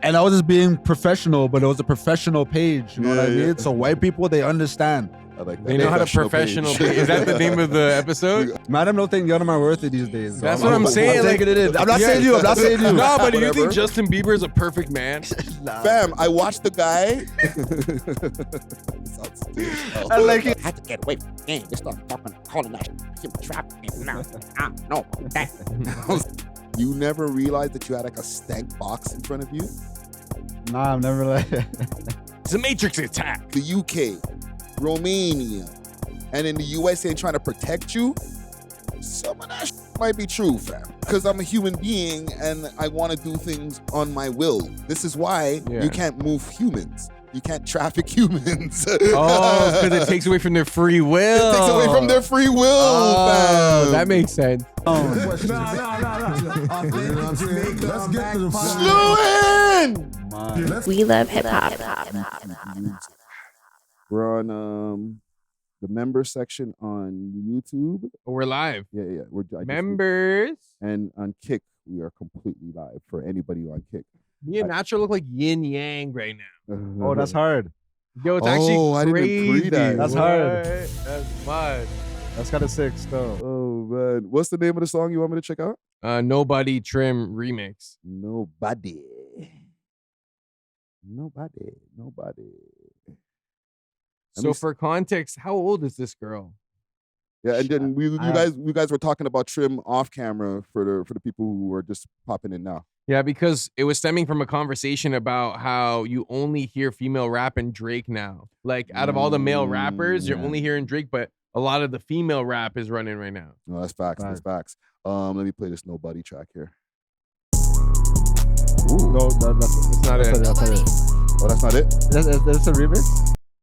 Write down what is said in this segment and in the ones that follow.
And I was just being professional, but it was a professional page. You know what I mean? So white people, they understand. I like that. They know how to professional. Is that the name of the episode? Madam don't think you're my worth these days. That's what I'm saying. I'm taking it in. I'm not saying you. I'm not saying you. No, but do you think Justin Bieber is a perfect man? Fam, I watched the guy. I like it. I had to get away from the game. They started talking, calling that human trafficking. Now, I don't know about that. You never realized that you had like a stank box in front of you? Nah, I've never like It's a Matrix attack. The UK, Romania, and in the USA trying to protect you? Some of that might be true, fam. Because I'm a human being and I want to do things on my will. This is why you can't move humans. You can't traffic humans. Oh, because it takes away from their free will. It takes away from their free will, fam. That makes sense. Let's get to the Lewin! We love hip hop. We're on the member section on YouTube. We're live. Yeah. Members. And on Kick, we are completely live for anybody on Kick. Me and Nacho look like yin yang right now. Oh, that's hard. Yo, it's actually I crazy. didn't pre that. That's hard. That's mad. That's kind of sick still. Oh, man. What's the name of the song you want me to check out? Nobody Trim remix. Nobody. So for context, how old is this girl? Yeah, and then you guys were talking about Trim off camera for the people who are just popping in now. Yeah, because it was stemming from a conversation about how you only hear female rap in Drake now. Like out of all the male rappers, you're only hearing Drake, but a lot of the female rap is running right now. No, that's facts. That's facts. Let me play this Nobody track here. Ooh. No, that's not it. Oh, that's not it? That's a remix?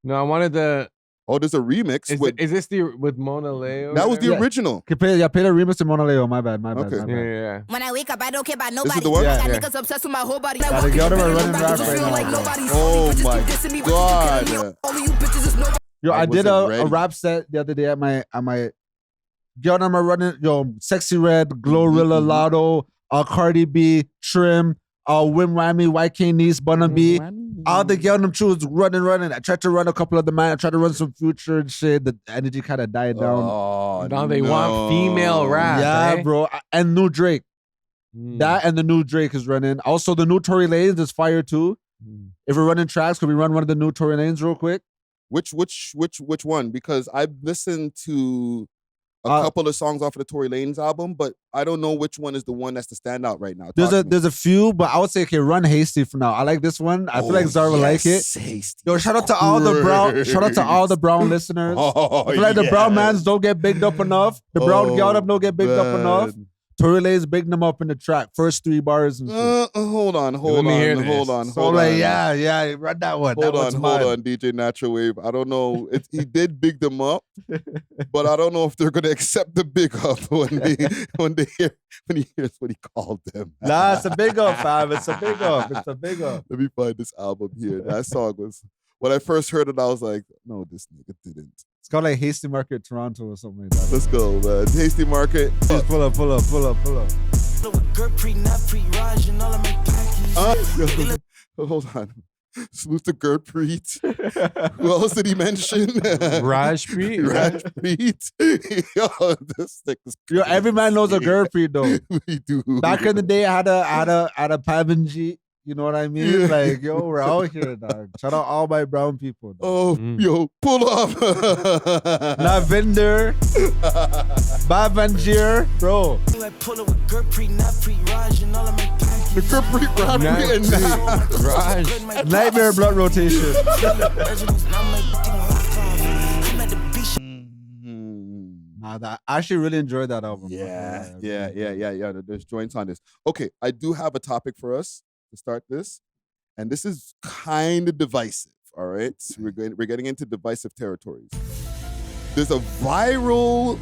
No, I wanted the... Oh, there's a remix. Is this with Mona Leo? That was the original. Play the remix to Mona Leo. My bad. Okay. Yeah. When I wake up, I don't care about nobody. This is the one? I got Yeah. niggas obsessed with my whole body. Yeah, the girl that were running rap right now. Oh my God. Yo, I did wasn't a ready. rap set the other day at my girl that I'm running. Yo, Sexy Red, Glorilla, Lotto, Cardi B, Trim, Wim Whammy, YK Niece, Bun B. All the girl them choose running. I tried to run a couple of the man. I tried to run some Future and shit. The energy kind of died down. Oh, Now they want female rap. Yeah, eh? bro. And new Drake. That and the new Drake is running. Also, the new Tory Lanez is fire too. If we're running tracks, could we run one of the new Tory Lanez real quick? Which one? Because I've listened to a couple of songs off of the Tory Lanez album, but I don't know which one is the one that's the standout right now. There's a few, but I would say okay, run Hasty for now. I like this one. I feel like Zara will like it. Hasty. Yo, shout out to all the brown listeners. I feel like the brown mans don't get bigged up enough. The brown girl up don't get bigged up enough. Tory Lanez bigged them up in the track. First 3 bars and shit. Hold on. So like, yeah, run that one. Hold on, DJ Natural Wave. I don't know. He did big them up, but I don't know if they're gonna accept the big up when he hears what he called them. Nah, it's a big up, fam. It's a big up. Let me find this album here. That song was, when I first heard it, I was like, no, this nigga didn't. It's called like Hasty Market Toronto or something like that. Let's go, man. Hasty Market. Just pull up. Hold on. Salute to Gurpreet. Who else did he mention? Rajpreet. Rajpreet. Yo, this thing is crazy. Yo, every man knows a Gurpreet though. We do. Back in the day, I had a Pavanji. You know what I mean? Like, yo, we're out here, dog. Shout out all my brown people. Dog. Oh, yo, pull up. Lavender. Bavanjir. Bro. The Gurpreet, Rajpreet, and Raj. Nightmare blood rotation. I actually really enjoyed that album. Yeah. There's joints on this. Okay, I do have a topic for us to start this, and this is kind of divisive. All right, we're getting into divisive territories. There's a viral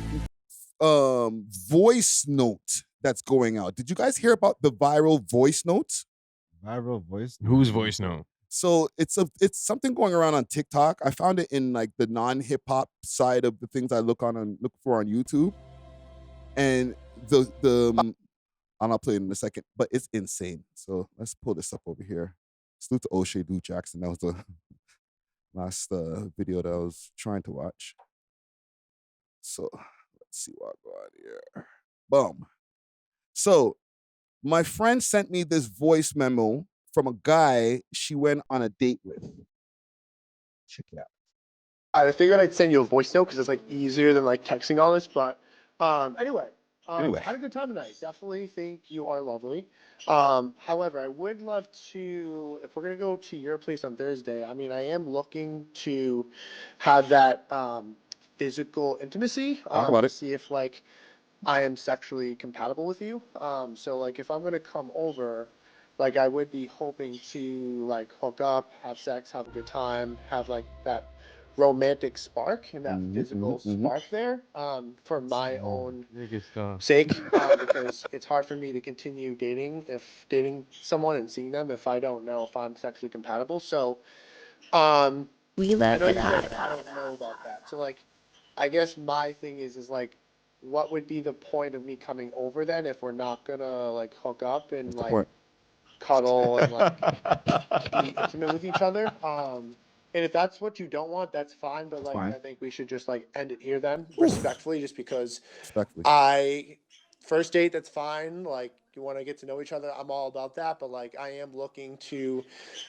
voice note that's going out. Did you guys hear about the viral voice note? Viral voice. Whose voice note? So it's something going around on TikTok. I found it in like the non-hip hop side of the things I look for on YouTube, and I'll not play it in a second, but it's insane. So let's pull this up over here. Salute to O'Shea Duke Jackson. That was the last video that I was trying to watch. So let's see what I got here. Boom. So my friend sent me this voice memo from a guy she went on a date with. Check it out. I figured I'd send you a voice note because it's like easier than like texting all this. But anyway, had a good time tonight. Definitely think you are lovely. However, I would love to, if we're gonna go to your place on Thursday, I mean, I am looking to have that physical intimacy. Talk about it. See if like I am sexually compatible with you. So like if I'm gonna come over, like I would be hoping to like hook up, have sex, have a good time, have like that romantic spark and that physical spark there for my own sake because it's hard for me to continue dating someone and seeing them if I don't know if I'm sexually compatible. So We love I know it you hot. guys, I don't know about that. So like I guess my thing is like what would be the point of me coming over then if we're not gonna like hook up and like point? cuddle and like be intimate with each other? And if that's what you don't want, that's fine. But like, fine. I think we should just like end it here then, respectfully, just because Respectfully. first date, that's fine. Like, you want to get to know each other, I'm all about that. But like, I am looking to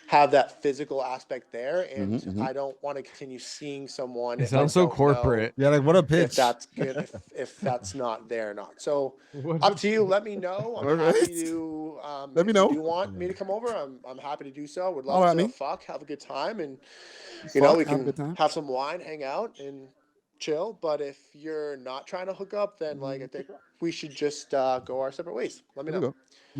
have that physical aspect there, and I don't want to continue seeing someone. It if I sounds so don't know corporate. Yeah, like what a If pitch. that's good, if that's not there or not. So What up to you. Let me know. I'm Alright. happy to. Let me if know. you do want me to come over, I'm happy to do so. Would All love right, to me. fuck, have a good time, and you know we Have a can good time. have some wine, hang out, and chill. But if you're not trying to hook up, then like I think we should just go our separate ways. Let me There we know. go.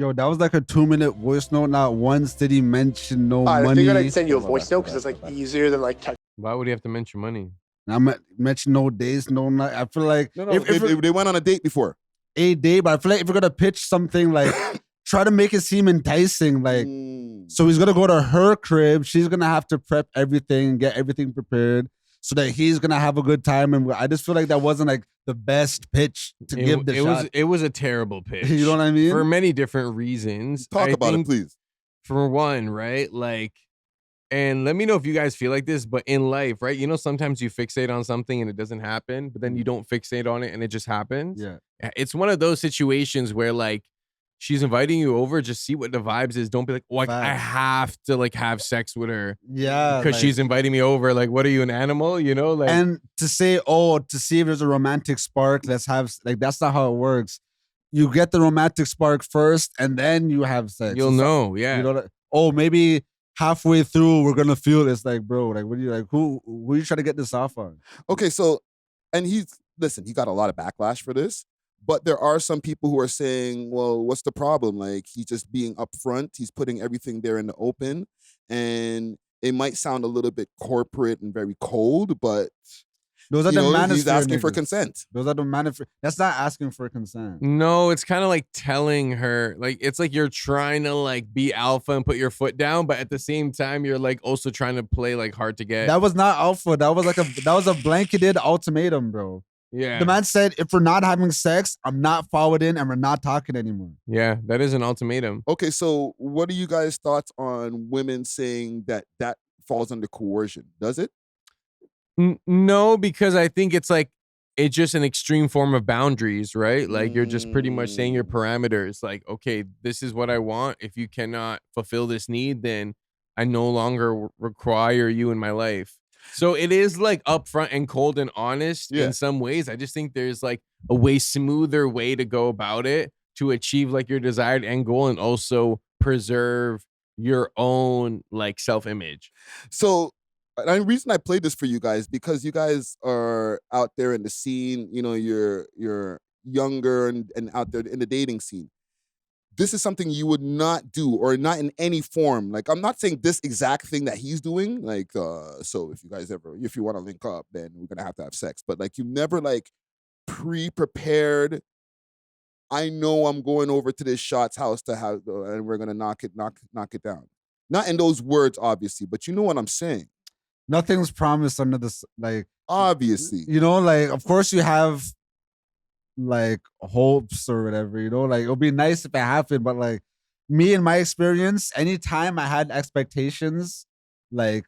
Yo, that was like a 2-minute voice note. Not once did he mention no I money. figured I'd send you a voice note because it's like easier than like text. Why would he have to mention money? I mention no days, no night. I feel like No, if they went on a date before. a day, but I feel like if you're gonna pitch something like try to make it seem enticing, like so he's gonna go to her crib, she's gonna have to prep everything, get everything prepared so that he's gonna have a good time. And I just feel like that wasn't like the best pitch to give the shot. It was a terrible pitch. You know what I mean? For many different reasons. Talk I about it, think please. For one, right? Like, and let me know if you guys feel like this, but in life, right? You know, sometimes you fixate on something and it doesn't happen, but then you don't fixate on it and it just happens. Yeah. It's one of those situations where like she's inviting you over, just see what the vibes is. Don't be like, like I Facts. have to like have sex with her. Yeah. Because like- she's inviting me over. Like, what are you, an animal? You know, like and to say, oh, to see if there's a romantic spark, let's have like that's not how it works. You get the romantic spark first, and then you have sex. you'll It's like- know. Yeah. You know, like, oh, maybe halfway through we're gonna feel this. Like, bro, like, what do you like? Who are you trying to get this off on? Okay, so, and he got a lot of backlash for this, but there are some people who are saying, well, what's the problem? Like, he's just being upfront. He's putting everything there in the open, and it might sound a little bit corporate and very cold, but Those are the manosphere he's asking for niggas. consent. Those are the manosphere. That's not asking for consent. No, it's kind of like telling her, like, it's like you're trying to like be alpha and put your foot down, but at the same time, you're like also trying to play like hard to get. That was not alpha. That was a blanketed ultimatum, bro. Yeah. The man said, if we're not having sex, I'm not forwarding and we're not talking anymore. Yeah, that is an ultimatum. Okay, so what are you guys' thoughts on women saying that falls under coercion? Does it? No, because I think it's just an extreme form of boundaries, right? Like you're just pretty much saying your parameters. Like, okay, this is what I want. If you cannot fulfill this need, then I no longer require you in my life. So it is like upfront and cold and honest in some ways. I just think there's like a way smoother way to go about it to achieve like your desired end goal and also preserve your own like self-image. So the reason I played this for you guys, because you guys are out there in the scene, you know, you're younger and out there in the dating scene. This is something you would not do, or not in any form. Like, I'm not saying this exact thing that he's doing. Like, so if you want to link up, then we're going to have sex. But like, you never like pre-prepared. I know I'm going over to this shot's house to have, and we're going to knock it down. Not in those words, obviously, but you know what I'm saying. Nothing's promised under this, like, obviously, you know, like, of course you have like hopes or whatever, you know, like it'll be nice if it happened, but like me in my experience, anytime I had expectations, like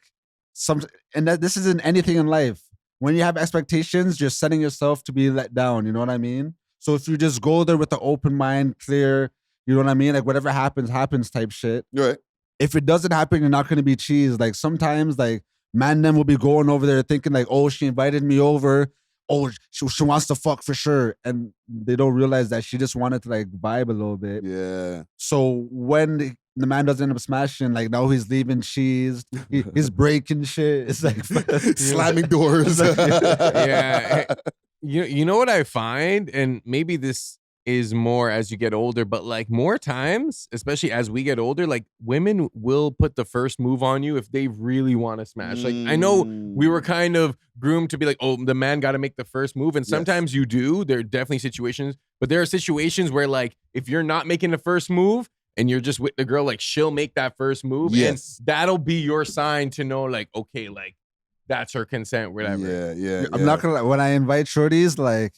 this isn't anything in life. When you have expectations, you're setting yourself to be let down. You know what I mean? So if you just go there with an open mind, clear, you know what I mean? Like whatever happens type shit. Right. If it doesn't happen, you're not going to be cheesed. Like sometimes like man them will be going over there thinking like, oh, she invited me over. Oh, she wants to fuck for sure. And they don't realize that she just wanted to like vibe a little bit. Yeah. So when the man doesn't end up smashing, like now he's leaving cheese, he's breaking shit. It's like slamming doors. Yeah. You know what I find, and maybe this is more as you get older, but like more times, especially as we get older, like women will put the first move on you if they really want to smash. Like I know we were kind of groomed to be like, oh, the man got to make the first move. And sometimes you do. There are definitely situations, but there are situations where like, if you're not making the first move and you're just with the girl, like she'll make that first move. Yes. And that'll be your sign to know like, okay, like that's her consent, whatever. Yeah. I'm not gonna lie, when I invite shorties, like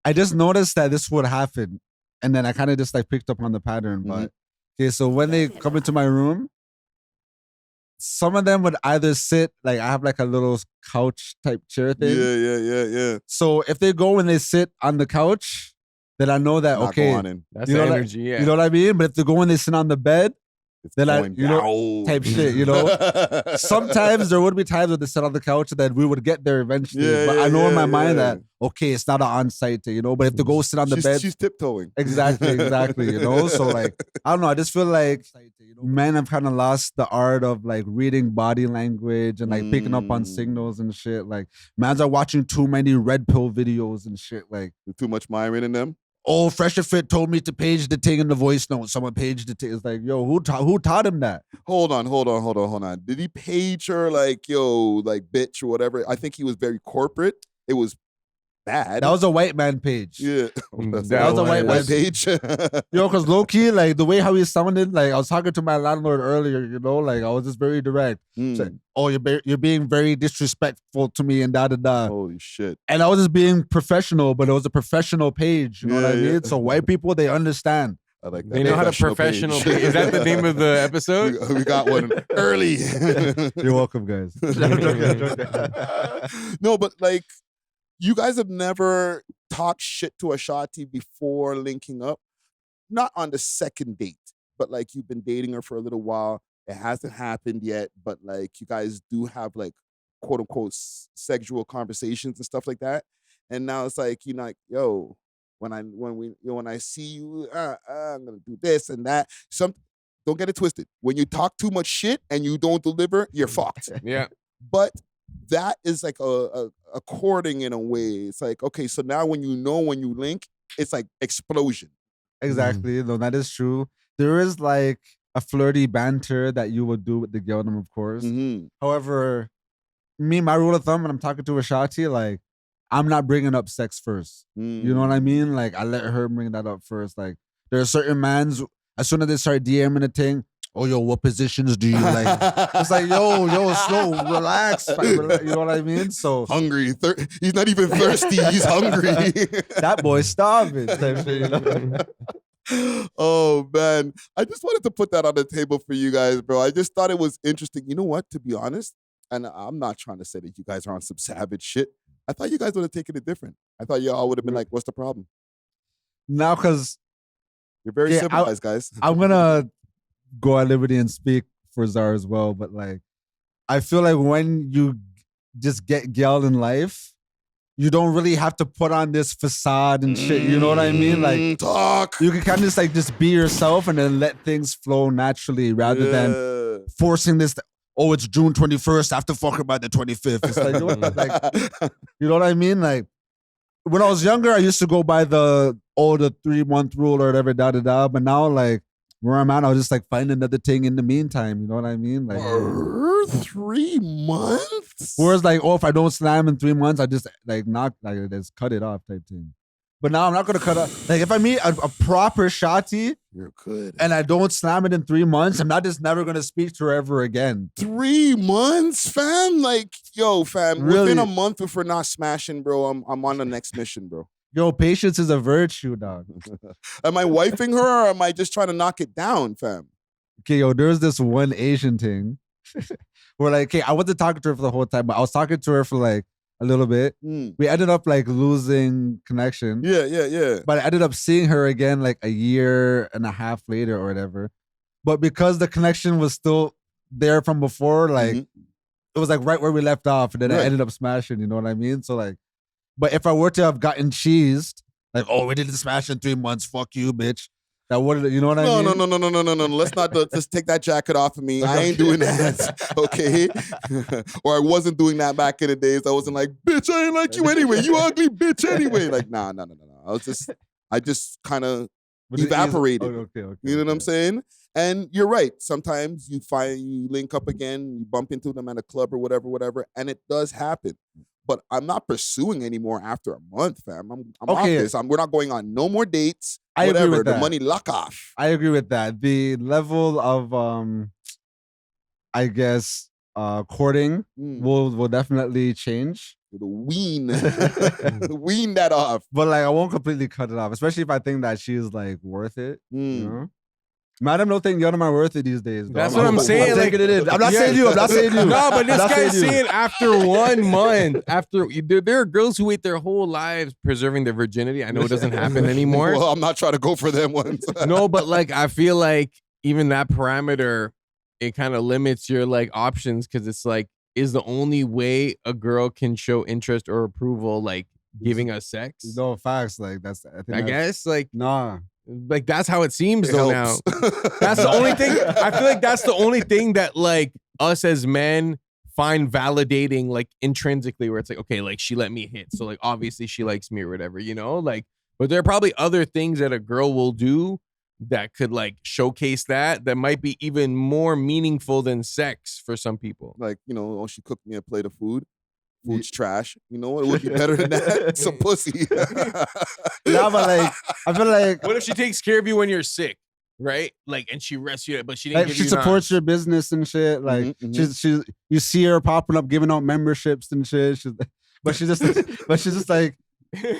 I just noticed that this would happen. And then I kind of just like picked up on the pattern. But okay, so when they come into my room, some of them would either sit, like I have like a little couch type chair thing. Yeah. So if they go and they sit on the couch, then I know that, okay, that's you know, the energy, you know what I mean? But if they go and they sit on the bed, then I, you know, type shit, you know. Sometimes there would be times when they sit on the couch and then we would get there eventually. But I know in my mind that, okay, it's not an on-site thing, you know. But if they go sit on the bed, she's tiptoeing. Exactly, you know. So like, I don't know. I just feel like men have kind of lost the art of like reading body language and like picking up on signals and shit. Like, mans are watching too many red pill videos and shit. Like, too much Myron in them. Oh, Fresh and Fit told me to page the thing in the voice note. Someone paged the thing. It's like, yo, who taught him that? Hold on. Did he page her like, yo, like bitch or whatever? I think he was very corporate. It was bad. That was a white man page. Yeah. That was a white man page. Yo, because low key, like the way how he sounded, like I was talking to my landlord earlier, you know, like I was just very direct. Like, oh, you're being very disrespectful to me and da. Holy shit. And I was just being professional, but it was a professional page. You know what I mean? So white people, they understand. I like that. They know how to professional page. Is that the name of the episode? We got one early. You're welcome, guys. No, but like, you guys have never talked shit to a shawty before linking up? Not on the second date, but like you've been dating her for a little while. It hasn't happened yet, but like you guys do have like quote unquote sexual conversations and stuff like that. And now it's like, you're like, yo, when I see you, I'm gonna do this and that. Don't get it twisted. When you talk too much shit and you don't deliver, you're fucked. Yeah. But that is like a courting in a way. It's like, okay, so now when you link, it's like explosion. Exactly. No, that is true. There is like a flirty banter that you would do with the girl, of course. However, my rule of thumb when I'm talking to a shawty, like, I'm not bringing up sex first. You know what I mean? Like, I let her bring that up first. Like, there are certain mans, as soon as they start DMing a thing, oh, yo, what positions do you like? It's like, yo, slow, relax. You know what I mean? So hungry. He's not even thirsty. He's hungry. That boy's starving. Type shit, you know? Oh, man. I just wanted to put that on the table for you guys, bro. I just thought it was interesting. You know what? To be honest, and I'm not trying to say that you guys are on some savage shit. I thought you guys would have taken it different. I thought y'all would have been like, what's the problem? Now, because you're very civilized, guys. I'm going to go at liberty and speak for Zara as well, but like, I feel like when you just get gal in life, you don't really have to put on this facade and shit. You know what I mean? Like, talk. You can kind of just be yourself and then let things flow naturally rather than forcing this. Oh, it's June 21st. I have to fuck her by the 25th. It's like, you know what I mean? Like, when I was younger, I used to go by the 3-month rule or whatever, But now, like, where I'm at, I'll just like find another thing in the meantime. You know what I mean? Like 3 months? Whereas like, if I don't slam in 3 months, I just like just cut it off type thing. But now I'm not gonna cut off. Like if I meet a proper shawty, you're good, and I don't slam it in 3 months, I'm not just never gonna speak to her ever again. 3 months, fam? Like, yo, fam, Really? within a month if we're not smashing, bro, I'm on the next mission, bro. Yo, patience is a virtue, dog. Am I wifing her or am I just trying to knock it down, fam? Okay, yo, there's this one Asian thing where like, okay, I wasn't talking to her for the whole time, but I was talking to her for like a little bit. We ended up like losing connection. Yeah. But I ended up seeing her again like a year and a half later or whatever. But because the connection was still there from before, like it was like right where we left off, and then I ended up smashing, you know what I mean? So like, but if I were to have gotten cheesed, like, oh, we didn't smash in 3 months, fuck you, bitch. That would, you know what I mean? No. Let's not just take that jacket off of me. I ain't doing that, okay? Or I wasn't doing that back in the days. I wasn't like, bitch, I ain't like you anyway. You ugly bitch anyway. Like, nah. I just kind of evaporated. Okay. You know what I'm saying? And you're right. Sometimes you link up again, you bump into them at a club or whatever, and it does happen. But I'm not pursuing anymore after a month, fam. I'm off this. We're not going on no more dates. I agree with the that. money lock off. I agree with that. The level of, I guess, courting will definitely change. Wean that off. But like, I won't completely cut it off, especially if I think that she's like worth it. You know? Madam don't think you're not worth it these days. That's what I'm saying. I'm taking it in. I'm not saying you. No, but this guy's saying after 1 month, there are girls who wait their whole lives preserving their virginity. I know it doesn't happen anymore. Well, I'm not trying to go for them ones. No, but like, I feel like even that parameter, it kind of limits your like options, because it's like, is the only way a girl can show interest or approval like giving us sex? No, facts. Like I guess like nah. Like that's how it seems though helps. now. That's the only thing. I feel like that's the only thing that like us as men find validating, like intrinsically, where it's like, okay, like she let me hit, so like obviously she likes me or whatever, you know? Like, but there are probably other things that a girl will do that could like showcase that might be even more meaningful than sex for some people. Like, you know, she cooked me a plate of food. Food's trash. You know what? It would be better than that. Some pussy. Nah, but like, I feel like, what if she takes care of you when you're sick, right? Like, and she rests you, but she didn't. Like, she supports your business and shit. Like, she's you see her popping up, giving out memberships and shit. But she's just like.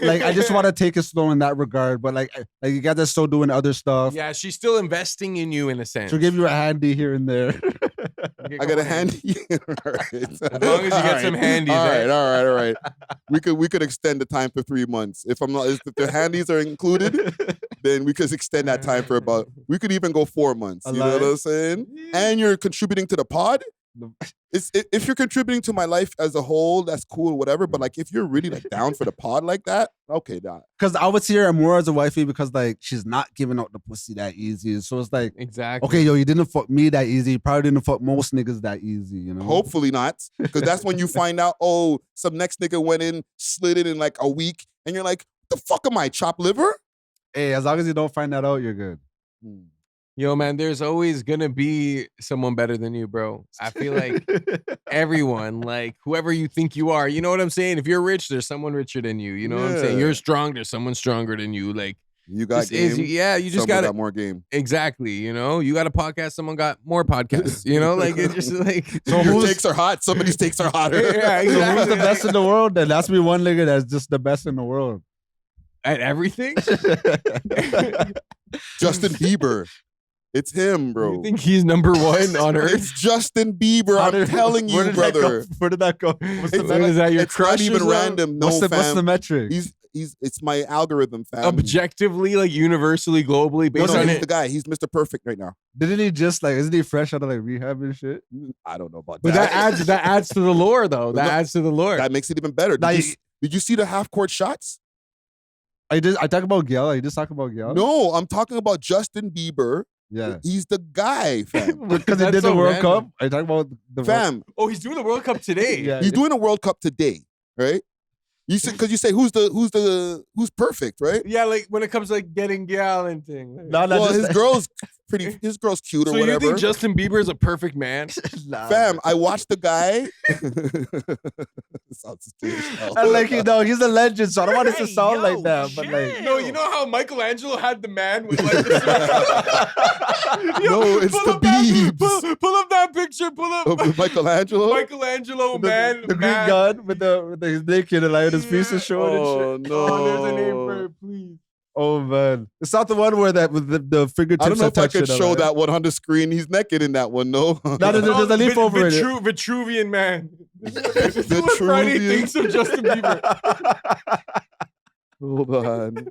Like, I just want to take it slow in that regard, but like you guys are still doing other stuff. Yeah, she's still investing in you in a sense. She'll give you a handy here and there. I got a handy. All right. As long as you get some handies. All right. We could extend the time for 3 months. If the handies are included, then we could extend that time for we could even go 4 months. You know what I'm saying? And you're contributing to the pod. If you're contributing to my life as a whole, that's cool, whatever. But like, if you're really like down for the pod like that, okay, that. Because I would see her more as a wifey because like she's not giving out the pussy that easy. So it's like, exactly. Okay, yo, you didn't fuck me that easy. You probably didn't fuck most niggas that easy. You know. Hopefully not, because that's when you find out. Oh, some next nigga went in, slid it in like a week, and you're like, "The fuck am I, chopped liver?" Hey, as long as you don't find that out, you're good. Yo, man, there's always gonna be someone better than you, bro. I feel like everyone, like whoever you think you are, you know what I'm saying? If you're rich, there's someone richer than you. You know what I'm saying? You're strong, there's someone stronger than you. Like, you got game. You just got more game. Exactly. You know, you got a podcast, someone got more podcasts. You know, like it's just like so your takes are hot. Somebody's takes are hotter. Yeah, exactly. So who's the best in the world? Then that's me one nigga that's just the best in the world at everything. Justin Bieber. It's him, bro. You think he's number one on earth? It's Justin Bieber. I'm telling you, brother. Where did that go? Is that your crush? It's not even random. No, what's the metric? It's my algorithm, fam. Objectively, like universally, globally, based on he's the guy. He's Mr. Perfect right now. Didn't he just like? Isn't he fresh out of like rehab and shit? I don't know about that. But that adds to the lore, though. That adds to the lore. That makes it even better. Did you see the half court shots? I talk about Gail. You just talk about Gail. No, I'm talking about Justin Bieber. Yeah, he's the guy, fam. Because he did the World Cup. I talk about the fam. Oh, he's doing the World Cup today. Yeah, he's doing the World Cup today, right? You say because you say who's perfect, right? Yeah, like when it comes to like getting gal and thing. Well, his girl's pretty. His girl's cute or whatever. So you think Justin Bieber is a perfect man? Fam, I watched the guy. And like, you know, he's a legend, so I don't want it to sound like that. But like, no, you know how Michelangelo had the man with like. No, it's the Biebs. Pull up that picture picture? Pull up. Michelangelo? Michelangelo, man. The green gun with his naked and like his piece of showing and shit. Oh, no. Oh, there's a name for it, please. Oh man, it's not the one where that with the fingertips. I don't know if I could show that. that one on the screen. He's naked in that one, no? There's a leaf over it. Vitruvian man. This is what Friday Vitruvian? thinks of Justin Bieber. Hold on.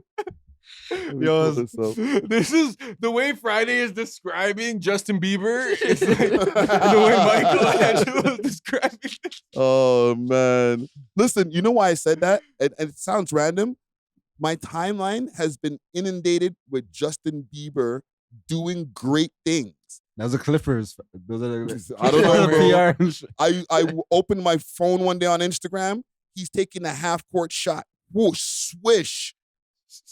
Yo, This is the way Friday is describing Justin Bieber. It's like the way Michelangelo is describing it. Oh, man. Listen, you know why I said that? And it sounds random. My timeline has been inundated with Justin Bieber doing great things. Those are Clippers. Those are I don't know, bro. PR. I opened my phone one day on Instagram. He's taking a half-court shot. Whoosh, swish.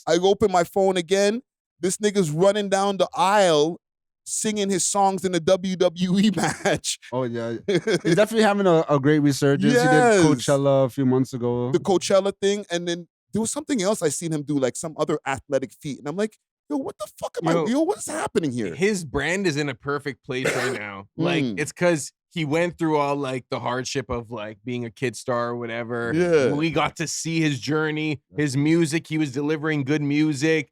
I open my phone again. This nigga's running down the aisle singing his songs in a WWE match. Oh, yeah. He's definitely having a great resurgence. Yes. He did Coachella a few months ago. The Coachella thing, and then there was something else I seen him do, like some other athletic feat. And I'm like, yo, what the fuck am I? Yo, what's happening here? His brand is in a perfect place right now. Like, it's because he went through all like the hardship of like being a kid star or whatever. Yeah. We got to see his journey, his music. He was delivering good music.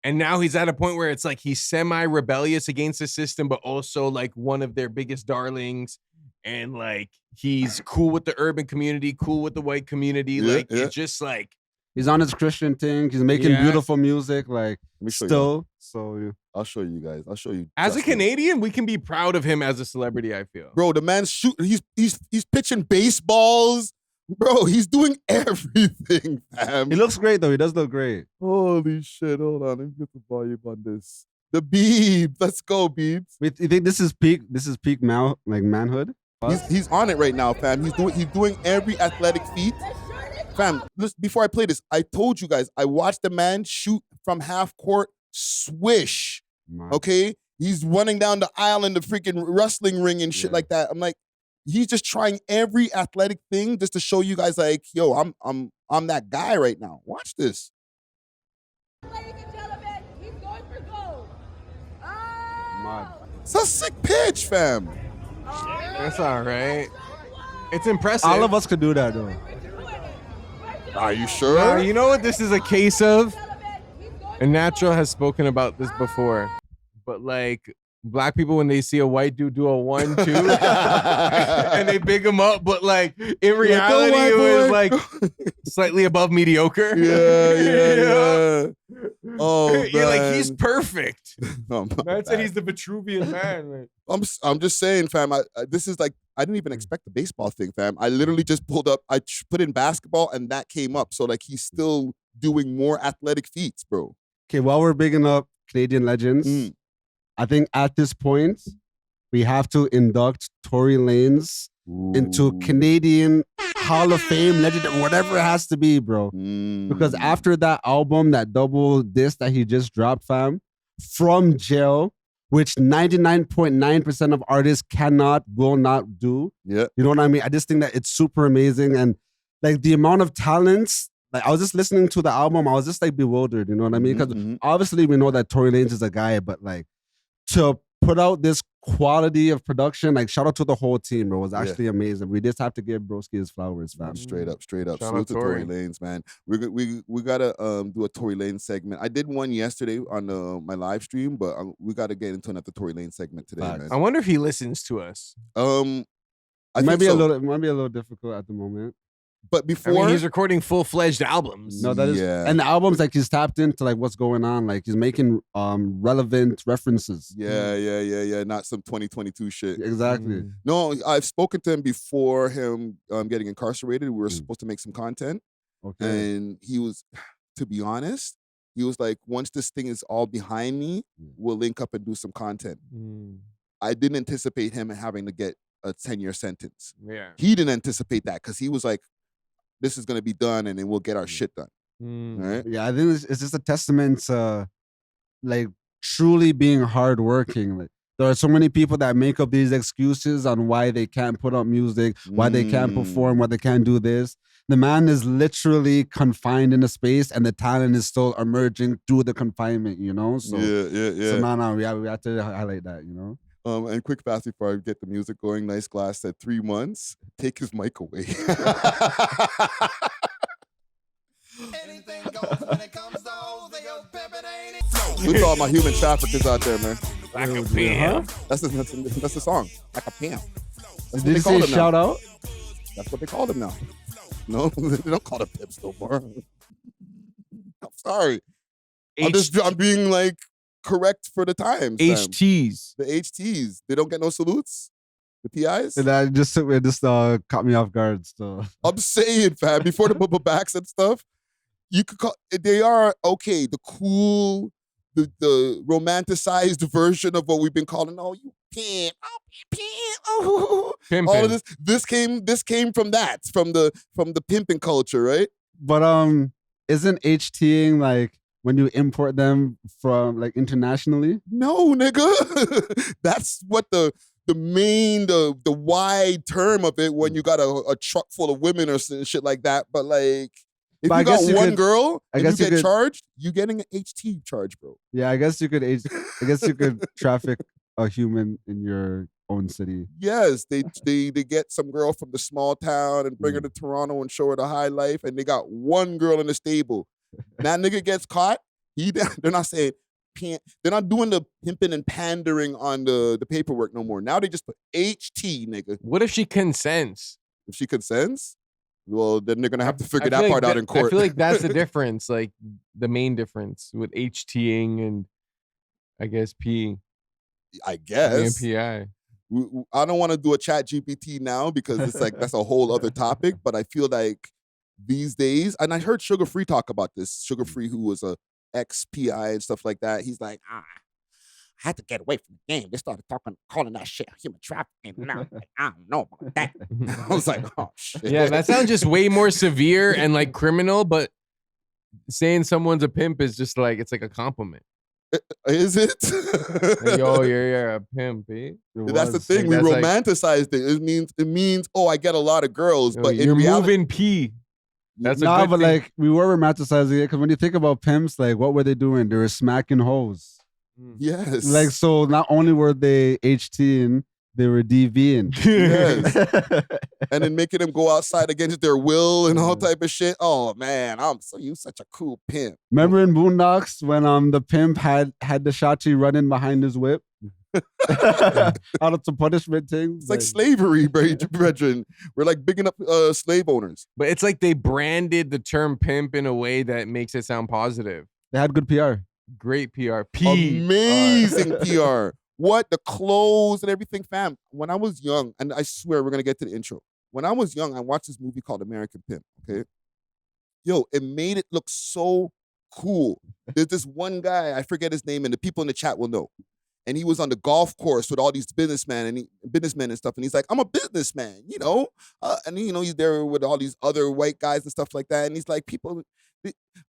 And now he's at a point where it's like he's semi-rebellious against the system, but also like one of their biggest darlings. And like he's cool with the urban community, cool with the white community. It's just like he's on his Christian thing. He's making beautiful music. Like still. So I'll show you guys. I'll show you. As a Canadian, we can be proud of him as a celebrity, I feel. Bro, the man's shooting. He's pitching baseballs. Bro, he's doing everything, fam. He looks great though. He does look great. Holy shit. Hold on. Let me get the volume on this. The Beebs. Let's go, Beebs. Wait, you think this is peak manhood? He's on it right now, fam. He's doing every athletic feat. Fam, listen, before I play this, I told you guys, I watched the man shoot from half court, swish. Okay? He's running down the aisle in the freaking wrestling ring and shit like that. I'm like, he's just trying every athletic thing just to show you guys like, yo, I'm that guy right now. Watch this. Ladies and gentlemen, he's going for gold. It's a sick pitch, fam. That's all right. It's impressive. All of us could do that though. Are you sure? You know what this is a case of? And Natural has spoken about this before. But like black people, when they see a white dude do a 1-2 and they big him up, but like in reality it was like slightly above mediocre. Yeah. Oh, man. You're like, he's perfect. Oh, Man said he's the Vitruvian man. I'm just saying, fam. This is like, I didn't even expect the baseball thing, fam. I literally just pulled up. I put in basketball, and that came up. So like, he's still doing more athletic feats, bro. Okay, while we're bigging up Canadian legends, I think at this point we have to induct Tory Lanez into Canadian Hall of Fame legend, whatever it has to be, bro. Because after that album, that double disc that he just dropped, fam, From Jail, which 99.9% of artists will not do. Yeah. You know what I mean? I just think that it's super amazing. And like the amount of talents, like I was just listening to the album, I was just like bewildered, you know what I mean? Because obviously we know that Tory Lanez is a guy, but like to put out this quality of production, like shout out to the whole team, bro. It was actually amazing. We just have to give Broski his flowers, fam. Straight up. Shout Salute out to Tory. Tory Lanez, man. We gotta do a Tory Lanez segment. I did one yesterday on my live stream, but we gotta get into another Tory Lanez segment today, man. I wonder if he listens to us. It might be a little difficult at the moment. But before he's recording full-fledged albums. No, that is, and the albums, like he's tapped into like what's going on, like he's making relevant references. Yeah. Not some 2022 shit. Exactly. No, I've spoken to him before him getting incarcerated. We were supposed to make some content, and he was, to be honest, he was like, once this thing is all behind me, we'll link up and do some content. I didn't anticipate him having to get a 10-year sentence. Yeah, he didn't anticipate that because he was like, this is going to be done and then we'll get our shit done. Right? Yeah, I think it's just a testament to like truly being hardworking. Like there are so many people that make up these excuses on why they can't put up music, why they can't perform, why they can't do this. The man is literally confined in a space and the talent is still emerging through the confinement, you know? So, Yeah. So no, we have to highlight that, you know? And quick fast before I get the music going, Nice Glass said 3 months. Take his mic away. Salute to all my human traffickers out there, man. Like a pimp. That's the song. Like a pimp. That's Did you say shout out? That's what they call them now. No, they don't call them pimps no more. I'm sorry. I'm being like correct for the times. HTs. The HTs. They don't get no salutes. The PIs. And I just caught me off guard. So I'm saying, fam, before the bubble backs and stuff, you could call. They are okay. The cool, the romanticized version of what we've been calling. Oh, you pimp. Oh, pimp. Oh, all of this. This came from that. From the pimping culture, right? But isn't HTing like when you import them from like internationally? No, nigga. That's what the wide term of it when you got a truck full of women or shit like that. But like, if you got one girl and you get charged, you getting an HT charge, bro. Yeah, I guess you could traffic a human in your own city. Yes, they get some girl from the small town and bring her to Toronto and show her the high life, and they got one girl in the stable. That nigga gets caught. They're not saying. They're not doing the pimping and pandering on the paperwork no more. Now they just put HT, nigga. What if she consents? If she consents, well, then they're gonna have to figure that part out in court. I feel like that's the difference, like the main difference with HTing and I guess P. I guess. PI. I don't want to do a chat GPT now because it's like that's a whole other topic. But I feel like these days, and I heard Sugar Free talk about this. Sugar Free, who was a ex-PI and stuff like that. He's like, I had to get away from the game. They started calling that shit human trafficking. Now, I don't know about that. I was like, oh shit. Yeah, that sounds just way more severe and like criminal, but saying someone's a pimp is just like, it's like a compliment. Is it? Like, yo, you're a pimp, eh? That's the thing. We romanticized it. It means, oh, I get a lot of girls, but you're in reality, moving P. That's nah, but thing. like we were romanticizing it because when you think about pimps, like what were they doing? They were smacking hoes. Yes. Like so, not only were they HTing, they were DVing. Yes. And then making them go outside against their will and all type of shit. Oh man, you such a cool pimp. Remember in Boondocks when the pimp had the Shachi running behind his whip? Out of some punishment things. It's like slavery, brethren. We're like bigging up slave owners. But it's like they branded the term pimp in a way that makes it sound positive. They had good PR. Great PR. Amazing PR. What? The clothes and everything, fam. When I was young, and I swear we're going to get to the intro. When I was young, I watched this movie called American Pimp, okay? Yo, it made it look so cool. There's this one guy, I forget his name, and the people in the chat will know. And he was on the golf course with all these businessmen and stuff. And he's like, I'm a businessman, you know? And, you know, he's there with all these other white guys and stuff like that. And he's like,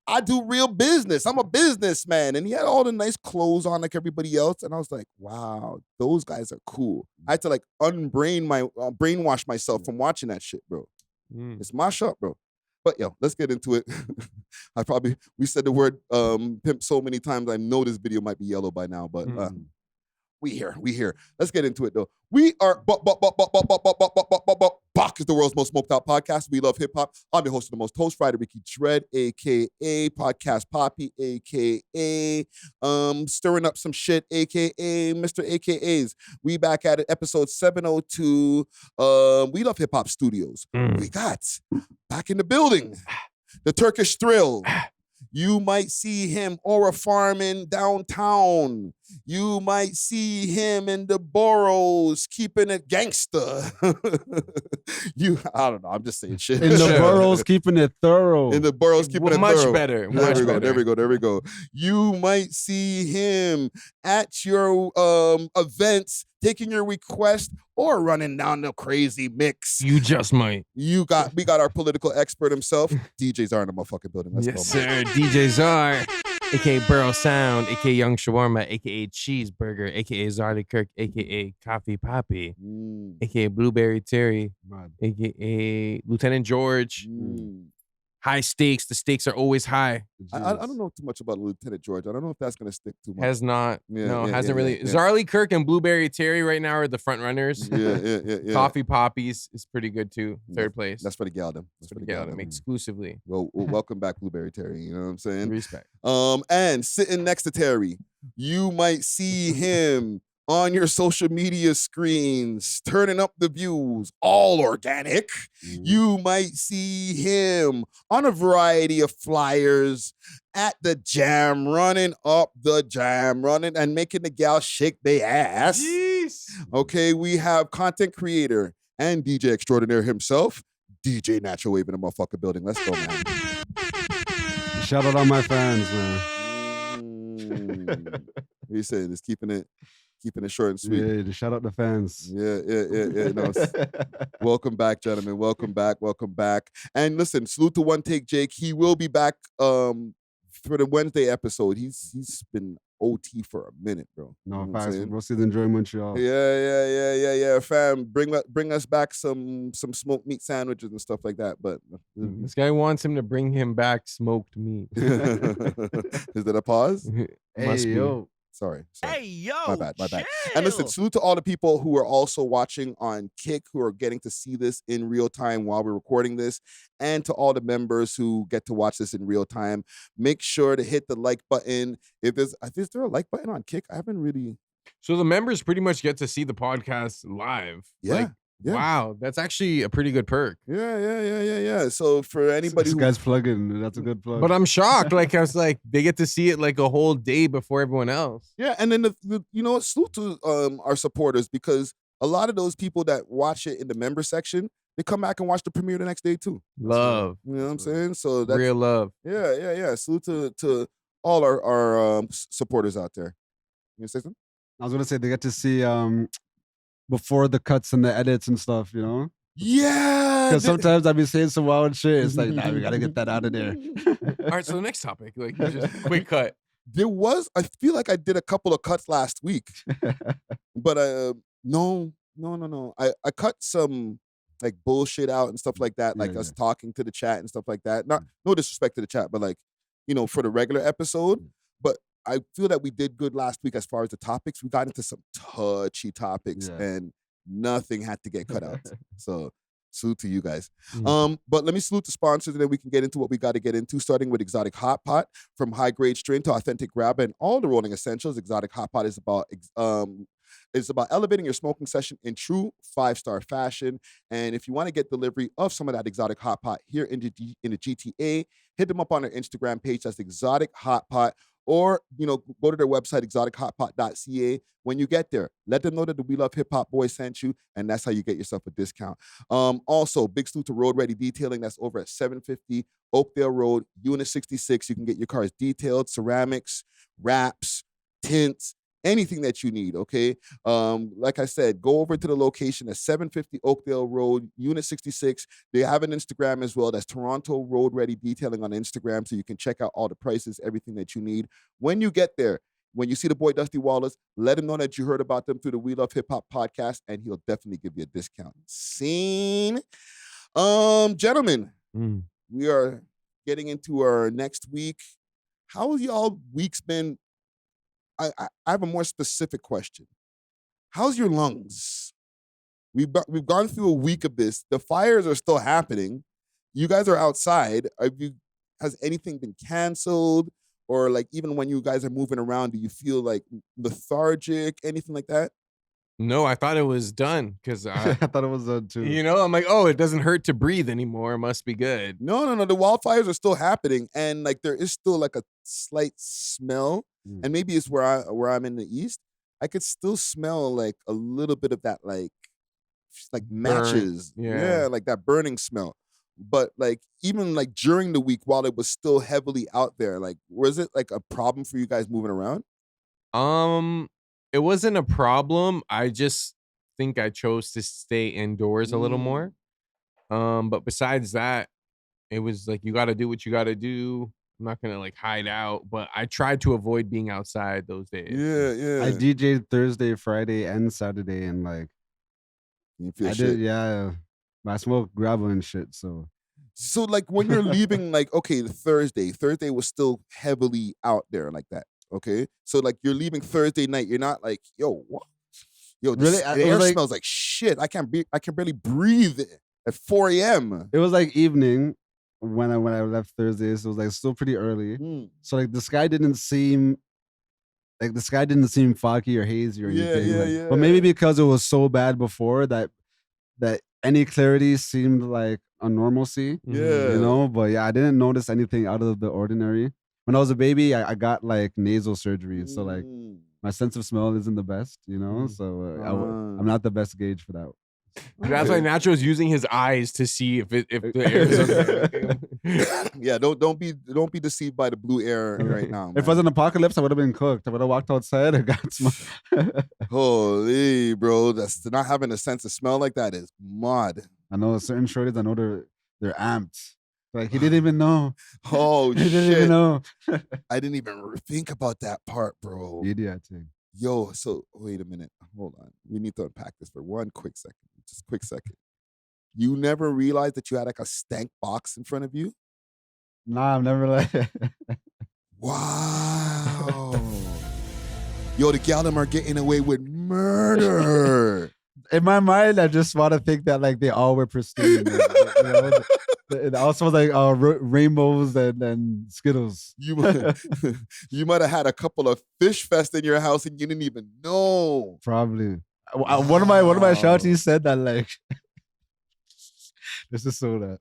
I do real business. I'm a businessman. And he had all the nice clothes on like everybody else. And I was like, wow, those guys are cool. I had to like brainwash myself from watching that shit, bro. It's my shop, bro. But yo, let's get into it. We said the word pimp so many times. I know this video might be yellow by now, but we here. Let's get into it though. We are Bach is the world's most smoked out podcast. We love hip hop. I'm your host of the most, host Friday Ricky Dread, aka Podcast Poppy, aka stirring up some shit, aka Mr. AKAs. We back at it, episode 702. We love hip hop studios. We got back in the building, the Turkish Thrill. You might see him aura farming downtown. You might see him in the boroughs keeping it gangster. I don't know. I'm just saying shit. In the boroughs keeping it thorough. In the boroughs keeping it much thorough. Better. There we go. You might see him at your events taking your request or running down the crazy mix. You just might. We got our political expert himself. DJ Czar in the motherfucking building. Let's go, sir. DJ Czar, aka Burrow Sound, aka Young Shawarma, aka Cheeseburger, aka Zardy Kirk, aka Coffee Poppy, aka Blueberry Terry, aka Lieutenant George. high stakes. The stakes are always high. I don't know too much about Lieutenant George. I don't know if that's gonna stick too much. Has not. Yeah, no, yeah, hasn't yeah, really. yeah. Zarly Kirk and Blueberry Terry right now are the front runners. Yeah. Coffee Poppies is pretty good too. Third place. That's for the gal them. That's for the gal them exclusively. Well, welcome back, Blueberry Terry. You know what I'm saying? Respect. And sitting next to Terry, you might see him on your social media screens, turning up the views, all organic. You might see him on a variety of flyers at the jam, running up the jam, running and making the gal shake their ass. Jeez. Okay, we have content creator and DJ extraordinaire himself, DJ Natural Wave in the motherfucker building. Let's go, man. Shout out all my fans, man. What you saying? It's keeping it short and sweet. Yeah, just shout out the fans. Yeah. No, welcome back, gentlemen. Welcome back. And listen, salute to One Take Jake. He will be back for the Wednesday episode. He's been OT for a minute, bro. No, You know facts. We'll see the enjoy Montreal. Yeah, fam. Bring us back some smoked meat sandwiches and stuff like that. But This guy wants him to bring him back smoked meat. Is that a pause? Must be. Yo. Sorry. Hey, yo, My bad. And listen, salute to all the people who are also watching on Kick, who are getting to see this in real time while we're recording this, and to all the members who get to watch this in real time. Make sure to hit the like button. Is there a like button on Kick? I haven't really. So the members pretty much get to see the podcast live. Yeah. Wow, that's actually a pretty good perk. Yeah. So for anybody This guy's plugging. That's a good plug. But I'm shocked. Like, I was like, they get to see it like a whole day before everyone else. Yeah, and then salute to our supporters, because a lot of those people that watch it in the member section, they come back and watch the premiere the next day too. Love. You know what I'm saying? So that's Real love. Yeah. Salute to all our supporters out there. You gonna say something? I was gonna say they get to see before the cuts and the edits and stuff, you know? Yeah. Because sometimes I'd be saying some wild shit. It's like, nah, we gotta get that out of there. All right, so the next topic, like, just quick cut. I feel like I did a couple of cuts last week, but no. I cut some like bullshit out and stuff like that, like us talking to the chat and stuff like that. Not no disrespect to the chat, but like, for the regular episode. But I feel that we did good last week as far as the topics. We got into some touchy topics and nothing had to get cut out. So salute to you guys. But let me salute the sponsors, and then we can get into what we got to get into, starting with Exotic Hot Pot. From high grade strain to authentic grab and all the rolling essentials, Exotic Hot Pot is about elevating your smoking session in true 5-star fashion. And if you want to get delivery of some of that Exotic Hot Pot here in the GTA, hit them up on their Instagram page. That's Exotic Hot Pot. Or, go to their website, exotichotpot.ca. When you get there, let them know that the We Love Hip Hop boys sent you, and that's how you get yourself a discount. Also, big salute to Road Ready Detailing. That's over at 750 Oakdale Road, Unit 66. You can get your cars detailed, ceramics, wraps, tints, anything that you need, okay? Like I said, go over to the location at 750 Oakdale Road, Unit 66. They have an Instagram as well. That's Toronto Road Ready Detailing on Instagram, so you can check out all the prices, everything that you need. When you get there, when you see the boy Dusty Wallace, let him know that you heard about them through the We Love Hip Hop podcast, and he'll definitely give you a discount. Scene. Gentlemen, we are getting into our next week. How have y'all weeks been? I have a more specific question. How's your lungs? We've gone through a week of this. The fires are still happening. You guys are outside. Has anything been canceled? Or like even when you guys are moving around, do you feel like lethargic? Anything like that? No, I thought it was done because I thought it was done too. I'm like, oh, it doesn't hurt to breathe anymore. It must be good. No. The wildfires are still happening, and like there is still like a slight smell. And maybe it's where I'm in the east. I could still smell like a little bit of that like matches. Yeah, like that burning smell. But like even like during the week while it was still heavily out there, like was it like a problem for you guys moving around? It wasn't a problem. I just think I chose to stay indoors a little more. But besides that, it was like you got to do what you got to do. I'm not gonna like hide out, but I tried to avoid being outside those days. Yeah. I DJ'd Thursday, Friday, and Saturday, and like you feel I shit. did, yeah. I smoked gravel and shit, so So like when you're leaving, like, okay, Thursday was still heavily out there like that. Okay. So like you're leaving Thursday night. You're not like, yo, what? Yo, this Really? the It was air like- smells like shit. I can't barely breathe at 4 a.m. It was like evening when I left Thursday, so it was like still pretty early. Mm. So like the sky didn't seem foggy or hazy or Yeah, anything. yeah, like- yeah. But maybe because it was so bad before that any clarity seemed like a normalcy. Yeah. You know, but yeah, I didn't notice anything out of the ordinary. When I was a baby, I got like nasal surgery, so like Mm. my sense of smell isn't the best, you know. So I'm not the best gauge for that. That's why Nacho's using his eyes to see if the air is okay. Yeah, don't be deceived by the blue air right now. If it was an apocalypse, I would have been cooked. I would have walked outside and got some. Holy bro, that's not having a sense of smell like that is mud. I know certain shorties. I know they're amped. Like he didn't even know. Oh He didn't even shit. know. I didn't even think about that part, bro. Idiot thing. Yo, so wait a minute. Hold on. We need to unpack this for one quick second. Just a quick second. You never realized that you had like a stank box in front of you? Nah, I've never like. Wow. Yo, the gal them are getting away with murder. In my mind, I just want to think that like they all were pristine. You know? It also was like rainbows and Skittles. You might have had a couple of fish fest in your house and you didn't even know. Probably. One of my shouties said that like this is so that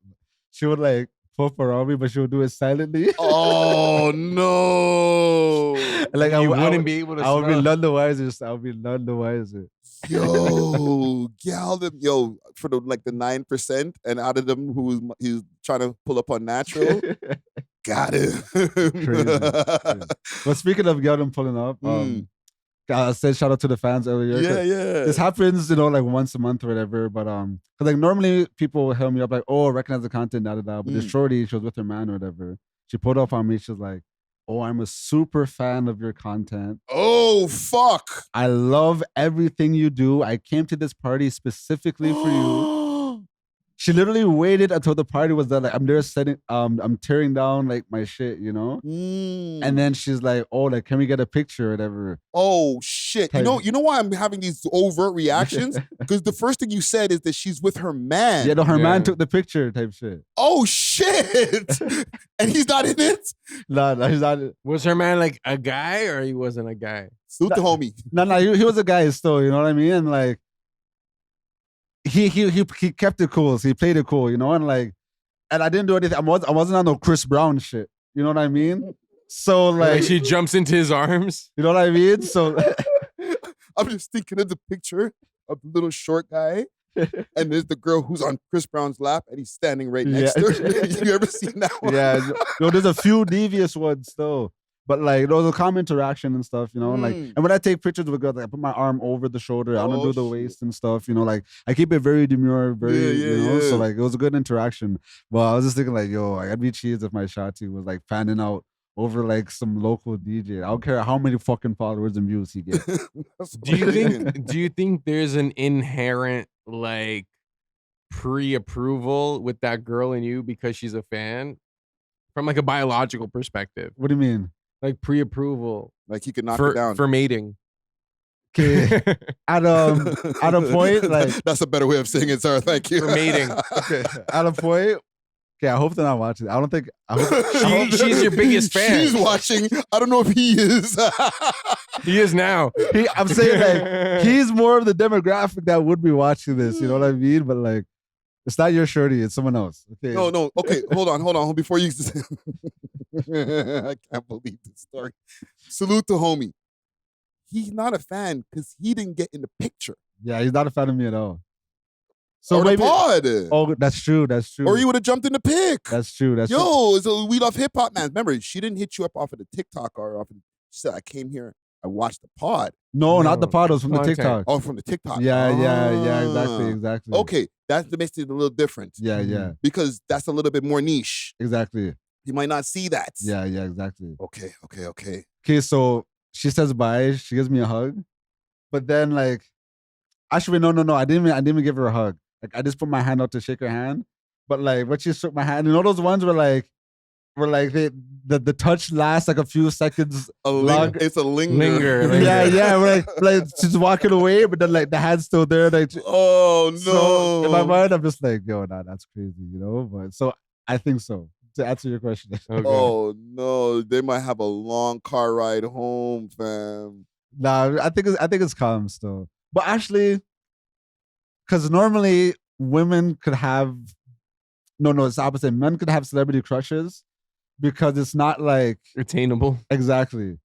she would like puff around me, but she would do it silently. Oh no! Like You wouldn't be able to I would be smell. none the wiser. I would be none the wiser. Yo, gal them, yo, for the 9%, and out of them he's trying to pull up on natural, got it. Crazy. But speaking of Galdem pulling up, I said shout out to the fans earlier. Yeah, yeah. This happens, like once a month or whatever. But cause like normally people will hit me up like, oh, recognize the content, da da da. But this shorty, she was with her man or whatever. She pulled up on me. She was like, oh, I'm a super fan of your content. Oh fuck! I love everything you do. I came to this party specifically for you. She literally waited until the party was done. Like I'm there setting, I'm tearing down like my shit, And then she's like, "Oh, like can we get a picture or whatever?" Oh shit! You know why I'm having these overt reactions? Because the first thing you said is that she's with her man. Yeah, no, her man took the picture type shit. Oh shit! And he's not in it. No, he's not. Was her man like a guy or he wasn't a guy? Salute the homie. No, he was a guy still. You know what I mean? And like. He kept it cool. So he played it cool, and like, and I didn't do anything. I wasn't on no Chris Brown shit. You know what I mean? So like, she jumps into his arms. You know what I mean? So I'm just thinking of the picture of the little short guy, and there's the girl who's on Chris Brown's lap, and he's standing right next to her. You ever seen that one? Yeah, there's a few devious ones though. But like there was a common interaction and stuff, like, and when I take pictures with girls, like, I put my arm over the shoulder, I don't do the waist and stuff, like I keep it very demure, very, so like it was a good interaction. But I was just thinking like, yo, I'd be cheesed if my shawty was like fanning out over like some local DJ. I don't care how many fucking followers and views he gets. Do you think there's an inherent like pre-approval with that girl in you because she's a fan from like a biological perspective? What do you mean? Like pre-approval, like he could knock it down for mating. Okay, at a point, like that's a better way of saying it, sir. Thank you. For mating. Okay, at a point. Okay, I hope they're not watching. I hope she's your biggest fan. She's watching. I don't know if he is. He is now. I'm saying like he's more of the demographic that would be watching this. You know what I mean? But like, it's not your shorty. It's someone else. Okay. No. Okay, hold on. Before you, I can't believe this story. Salute to homie. He's not a fan because he didn't get in the picture. Yeah, he's not a fan of me at all. So or maybe, the pod. Oh, that's true. Or you would have jumped in the pic. That's true. That's true. So we love hip hop, man. Remember, she didn't hit you up off of the TikTok or off of. She said, "I came here. I watched the pod." No, not the pod. It was from the TikTok. Oh, from the TikTok. Yeah. Exactly. Okay, that makes it a little different. Yeah. Because that's a little bit more niche. Exactly. You might not see that. Yeah, exactly. Okay. Okay, so she says bye. She gives me a hug, but then like, actually no. I didn't even give her a hug. Like I just put my hand out to shake her hand, But like when she shook my hand, you know those ones where like the touch lasts like a few seconds. It's a linger. Yeah. Like she's walking away, but then like the hand's still there. Like, oh no! So in my mind, I'm just like, yo, nah, that's crazy, you know. But so I think so. To answer your question. Okay. Oh no, they might have a long car ride home, fam. Nah, I think it's calm still. But actually, because normally women could have it's the opposite. Men could have celebrity crushes because it's not like attainable. Exactly.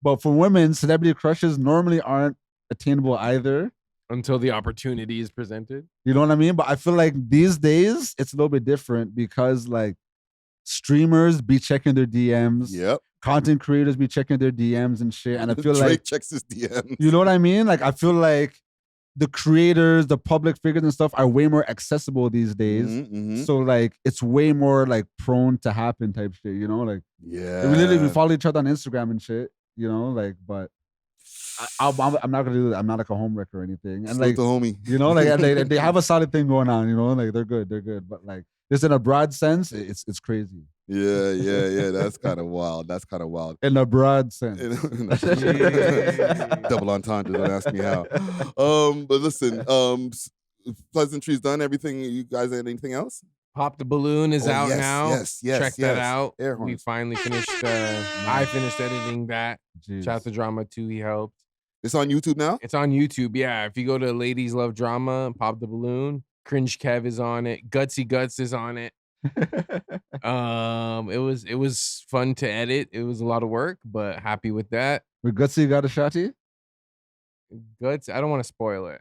But for women, celebrity crushes normally aren't attainable either. Until the opportunity is presented. You know what I mean? But I feel like these days it's a little bit different because like streamers be checking their DMs. Yep. Content creators be checking their DMs and shit. And I feel Drake like checks his DMs. You know what I mean? Like I feel like the creators, the public figures and stuff are way more accessible these days. So like it's way more like prone to happen type shit, you know? Like we follow each other on Instagram and shit, you know? Like, but I'm not gonna do that. I'm not like a home wrecker or anything. And like the homie. You know, like they have a solid thing going on, you know, like they're good. But like just in a broad sense, it's crazy. Yeah. That's kind of wild. In a broad sense. Double entendre, don't ask me how. But listen, pleasantries done, everything. You guys had anything else? Pop the Balloon is out now. Yes. Check that out. We finally finished I finished editing that. Shout out to Drama 2, he helped. It's on YouTube now? It's on YouTube, yeah. If you go to Ladies Love Drama, Pop the Balloon, Cringe Kev is on it, Gutsy Guts is on it. It was fun to edit. It was a lot of work, but happy with that. With Gutsy got a shotty? Guts, I don't want to spoil it.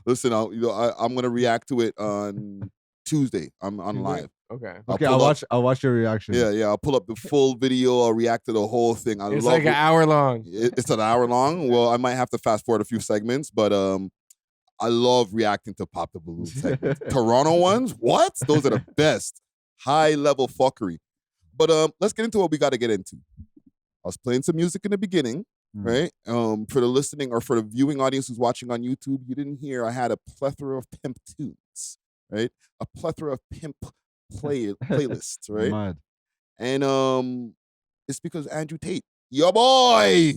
Listen, I'm gonna react to it on Tuesday. I'm on live. Okay. I'll watch your reaction. Yeah. I'll pull up the full video. I'll react to the whole thing. It's like an hour long. It's an hour long. Well, I might have to fast forward a few segments, but I love reacting to Pop the Balloon segments. Toronto ones, what? Those are the best. High level fuckery. But let's get into what we got to get into. I was playing some music in the beginning, right? For the listening or for the viewing audience who's watching on YouTube, you didn't hear I had a plethora of pimp tunes, right? A plethora of pimp playlists, right? Mad. And it's because Andrew Tate, your boy.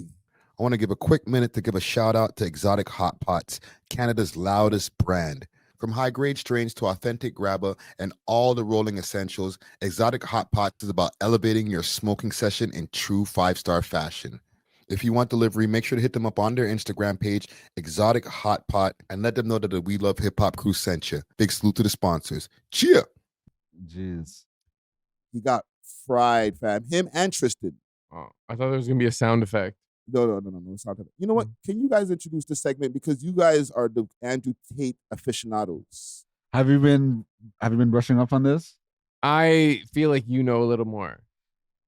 I want to give a quick minute to give a shout out to Exotic Hot Pots, Canada's loudest brand. From high-grade strains to authentic grabber and all the rolling essentials, Exotic Hot Pots is about elevating your smoking session in true 5-star fashion. If you want delivery, make sure to hit them up on their Instagram page, Exotic Hot Pot, and let them know that the We Love Hip Hop crew sent you. Big salute to the sponsors. Cheer! Jeez. He got fried, fam. Him and Tristan. Oh, I thought there was going to be a sound effect. No. It's not that. You know what? Can you guys introduce the segment because you guys are the Andrew Tate aficionados? Have you been brushing up on this? I feel like you know a little more.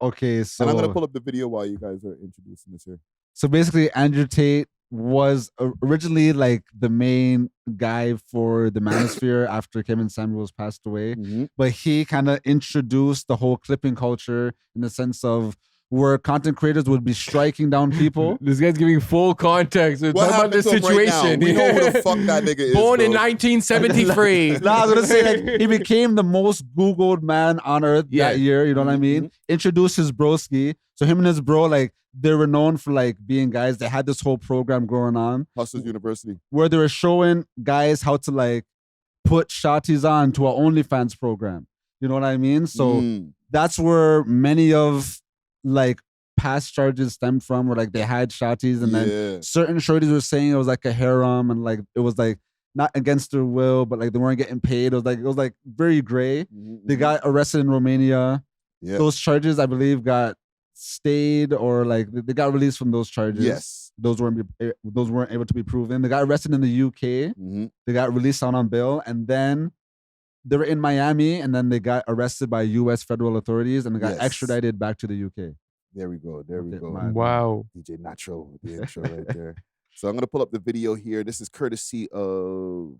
Okay, so and I'm gonna pull up the video while you guys are introducing this here. So basically, Andrew Tate was originally like the main guy for the Manosphere after Kevin Samuels passed away, but he kind of introduced the whole clipping culture in the sense of where content creators would be striking down people. This guy's giving full context. Talk about this situation. Right, we know who the fuck that nigga is. Born in 1973. I was gonna say like he became the most Googled man on earth that year. You know what I mean? Introduced his broski. So him and his bro, like they were known for like being guys. They had this whole program going on, Hustlers University, where they were showing guys how to like put shotties on to our OnlyFans program. You know what I mean? So that's where many of like past charges stem from, where like they had shotties and then certain shorties were saying it was like a harem and like it was like not against their will, but like they weren't getting paid. It was like very gray. They got arrested in Romania. Those charges, I believe, got stayed or like they got released from those charges. Yes, those weren't able to be proven. They got arrested in the UK. They got released on bail, and then they were in Miami, and then they got arrested by U.S. federal authorities, and they got extradited back to the UK. There we go. Wow. DJ Nacho with the intro right there. So I'm going to pull up the video here. This is courtesy of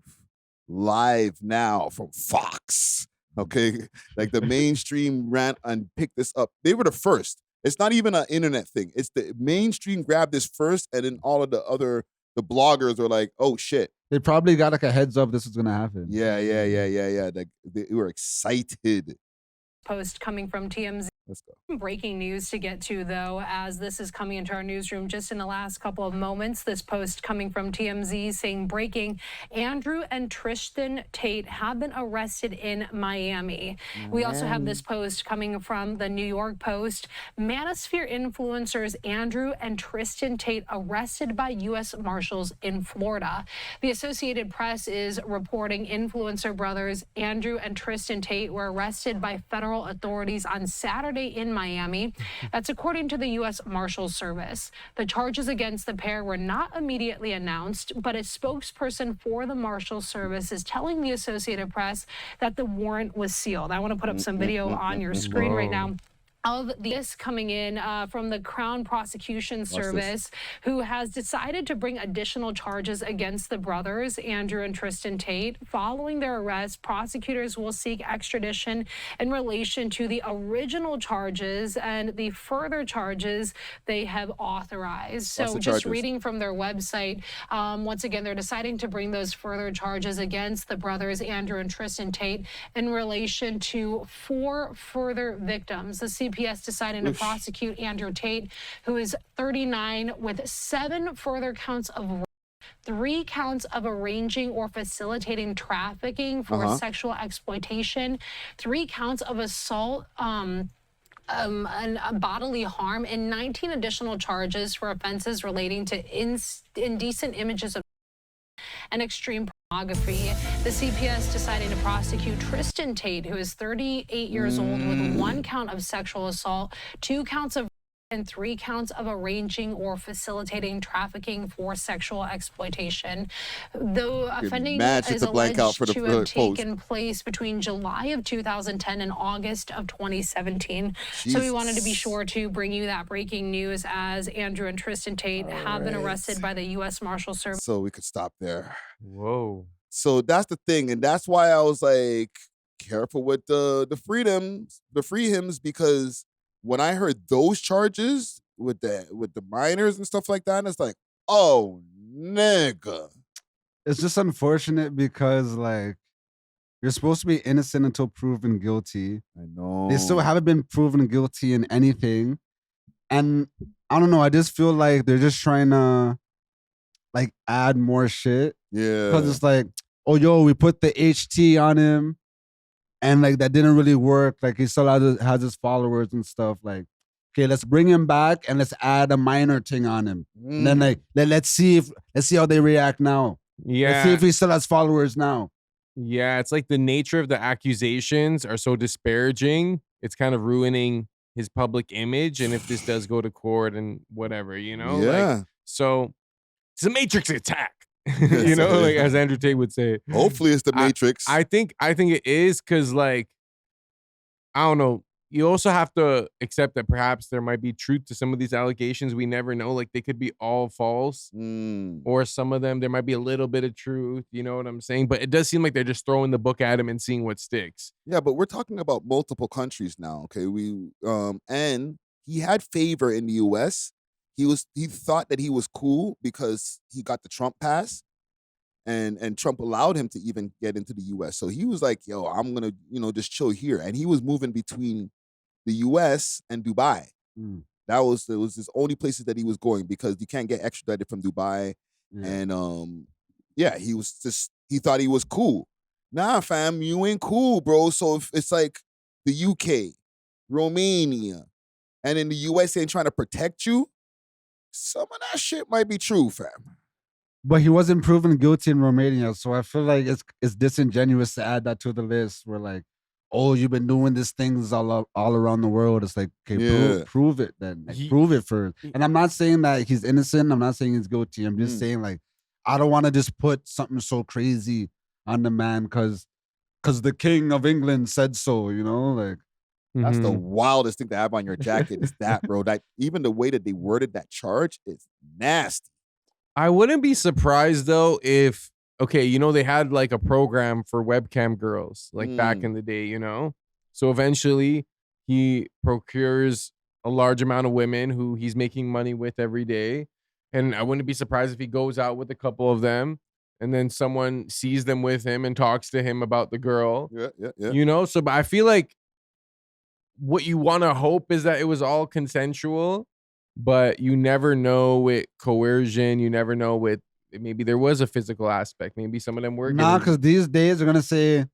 Live Now from Fox. Okay? Like the mainstream ran and picked this up. They were the first. It's not even an internet thing. It's the mainstream grabbed this first, and then all of the other the bloggers are like, oh shit. They probably got like a heads up this is gonna happen. Yeah. Like, they were excited. Post coming from TMZ. Let's go. Breaking news to get to, though, as this is coming into our newsroom just in the last couple of moments. This post coming from TMZ saying, breaking, Andrew and Tristan Tate have been arrested in Miami. We also have this post coming from the New York Post. Manosphere influencers Andrew and Tristan Tate arrested by U.S. Marshals in Florida. The Associated Press is reporting influencer brothers Andrew and Tristan Tate were arrested by federal authorities on Saturday in Miami. That's according to the U.S. Marshals Service. The charges against the pair were not immediately announced, but a spokesperson for the Marshals Service is telling the Associated Press that the warrant was sealed. I want to put up some video on your screen right now of this coming in from the Crown Prosecution Service, who has decided to bring additional charges against the brothers, Andrew and Tristan Tate. Following their arrest, prosecutors will seek extradition in relation to the original charges and the further charges they have authorized. So just reading from their website, once again, they're deciding to bring those further charges against the brothers, Andrew and Tristan Tate, in relation to 4 further victims. The CPS deciding to prosecute Andrew Tate, who is 39, with 7 further counts of 3 counts of arranging or facilitating trafficking for sexual exploitation, 3 counts of assault, and bodily harm, and 19 additional charges for offenses relating to indecent images of and extreme pornography. The CPS deciding to prosecute Tristan Tate, who is 38 years old, with 1 count of sexual assault, 2 counts of and 3 counts of arranging or facilitating trafficking for sexual exploitation. The offending is alleged to have taken place between July of 2010 and August of 2017. So we wanted to be sure to bring you that breaking news, as Andrew and Tristan Tate have been arrested by the U.S. Marshals Service. So we could stop there. Whoa. So that's the thing, and that's why I was like, careful with the free hymns, because when I heard those charges with the minors and stuff like that, it's like, oh nigga. It's just unfortunate because like you're supposed to be innocent until proven guilty. I know. They still haven't been proven guilty in anything. And I don't know, I just feel like they're just trying to like add more shit. Yeah. Because it's like, oh yo, we put the HT on him. And like that didn't really work. Like he still has his followers and stuff. Like, okay, let's bring him back and let's add a minor thing on him. And then like let's see how they react now. Yeah. Let's see if he still has followers now. Yeah, it's like the nature of the accusations are so disparaging. It's kind of ruining his public image. And if this does go to court and whatever, you know? Yeah. Like, so it's a Matrix attack. You know, like as Andrew Tate would say. Hopefully it's the Matrix. I think it is, because like, I don't know. You also have to accept that perhaps there might be truth to some of these allegations. We never know. Like they could be all false, or some of them there might be a little bit of truth. You know what I'm saying? But it does seem like they're just throwing the book at him and seeing what sticks. Yeah, but we're talking about multiple countries now. Okay, and he had favor in the U.S. He thought that he was cool because he got the Trump pass, and Trump allowed him to even get into the U.S. So he was like, yo, I'm going to, just chill here. And he was moving between the U.S. and Dubai. It was his only places that he was going, because you can't get extradited from Dubai. And he thought he was cool. Nah, fam, you ain't cool, bro. So if it's like the UK, Romania, and in the US ain't trying to protect you, some of that shit might be true, fam. But he wasn't proven guilty in Romania, so I feel like it's disingenuous to add that to the list. We're like, oh, you've been doing these things all around the world. It's like, okay, prove it then. Like, prove it first. And I'm not saying that he's innocent. I'm not saying he's guilty. I'm just saying, like, I don't want to just put something so crazy on the man because the King of England said so, you know? Like, that's the wildest thing to have on your jacket is that, bro. That even the way that they worded that charge is nasty. I wouldn't be surprised though if, okay, they had like a program for webcam girls like back in the day, So eventually he procures a large amount of women who he's making money with every day. And I wouldn't be surprised if he goes out with a couple of them and then someone sees them with him and talks to him about the girl. Yeah. You know? So, but I feel like what you want to hope is that it was all consensual, but you never know with coercion. You never know with, maybe there was a physical aspect. Maybe some of them were. Nah, because these days they're going to say,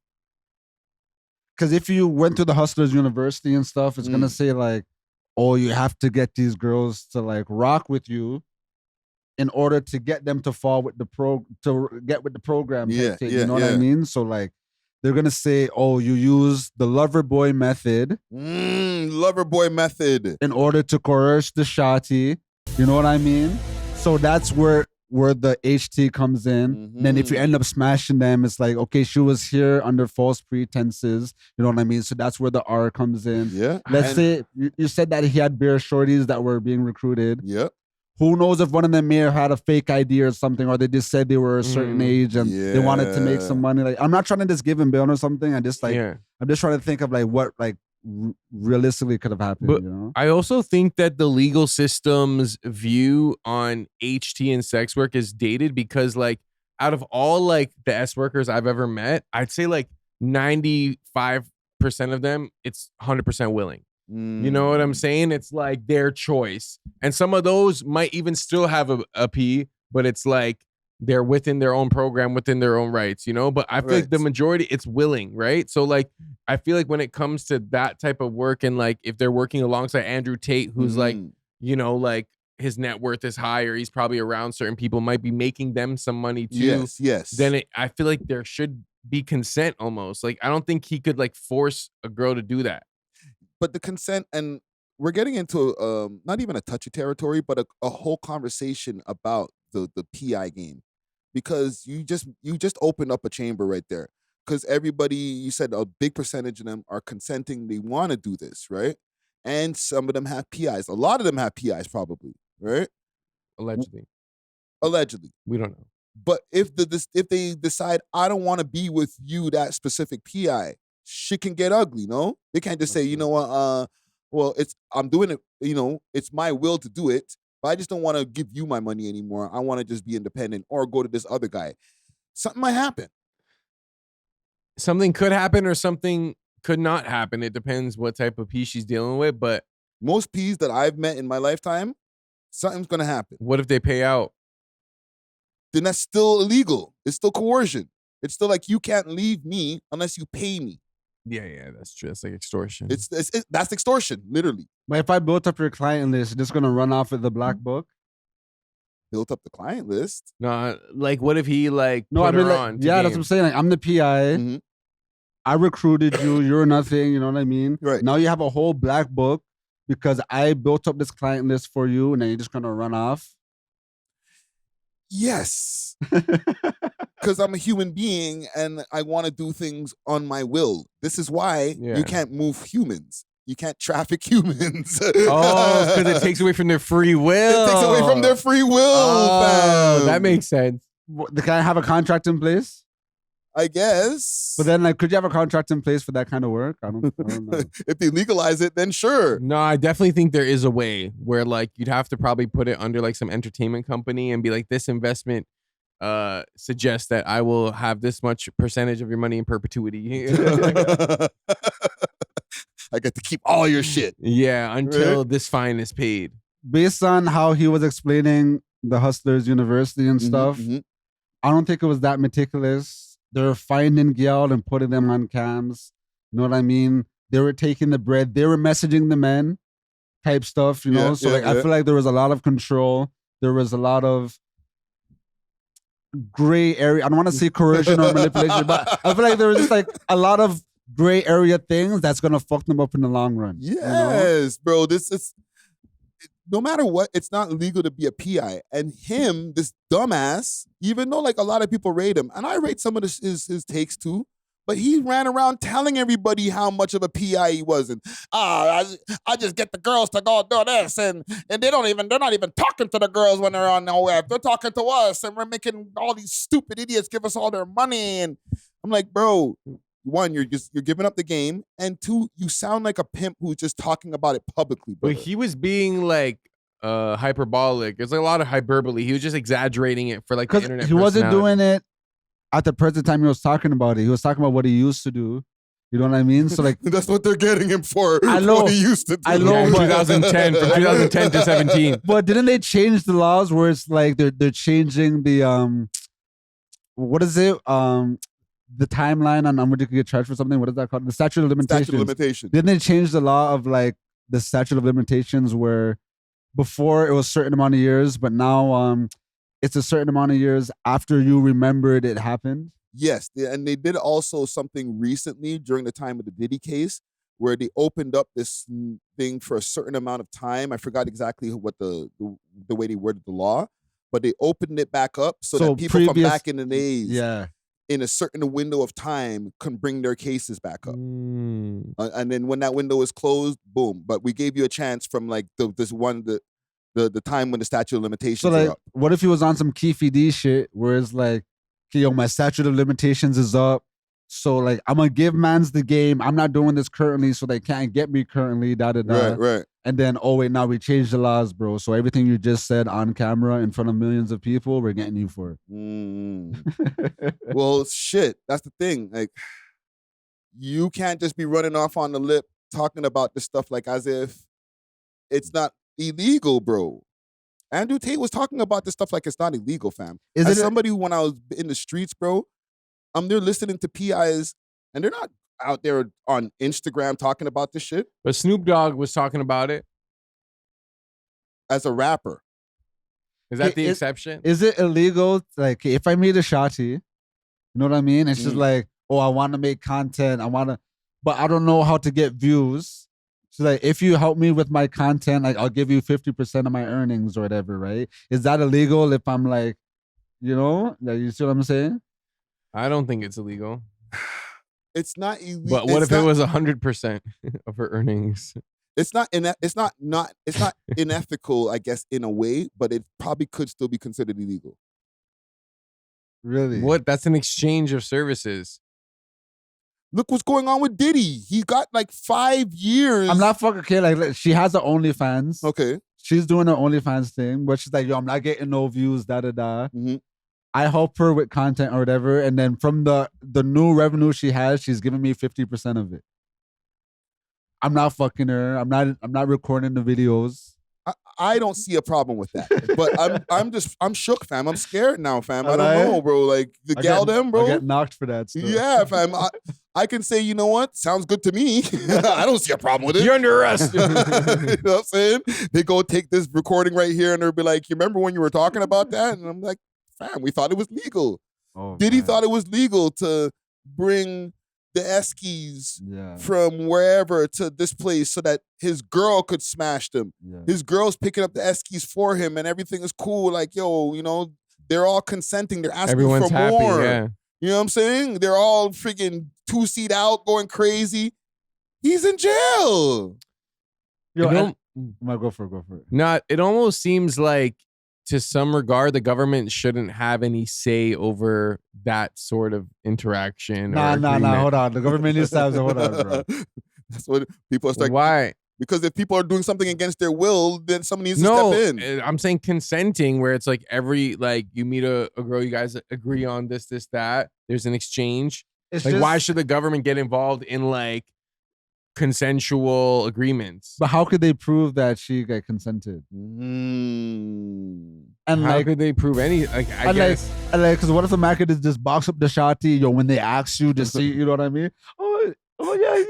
because if you went to the Hustlers University and stuff, it's going to say like, oh, you have to get these girls to like rock with you in order to get them to fall with the program. Yeah, you know what I mean? So like, they're gonna say, oh, you use the lover boy method. Lover boy method. In order to coerce the shawty. You know what I mean? So that's where the HT comes in. Then if you end up smashing them, it's like, okay, she was here under false pretenses. You know what I mean? So that's where the R comes in. Yeah. Let's say you said that he had bare shorties that were being recruited. Yep. Who knows if one of them may have had a fake ID or something, or they just said they were a certain age and they wanted to make some money. Like, I'm not trying to just give him bail or something. I'm just trying to think of like what like realistically could have happened. But you know? I also think that the legal system's view on HT and sex work is dated because like out of all like the S workers I've ever met, I'd say like 95% of them, it's 100% willing. You know what I'm saying? It's like their choice. And some of those might even still have a P, but it's like they're within their own program, within their own rights, you know? But I feel like the majority, it's willing, right? So like, I feel like when it comes to that type of work and like if they're working alongside Andrew Tate, who's like, you know, like his net worth is higher, he's probably around certain people, might be making them some money too. Yes. Then I feel like there should be consent almost. Like, I don't think he could like force a girl to do that. But the consent, and we're getting into not even a touchy territory, but a whole conversation about the PI game, because you just opened up a chamber right there. Because everybody, you said a big percentage of them are consenting, they want to do this, right? And some of them have PIs. A lot of them have PIs, probably, right? Allegedly, we don't know. But if they decide I don't want to be with you, that specific PI, shit can get ugly, no? They can't just say, you know what, well, I'm doing it, you know, it's my will to do it, but I just don't want to give you my money anymore. I want to just be independent or go to this other guy. Something might happen. Something could happen or something could not happen. It depends what type of P she's dealing with, but most Ps that I've met in my lifetime, something's going to happen. What if they pay out? Then that's still illegal. It's still coercion. It's still like, you can't leave me unless you pay me. Yeah, that's true. It's like extortion. That's extortion, literally. But if I built up your client list, just gonna run off with the black book. Built up the client list? No, like what if he like no, put I mean, her like, on? yeah, that's what I'm saying. Like, I'm the PI. I recruited you. You're nothing. You know what I mean? Right. Now you have a whole black book because I built up this client list for you, and then you're just gonna run off. Yes. Because I'm a human being and I want to do things on my will. This is why you can't move humans. You can't traffic humans. Oh, because it takes away from their free will. It takes away from their free will, fam. That makes sense. Can I have a contract in place? I guess. But then, like, could you have a contract in place for that kind of work? I don't know. If they legalize it, then sure. No, I definitely think there is a way where, like, you'd have to probably put it under, like, some entertainment company and be like, this investment suggests that I will have this much percentage of your money in perpetuity. I get to keep all your shit. Yeah, until this fine is paid. Based on how he was explaining the Hustlers University and stuff, I don't think it was that meticulous. They're finding Gyal and putting them on cams. You know what I mean? They were taking the bread. They were messaging the men type stuff, you know? So I feel like there was a lot of control. There was a lot of gray area. I don't want to say coercion or manipulation, but I feel like there was just like a lot of gray area things that's going to fuck them up in the long run. Yes, bro. This is, no matter what, it's not legal to be a PI. And him, this dumbass, even though like a lot of people rate him, and I rate some of his takes too, but he ran around telling everybody how much of a PI he was. And I just get the girls to go do this, and they're not even talking to the girls when they're on the web. They're talking to us, and we're making all these stupid idiots give us all their money. And I'm like, bro, one, you're giving up the game, and two, you sound like a pimp who's just talking about it publicly. Brother. But he was being like hyperbolic. It's like a lot of hyperbole. He was just exaggerating it for like the Because internet. he wasn't personality. doing it at the present time he was talking about it. He was talking about what he used to do. You know what I mean? So like That's what they're getting him for. I know. What he used to do. I know, Yeah, in but- 2010, from 2010 to 17. But didn't they change the laws where it's like they're changing the what is it? The timeline on when you can get charged for something. What is that called? The statute of limitations. Statute of limitation. Didn't they change the law of like the statute of limitations where before it was a certain amount of years, but now it's a certain amount of years after you remembered it happened? Yes, and they did also something recently during the time of the Diddy case where they opened up this thing for a certain amount of time. I forgot exactly what the way they worded the law, but they opened it back up so that people from back in the days, in a certain window of time, can bring their cases back up. And then when that window is closed, boom. But we gave you a chance from like the time when the statute of limitations So were like, up. what if he was on some Keefe D shit where it's like, okay, yo, my statute of limitations is up. So like, I'm gonna give mans the game. I'm not doing this currently, so they can't get me currently. Right. And then, oh wait, now we changed the laws, bro. So everything you just said on camera in front of millions of people, we're getting you for it. Well, shit. That's the thing. Like, you can't just be running off on the lip talking about this stuff like as if it's not illegal, bro. Andrew Tate was talking about this stuff like it's not illegal, fam. As somebody who, when I was in the streets, bro, they're listening to PIs and they're not out there on Instagram talking about this shit. But Snoop Dogg was talking about it as a rapper. Is that the exception? Is it illegal? Like, if I meet a shawty, you know what I mean? It's just like, oh, I want to make content. But I don't know how to get views. So like, if you help me with my content, like I'll give you 50% of my earnings or whatever, right? Is that illegal if I'm like, you know, like, you see what I'm saying? I don't think it's illegal. It's not illegal. But what if it was 100% of her earnings? It's not unethical, I guess, in a way, but it probably could still be considered illegal. Really? What? That's an exchange of services. Look what's going on with Diddy. He got like 5 years. I'm not fucking okay. Like, she has her OnlyFans. Okay. She's doing her OnlyFans thing, but she's like, yo, I'm not getting no views, Mm-hmm. I help her with content or whatever, and then from the new revenue she has, she's giving me 50% of it. I'm not fucking her. I'm not recording the videos. I don't see a problem with that. But I'm shook, fam. I'm scared now, fam. I don't know, bro. Like the gal them, bro. I get knocked for that stuff. Yeah, fam. I can say, you know what? Sounds good to me. I don't see a problem with it. You're under arrest. You know what I'm saying? They go take this recording right here and they'll be like, you remember when you were talking about that? And I'm like, fam, we thought it was legal. Diddy thought it was legal to bring the Eskies from wherever to this place so that his girl could smash them. Yeah. His girl's picking up the Eskies for him and everything is cool. Like, yo, you know, they're all consenting. They're asking Everyone's for happy, more. yeah. You know what I'm saying? They're all freaking 2-seat out going crazy. He's in jail. Yo, go for it. It almost seems like, to some regard, the government shouldn't have any say over that sort of interaction. Nah, hold on. The government needs to have hold on, bro. That's what people are starting. Why? Because if people are doing something against their will, then someone needs to step in. I'm saying consenting, where it's like you meet a girl, you guys agree on this, that. There's an exchange. It's like, just, why should the government get involved in like consensual agreements? But how could they prove that she got consented? And how could they prove any? Like, I guess. Because what if the man could just box up the shawty, yo, when they ask you, just see, you know what I mean? Oh yeah.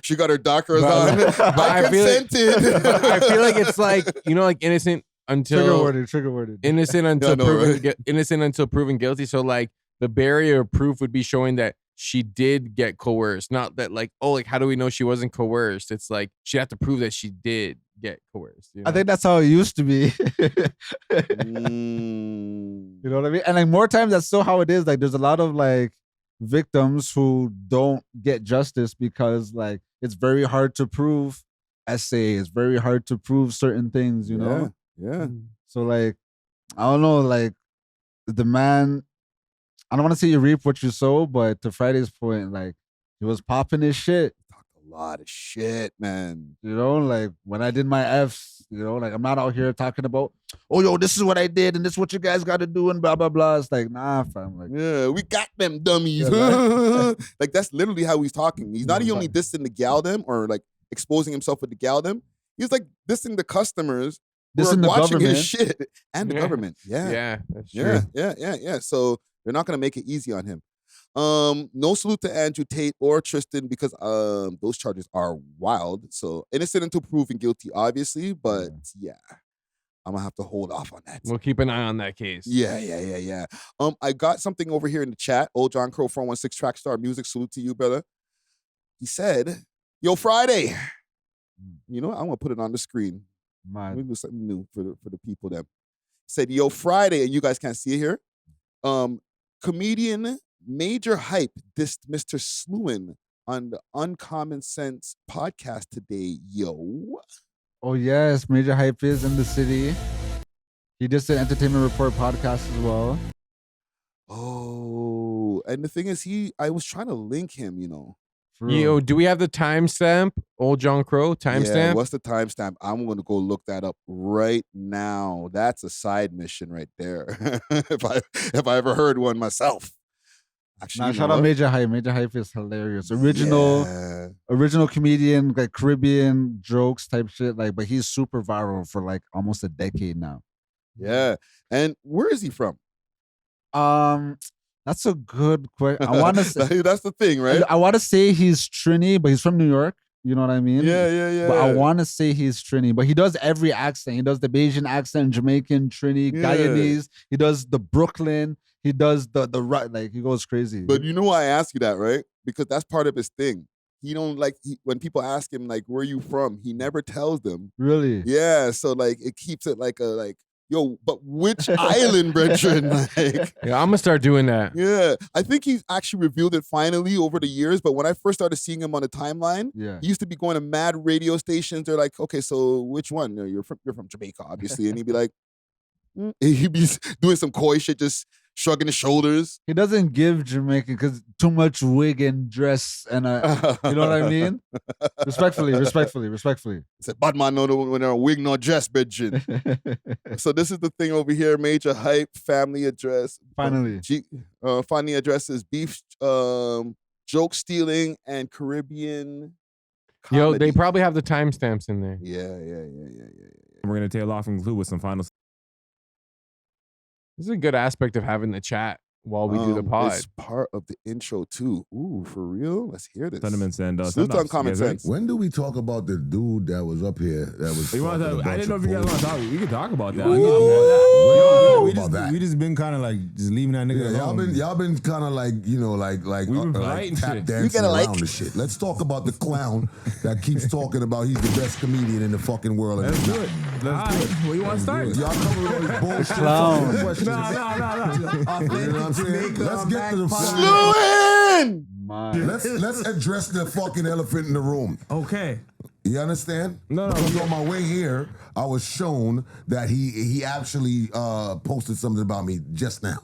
She got her doctors on. I consented. I feel like it's like, you know, like innocent until trigger worded. Innocent until innocent until proven guilty. So like the barrier of proof would be showing that she did get coerced, not that like, oh, like how do we know she wasn't coerced? It's like she had to prove that she did get coerced. You know? I think that's how it used to be. You know what I mean? And like more times that's still how it is. Like there's a lot of like victims who don't get justice because like it's very hard to prove essay. It's very hard to prove certain things, you know? Yeah. So like, I don't know, like the man, I don't want to say you reap what you sow, but to Friday's point, like he was popping his shit. Talked a lot of shit, man. You know, like when I did my Fs, you know, like I'm not out here talking about, oh, yo, this is what I did and this is what you guys got to do and blah, blah, blah. It's like, nah, fam. Like, Yeah, we got them dummies. Yeah, Like that's literally how he's talking. He's not only dissing the gal them or like exposing himself with the gal them. He's like dissing the customers who are Dissing the watching government. his shit and the government. Yeah. Yeah, that's true. Yeah. So they're not gonna make it easy on him. No salute to Andrew Tate or Tristan because those charges are wild. So innocent until proven guilty, obviously, but yeah, I'm gonna have to hold off on that. We'll keep an eye on that case. Yeah. I got something over here in the chat. Old John Crow 416 Trackstar Music. Salute to you, brother. He said, "Yo, Friday." You know what? I'm gonna put it on the screen. Let me do something new for the people that said, "Yo, Friday," and you guys can't see it here. Comedian Majah Hype dissed Mr. Lewin on the Uncommon Sense podcast today. Yo. oh, yes, Majah Hype is in the city. He did the Entertainment Report podcast as well. Oh, and the thing is, I was trying to link him, you know. Yo, do we have the timestamp? Old John Crow timestamp? Yeah, what's the timestamp? I'm going to go look that up right now. That's a side mission right there. if I ever heard one myself. Actually, Nah, shout out Majah Hype. Majah Hype is hilarious. Original comedian, like Caribbean jokes type shit. Like, but he's super viral for like almost a decade now. Yeah. And where is he from? That's a good question. I want to say that's the thing, right? I want to say he's Trini, but he's from New York. You know what I mean? Yeah. But I want to say he's Trini, but he does every accent. He does the Bayesian accent, Jamaican, Trini, Guyanese. He does the Brooklyn. He does the right, like he goes crazy. But you know why I ask you that, right? Because that's part of his thing. He don't like when people ask him like, "Where are you from?" He never tells them. Really? Yeah. So like it keeps it like yo, but which island, brethren? Like, yeah, I'm gonna start doing that. Yeah, I think he's actually revealed it finally over the years. But when I first started seeing him on the timeline, he used to be going to mad radio stations. They're like, okay, so which one? No, you're from Jamaica, obviously, and he'd be like, he'd be doing some coy shit, just shrugging his shoulders. He doesn't give Jamaican because too much wig and dress and you know what I mean? Respectfully. He said, "Bad man, no, when a wig, no dress, bitch." So this is the thing over here: Majah Hype, family address. Finally, family address is beef, joke stealing, and Caribbean. Comedy. Yo, they probably have the timestamps in there. Yeah. We're gonna tail off and conclude with some final. This is a good aspect of having the chat while we do the pod. It's part of the intro too. Ooh, for real? Let's hear this. Sentiments and Salute on Common Sense. When do we talk about the dude that was up here? That was. I didn't know if you guys want to talk. We could talk about that. We just been kind of like just leaving that nigga alone. Y'all been kind of like like we been writing tap shit. dancing around the shit. Let's talk about the clown that keeps talking about he's the best comedian in the fucking world. Let's do it. Let's do it. Where you want to start? Y'all cover all these bullshit Clown. questions. No. You know what I'm saying? Let's get to the Lewin! Let's address the fucking elephant in the room. Okay. You understand? No. Because on my way here, I was shown that he actually posted something about me just now.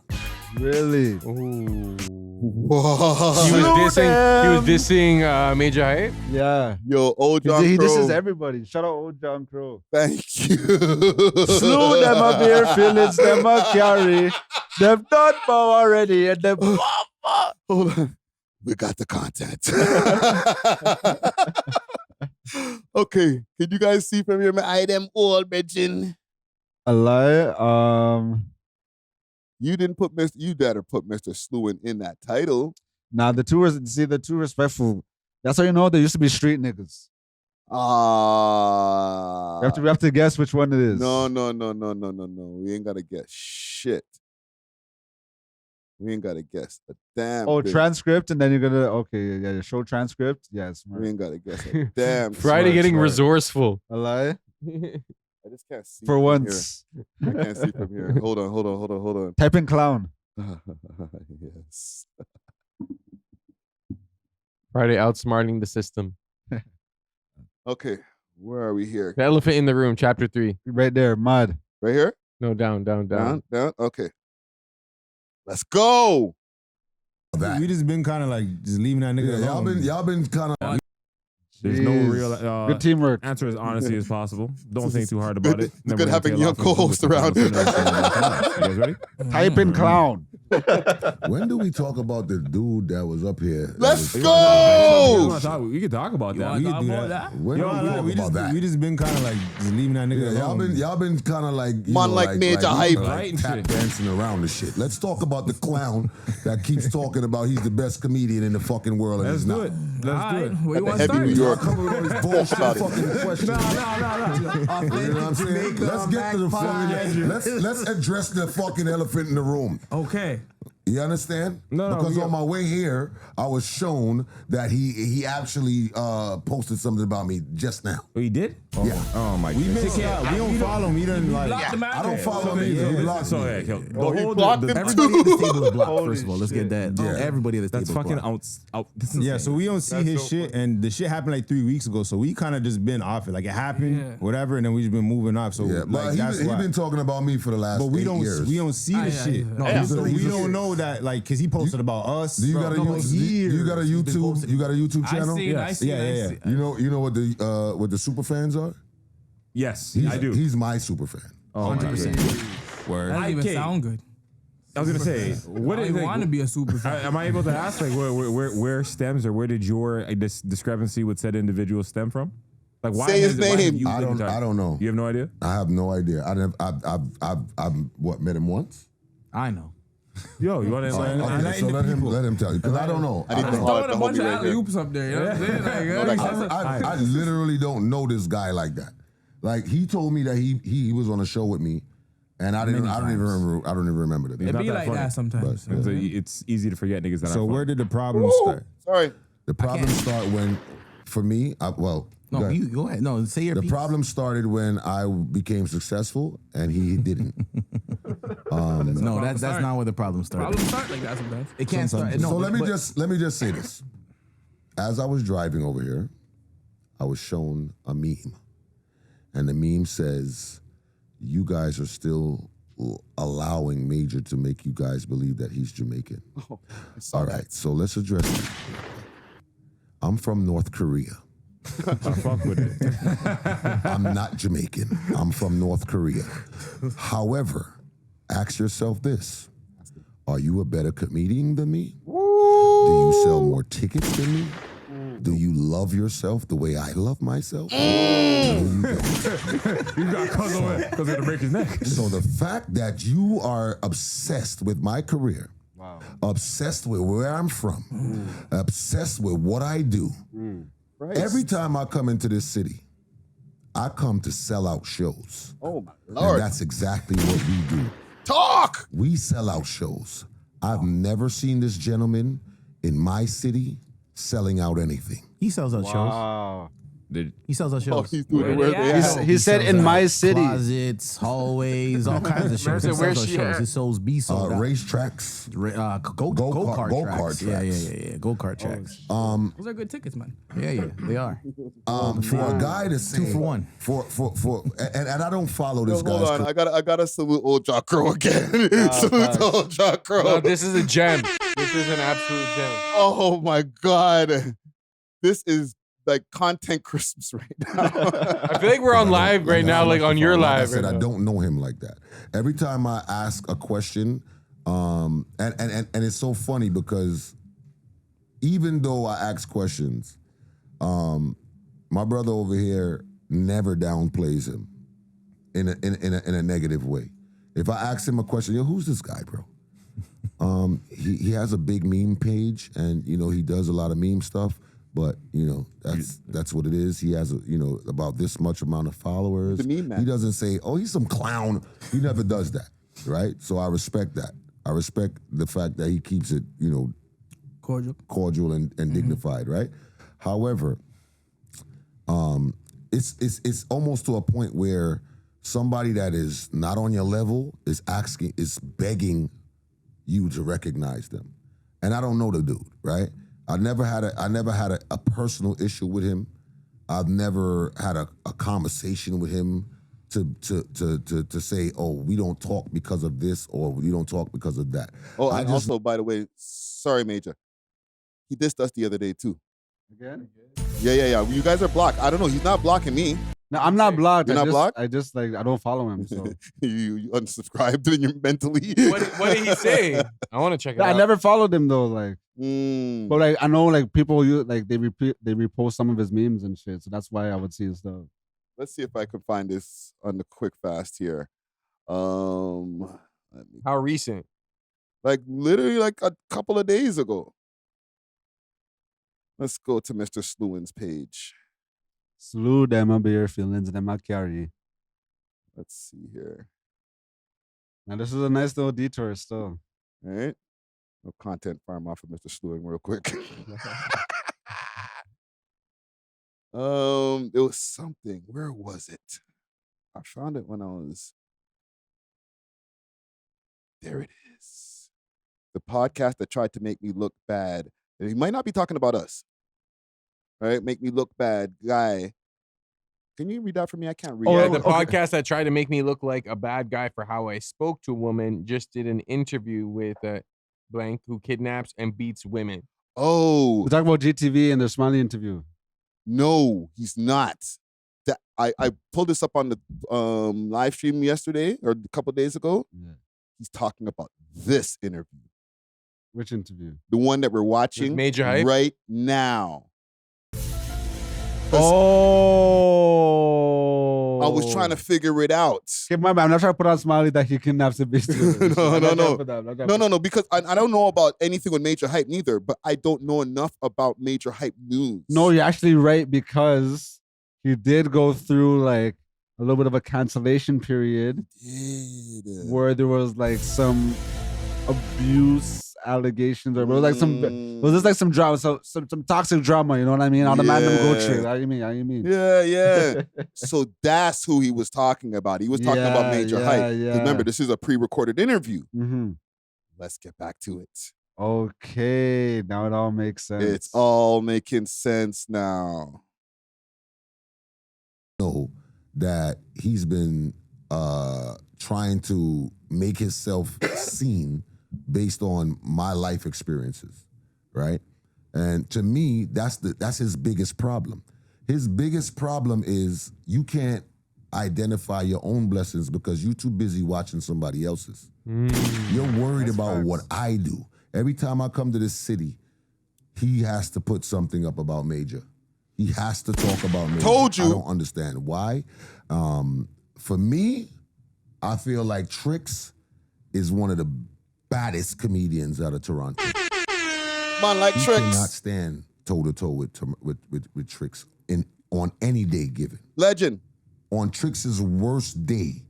Really? Ooh. He was dissing Majah Hype? Yeah. Yo, Old John He Crow. disses everybody. Shout out Old John Crow. Thank you. Slew them a beer, feelings them a carry. Them done bow already and them Hold on. We got the content. Okay. Can you guys see from here? I them all, bitchin'. a lie. You didn't put you better put Mr. Lewin in that title. Nah, the two respectful. That's how you know there used to be street niggas. We have to guess which one it is. No. We ain't gotta guess shit. We ain't gotta guess a damn. Oh, thing. transcript, and then you're gonna yeah, show transcript. Yes, We ain't gotta guess a damn. Friday getting resourceful. A lie. I just can't see For from once. Here. I can't see from here. Hold on. Type in clown. Yes. Friday outsmarting the system. Okay, where are we here? The elephant in the room, chapter 3. Right there, mud. Right here? No, down. Down. Okay. Let's go. We just been kind of like just leaving that nigga alone. Y'all been kind of. There's no Jeez. real Good teamwork. answer as honestly as possible. Don't think too hard about it. It's good having young co-hosts around. You guys ready? Type in clown. When do we talk about the dude that was up here? Let's We go. can talk about that. wanna We talk can do about that. that? When do we talk about that? We just been kind of like just leaving that nigga Yeah, alone. y'all been kind of like you Man know, like Majah Hype. Right and tap shit. dancing around the shit. Let's talk about the clown that keeps talking about he's the best comedian in the fucking world. And Let's he's do not. it. Let's do it. Where you want to Heavy start? New York. Come with all these bullshit about it. fucking questions. No. You know what I'm saying? Let's get to the fucking. Let's address the fucking elephant in the room. Okay. You understand? No, because we- on my way here, I was shown that he actually posted something about me just now. Oh, he did? Oh, Yeah. Oh my We god. missed- We don't follow him. He doesn't like. blocked him out I don't there. follow him either. He blocked So me. yeah, Oh, he blocked him Everybody at too. this table is blocked. First of all, let's get that. Yeah. Everybody at this That's table is fucking blocked. out. Yeah, so we don't see his shit, and the shit happened like 3 weeks ago. So we kind of just been off it, like it happened, whatever, and then we just been moving off. So Yeah, like but that's he's why. been talking about me for the last But we 8 don't years. see the shit. Yeah. So He's we a- don't know that like because he posted about us. Do you got a you got a YouTube? You got a YouTube channel? I see. You know what the super fans are? Yes, He's, I do. He's my super fan. Oh, 100%. Word. That doesn't even sound good. I was gonna say, what I is don't want to be a super fan. Am I able to ask like where stems or where did your this discrepancy with said individual stem from? Like why Say his why have name. you I don't know. You have no idea? I have no idea. I've met him once. I know. Yo, you want to Okay, so let him tell you because I don't know. I need don't the know. hard Throwing to a hold bunch me of right here. alley-oops up there. You know what I'm saying? Like, I literally don't know this guy like that. Like he told me that he was on a show with me, and I don't even remember that. it be like that sometimes. But, it's easy to forget niggas that So where did the problem Woo! start? Sorry. the problem started when, for me, go No, ahead. you go ahead. No, say your The piece. problem started when I became successful and he didn't. No, that's not where the problem started. Problems start like that sometimes. It can't start. No, So let me but- just say this. As I was driving over here, I was shown a meme. And the meme says, you guys are still allowing Major to make you guys believe that he's Jamaican. All right, so let's address it. I'm from North Korea. I fuck with it. I'm not Jamaican. I'm from North Korea. However, ask yourself this. Are you a better comedian than me? Do you sell more tickets than me? Do you love yourself the way I love myself? No, you don't. You got because of to break his neck. So the fact that you are obsessed with my career, obsessed with where I'm from, obsessed with what I do, every time I come into this city, I come to sell out shows. Oh my And Lord. that's exactly what we do. Talk. We sell out shows. I've never seen this gentleman in my city selling out anything. He sells out shows. He sells out shows. Oh, he's doing it where they at. He said sells in out my city. Closet, hallways, all kinds of shows. He Where's sells out she shows. at? His shows be sold out. Racetracks. Go-kart go-kart tracks. Yeah. tracks. Go-kart tracks. Those are good tickets, man. Yeah, they are. For a guy to say 2 for 1. And I don't follow this Hold guy's on, I gotta salute old Jaw Crow again. Salute to old Jaw Crow. No, this is a gem. This is an absolute gem. Oh my God. This is like content Christmas right now. I feel like we're on live right now, like on your Like I live. said, right I now. don't know him like that. Every time I ask a question, and it's so funny because even though I ask questions, my brother over here never downplays him in a negative way. If I ask him a question, yo, who's this guy, bro? He has a big meme page, and he does a lot of meme stuff. But that's what it is. He has about this much amount of followers. The meme man. He doesn't say, "Oh, he's some clown." He never does that, right? So I respect that. I respect the fact that he keeps it, cordial and dignified, right? However, it's almost to a point where somebody that is not on your level is begging you to recognize them, and I don't know the dude, right? I never had a personal issue with him. I've never had a conversation with him to say, oh, we don't talk because of this or we don't talk because of that. Oh, and also, by the way, sorry, Major. He dissed us the other day too. Again? Yeah. You guys are blocked. I don't know. He's not blocking me. No, I'm not blocked. You're not blocked? I just like I don't follow him. So you unsubscribed and you're mentally. What did he say? I want to check it out. I never followed him though. Like, Mm. but like I know like people like they repost some of his memes and shit. So that's why I would see his stuff. Let's see if I can find this on the quick fast here. Let me, How recent? like literally like a couple of days ago. Let's go to Mr. Lewin's page. Slew them up your feelings, them I carry. Let's see here. Now this is a nice little detour still. All right. No content farm off of Mr. Lewin real quick. It was something. Where was it? I found it when I was. There it is. The podcast that tried to make me look bad. And he might not be talking about us. All right, make me look bad, guy. Can you read that for me? I can't read. Yeah, it. the podcast that tried to make me look like a bad guy for how I spoke to a woman just did an interview with blank who kidnaps and beats women. Oh, We're talking about GTV and their Smiley interview. no, he's not. That I pulled this up on the live stream yesterday or a couple days ago. Yeah. He's talking about this interview, Which interview? the one that we're watching Majah Hype? right now. Oh, I was trying to figure it out. Okay, my bad. I'm not trying to put on Smiley that he kidnaps a bitch. No, because I don't know about anything with Majah Hype neither, but I don't know enough about Majah Hype news. No, you're actually right because he did go through like a little bit of a cancellation period where there was like some abuse allegations or was this like some drama, some toxic drama, you know what I mean? All the man them go through. How you mean? Yeah. So that's who he was talking about. He was talking about Majah Hype. Yeah. Remember, this is a pre-recorded interview. Mm-hmm. Let's get back to it. Okay, now it all makes sense. It's all making sense now. Know that he's been trying to make himself seen based on my life experiences, right? And to me, that's his biggest problem. His biggest problem is you can't identify your own blessings because you're too busy watching somebody else's. You're worried about what I do. Every time I come to this city, he has to put something up about Majah. He has to talk about Majah. Told you. I don't understand why. For me, I feel like Trix is one of the baddest comedians out of Toronto. Man, like He Trix. cannot stand toe-to-toe with Trix on any day given. Legend. On Trix's worst day,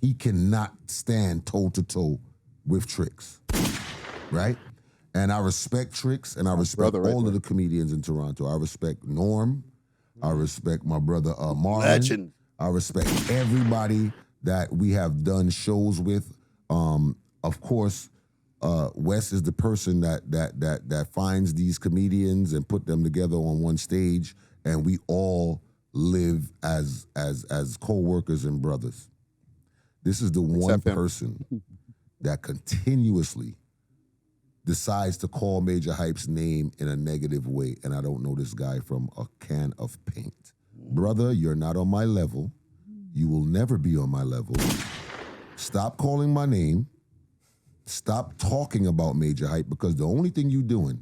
he cannot stand toe-to-toe with Trix, right? And I respect Trix, and I respect all of the comedians in Toronto. I respect Norm. I respect my brother Marlon. Legend. I respect everybody that we have done shows with. Of course, Wes is the person that finds these comedians and put them together on one stage, and we all live as co-workers and brothers. This is the one person that continuously decides to call Majah Hype's name in a negative way, and I don't know this guy from a can of paint. Brother, you're not on my level. You will never be on my level. Stop calling my name. Stop talking about Majah Hype because the only thing you doing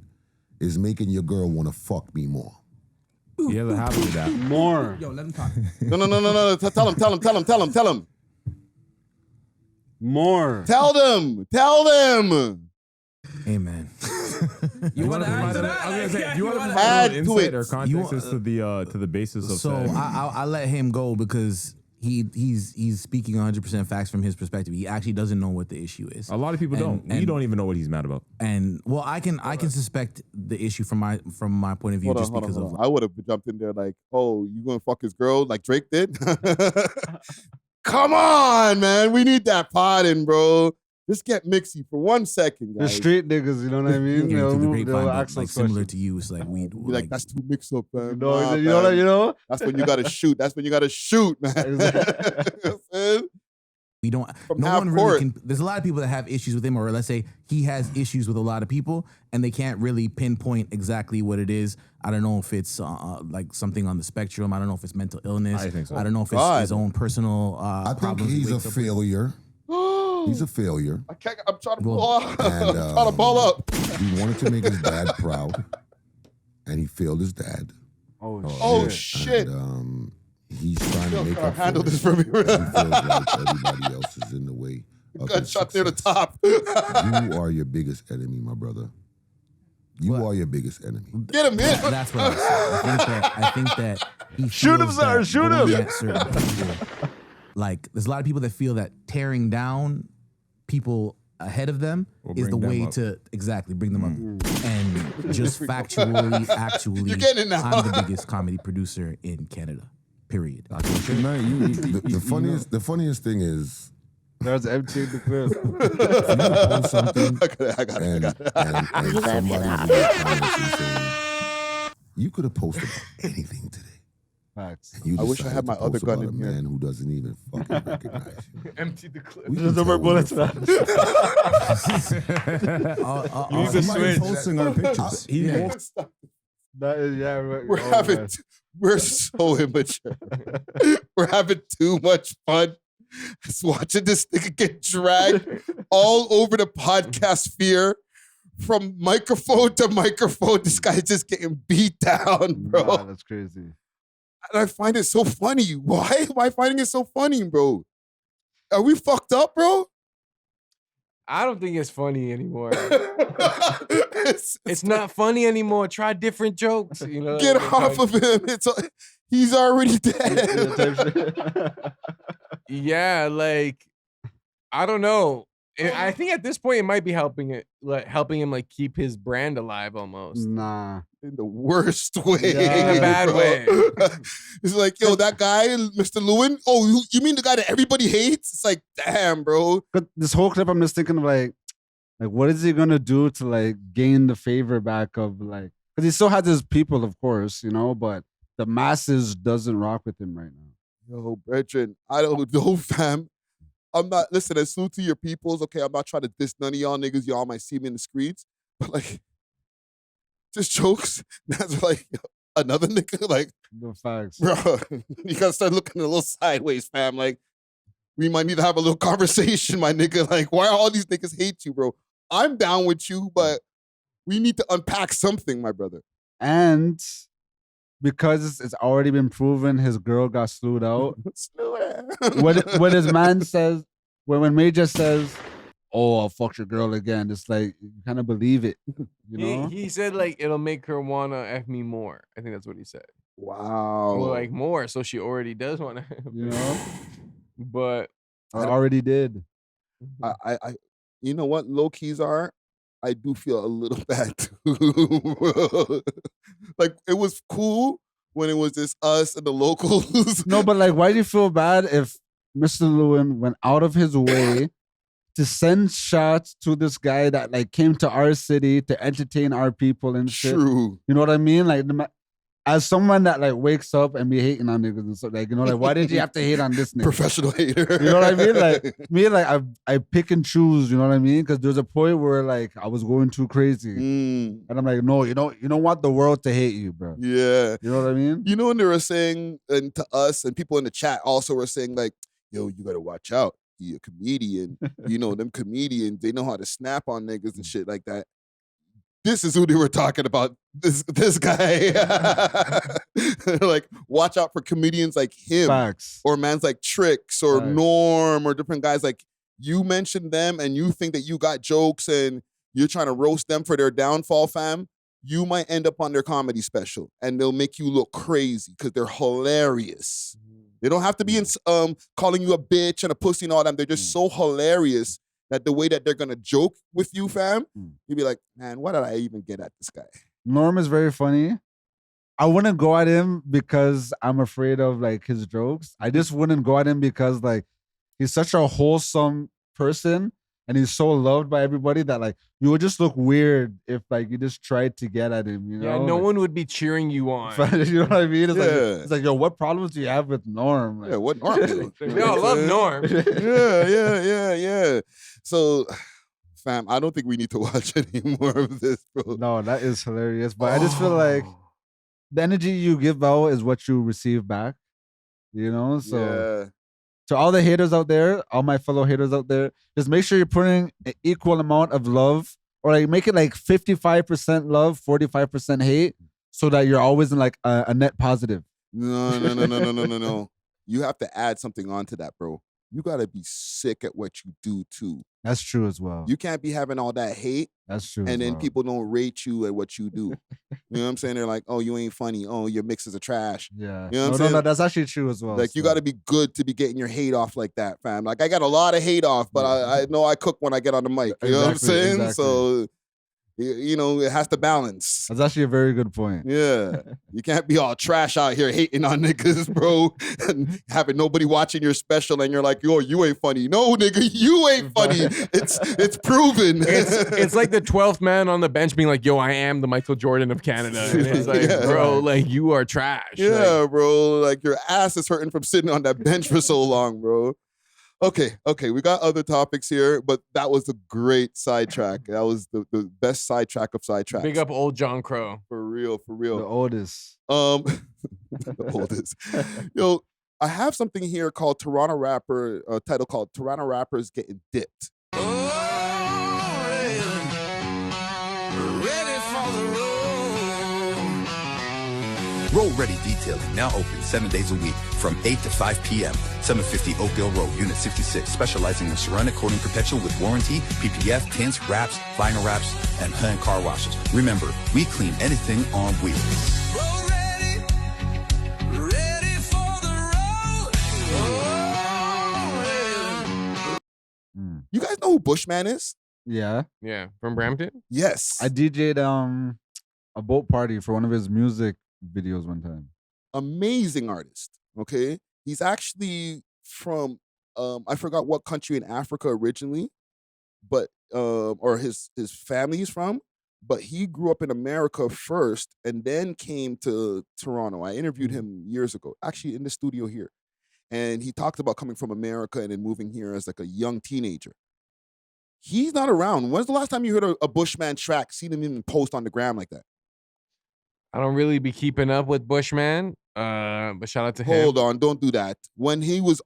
is making your girl want to fuck me more. You ever happy with that? More. Yo, let him talk. No. Tell him. More. Tell them. Amen. You want to add to that? I was gonna say, you want to Add provide to insight it. or context as to the basis of So saying. I let him go because he's speaking 100% facts from his perspective. He actually doesn't know what the issue is. A lot of people don't. We don't even know what he's mad about. And well, I can suspect the issue from my point of view Hold because on. I would have jumped in there like, oh, you gonna fuck his girl like Drake did? Come on, man. We need that pod in, bro. Just get mixy for 1 second, The guys. street niggas, you know what I mean? Through the They'll grapevine, ask like those similar questions. to you, it's like we Be like, that's too mix up, man. No, Nah, you know, man. you know. That's when you gotta shoot. That's when you gotta shoot, man. Exactly. You know what I'm saying? We don't. From no half one court. really can. There's a lot of people that have issues with him, or let's say he has issues with a lot of people, and they can't really pinpoint exactly what it is. I don't know if it's like something on the spectrum. I don't know if it's mental illness. I think so. I don't know if it's his own personal I think problems. he he's a wakes up with. failure. He's a failure. I can't. I'm trying to Well, ball up. and, I'm trying to ball up. He wanted to make his dad proud, and he failed his dad. Oh shit! And, he's trying to make up handle for this it. for me. He feels like everybody else is in the way of his Gunshot near the success. top. You are your biggest enemy, my brother. You are your biggest enemy. Get him in. That's what I'm saying. I think that he Shoot him, feels sir, that shoot going him. at certain people, like there's a lot of people that feel that tearing down people ahead of them Will is the bring them way up. to exactly bring them up. And just factually, actually, You're getting it now. I'm the biggest comedy producer in Canada. Period. The funniest thing is There's empty in the clip. you can post something I got it. and somebody's in the comments and saying, you could have posted anything today. Facts. And you I wish I decided had my to other post gun about in a here. man who doesn't even fucking recognize you. Empty the clip. We There's can no more tell when bullets you're left. You need to Somebody's switch. Posting our pictures. That is, yeah, right. We're having. We're so immature. We're having too much fun. Just watching this nigga get dragged all over the podcast sphere. From microphone to microphone, this guy's just getting beat down, bro. Nah, that's crazy. And I find it so funny. Why am I finding it so funny, bro? Are we fucked up, bro? I don't think it's funny anymore. It's not funny anymore. Try different jokes. You know, Get off of him. He's already dead. Yeah, like I don't know. I think at this point it might be helping him like keep his brand alive almost. Nah. In the worst way. Yeah, in a bad bro. way. It's like, yo, that guy, Mr. Lewin. Oh, you mean the guy that everybody hates? It's like, damn, bro. But this whole clip, I'm just thinking of like what is he gonna do to like gain the favor back of like? Because he still has his people, of course, you know, but the masses doesn't rock with him right now. Yo, brethren, I don't know, fam. I'm not, listen, I salute to your peoples. Okay, I'm not trying to diss none of y'all niggas. Y'all might see me in the streets. But like, just jokes. That's like another nigga. Like, No facts. bro, you gotta start looking a little sideways, fam. Like, we might need to have a little conversation, my nigga. Like, why all these niggas hate you, bro? I'm down with you, but we need to unpack something, my brother. And because it's already been proven his girl got slewed out. when his man says, when Majah says, "Oh, I'll fuck your girl again," it's like you kind of believe it, you know. He said like it'll make her wanna F me more. I think that's what he said. Wow. Well, like more, so she already does wanna You know? But I already did. I you know what low keys are? I do feel a little bad too. Like it was cool when it was just us and the locals. No, but like, why do you feel bad if Mr. Lewin went out of his way to send shots to this guy that like came to our city to entertain our people and shit? True. You know what I mean? Like, as someone that like wakes up and be hating on niggas and stuff, like, you know, like, why did you have to hate on this nigga? Professional hater. You know what I mean? Like me, like I pick and choose. You know what I mean? Because there's a point where like I was going too crazy, and I'm like, no, you don't want the world to hate you, bro. Yeah. You know what I mean? You know when they were saying, and to us and people in the chat also were saying like, yo, you gotta watch out. He a comedian. You know, them comedians, they know how to snap on niggas and shit like that. This is who they were talking about. This guy. Like, watch out for comedians like him. Facts. Or mans like Tricks or Facts. Norm or different guys. Like, you mentioned them and you think that you got jokes and you're trying to roast them for their downfall, fam. You might end up on their comedy special and they'll make you look crazy because they're hilarious. They don't have to be in, calling you a bitch and a pussy and all that. They're just so hilarious that the way that they're gonna joke with you, fam, you'd be like, man, why did I even get at this guy? Norm is very funny. I wouldn't go at him because I'm afraid of like his jokes. I just wouldn't go at him because like he's such a wholesome person and he's so loved by everybody that like you would just look weird if like you just tried to get at him. You know, Yeah, no like, one would be cheering you on. you know what I mean? Yeah. It's like, yo, what problems do you have with Norm? Like, Yeah, what Norm do? No, I love Norm. Yeah. So, fam, I don't think we need to watch any more of this, bro. No, that is hilarious. But I just feel like the energy you give out is what you receive back. You know, so Yeah. to all the haters out there, all my fellow haters out there, just make sure you're putting an equal amount of love, or like make it like 55% love, 45% hate, so that you're always in like a net positive. No. You have to add something onto that, bro. You gotta be sick at what you do too. That's true as well. You can't be having all that hate. That's true. And as then well. people don't rate you at what you do. You know what I'm saying? They're like, oh, you ain't funny. Oh, your mixes are trash. Yeah. You know what no, I'm no, saying? no, that's actually true as well. Like, you so. got to be good to be getting your hate off like that, fam. Like, I got a lot of hate off, but I know I cook when I get on the mic. You know what I'm saying? Exactly. So, you know, it has to balance. That's actually a very good point. Yeah. You can't be all trash out here hating on niggas, bro, and having nobody watching your special and you're like, yo, you ain't funny. No, nigga, you ain't funny. It's proven. It's like the 12th man on the bench being like, yo, I am the Michael Jordan of Canada. And it's like, bro, like, you are trash. Yeah, Like, bro. Like, your ass is hurting from sitting on that bench for so long, bro. Okay. We got other topics here, but that was a great sidetrack. That was the best sidetrack of sidetracks. big up old John Crow. For real. The oldest. The oldest. Yo, I have something here called Toronto Rapper, title called Toronto Rappers Getting Dipped. Roll Ready Detailing, now open 7 days a week from 8 to 5 p.m. 750 Oakdale Road, Unit 66, specializing in ceramic coating protection with warranty, PPF, tints, wraps, vinyl wraps, and hand car washes. Remember, we clean anything on wheels. You guys know who Bushman is? Yeah. Yeah, from Brampton? Yes. I DJ'd a boat party for one of his music videos one time. Amazing artist, okay? He's actually from, I forgot what country in Africa originally, but, or his family is from, but he grew up in America first and then came to Toronto. I interviewed him years ago, actually in the studio here. And he talked about coming from America and then moving here as like a young teenager. He's not around. When's the last time you heard a Bushman track, seen him even post on the gram like that? I don't really be keeping up with Bushman, but shout out to him. Hold on, don't do that. When he was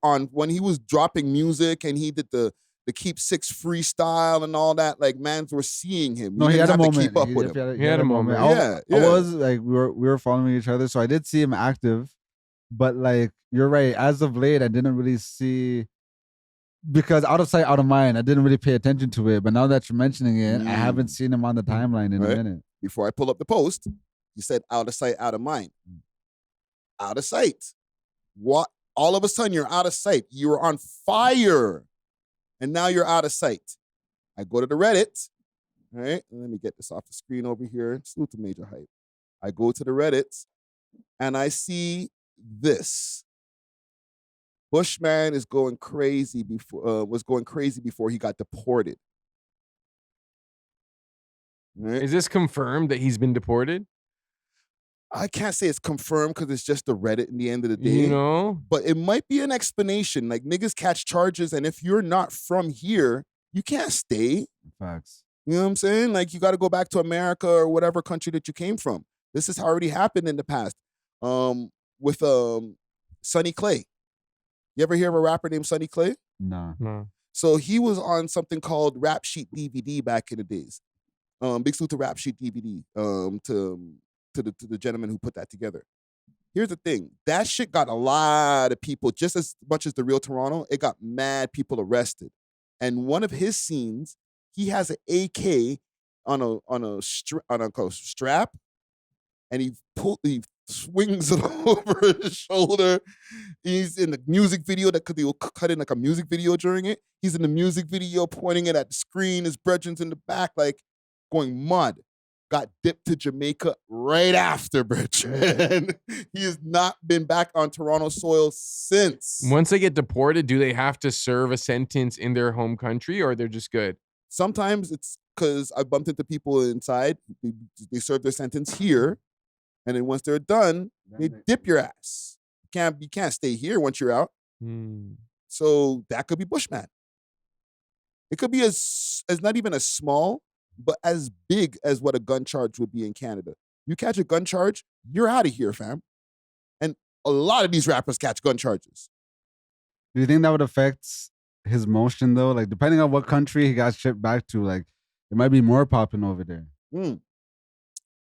dropping music and he did the Keep Six freestyle and all that, like, mans were seeing him. No, You he didn't had a have to moment. keep up with him. He had a moment. I Yeah. was like, we were following each other, so I did see him active. But like, you're right. As of late, I didn't really see, because out of sight, out of mind. I didn't really pay attention to it. But now that you're mentioning it, I haven't seen him on the timeline in a minute. Before I pull up the post, you said out of sight, out of mind. Out of sight. What? All of a sudden, you're out of sight. You were on fire, and now you're out of sight. I go to the Reddit. All right, let me get this off the screen over here. Salute to Majah Hype. I go to the Reddit, and I see this. Bushman is going crazy was going crazy before he got deported. Right? Is this confirmed that he's been deported? I can't say it's confirmed because it's just the Reddit in the end of the day. You know? But it might be an explanation. Like, niggas catch charges, and if you're not from here, you can't stay. Facts. You know what I'm saying? Like, you got to go back to America or whatever country that you came from. This has already happened in the past. With Sonny Clay. You ever hear of a rapper named Sonny Clay? Nah. No. So he was on something called Rap Sheet DVD back in the days. Big salute to Rap Sheet DVD. To the gentleman who put that together. Here's the thing. That shit got a lot of people, just as much as the Real Toronto, it got mad people arrested. And one of his scenes, he has an AK on a strap, and he swings it over his shoulder. He's in the music video because he will cut in like a music video during it. He's in the music video pointing it at the screen. His brethren's in the back, like going mud. got dipped to Jamaica right after, Bertrand. He has not been back on Toronto soil since. Once they get deported, do they have to serve a sentence in their home country, or they're just good? Sometimes it's because I bumped into people inside. They serve their sentence here, and then once they're done, they dip your ass. You can't stay here once you're out. So that could be Bushman. It could be as not even as small, but as big as what a gun charge would be in Canada. You catch a gun charge, you're out of here, fam. And a lot of these rappers catch gun charges. Do you think that would affect his motion though? Like depending on what country he got shipped back to, like it might be more popping over there.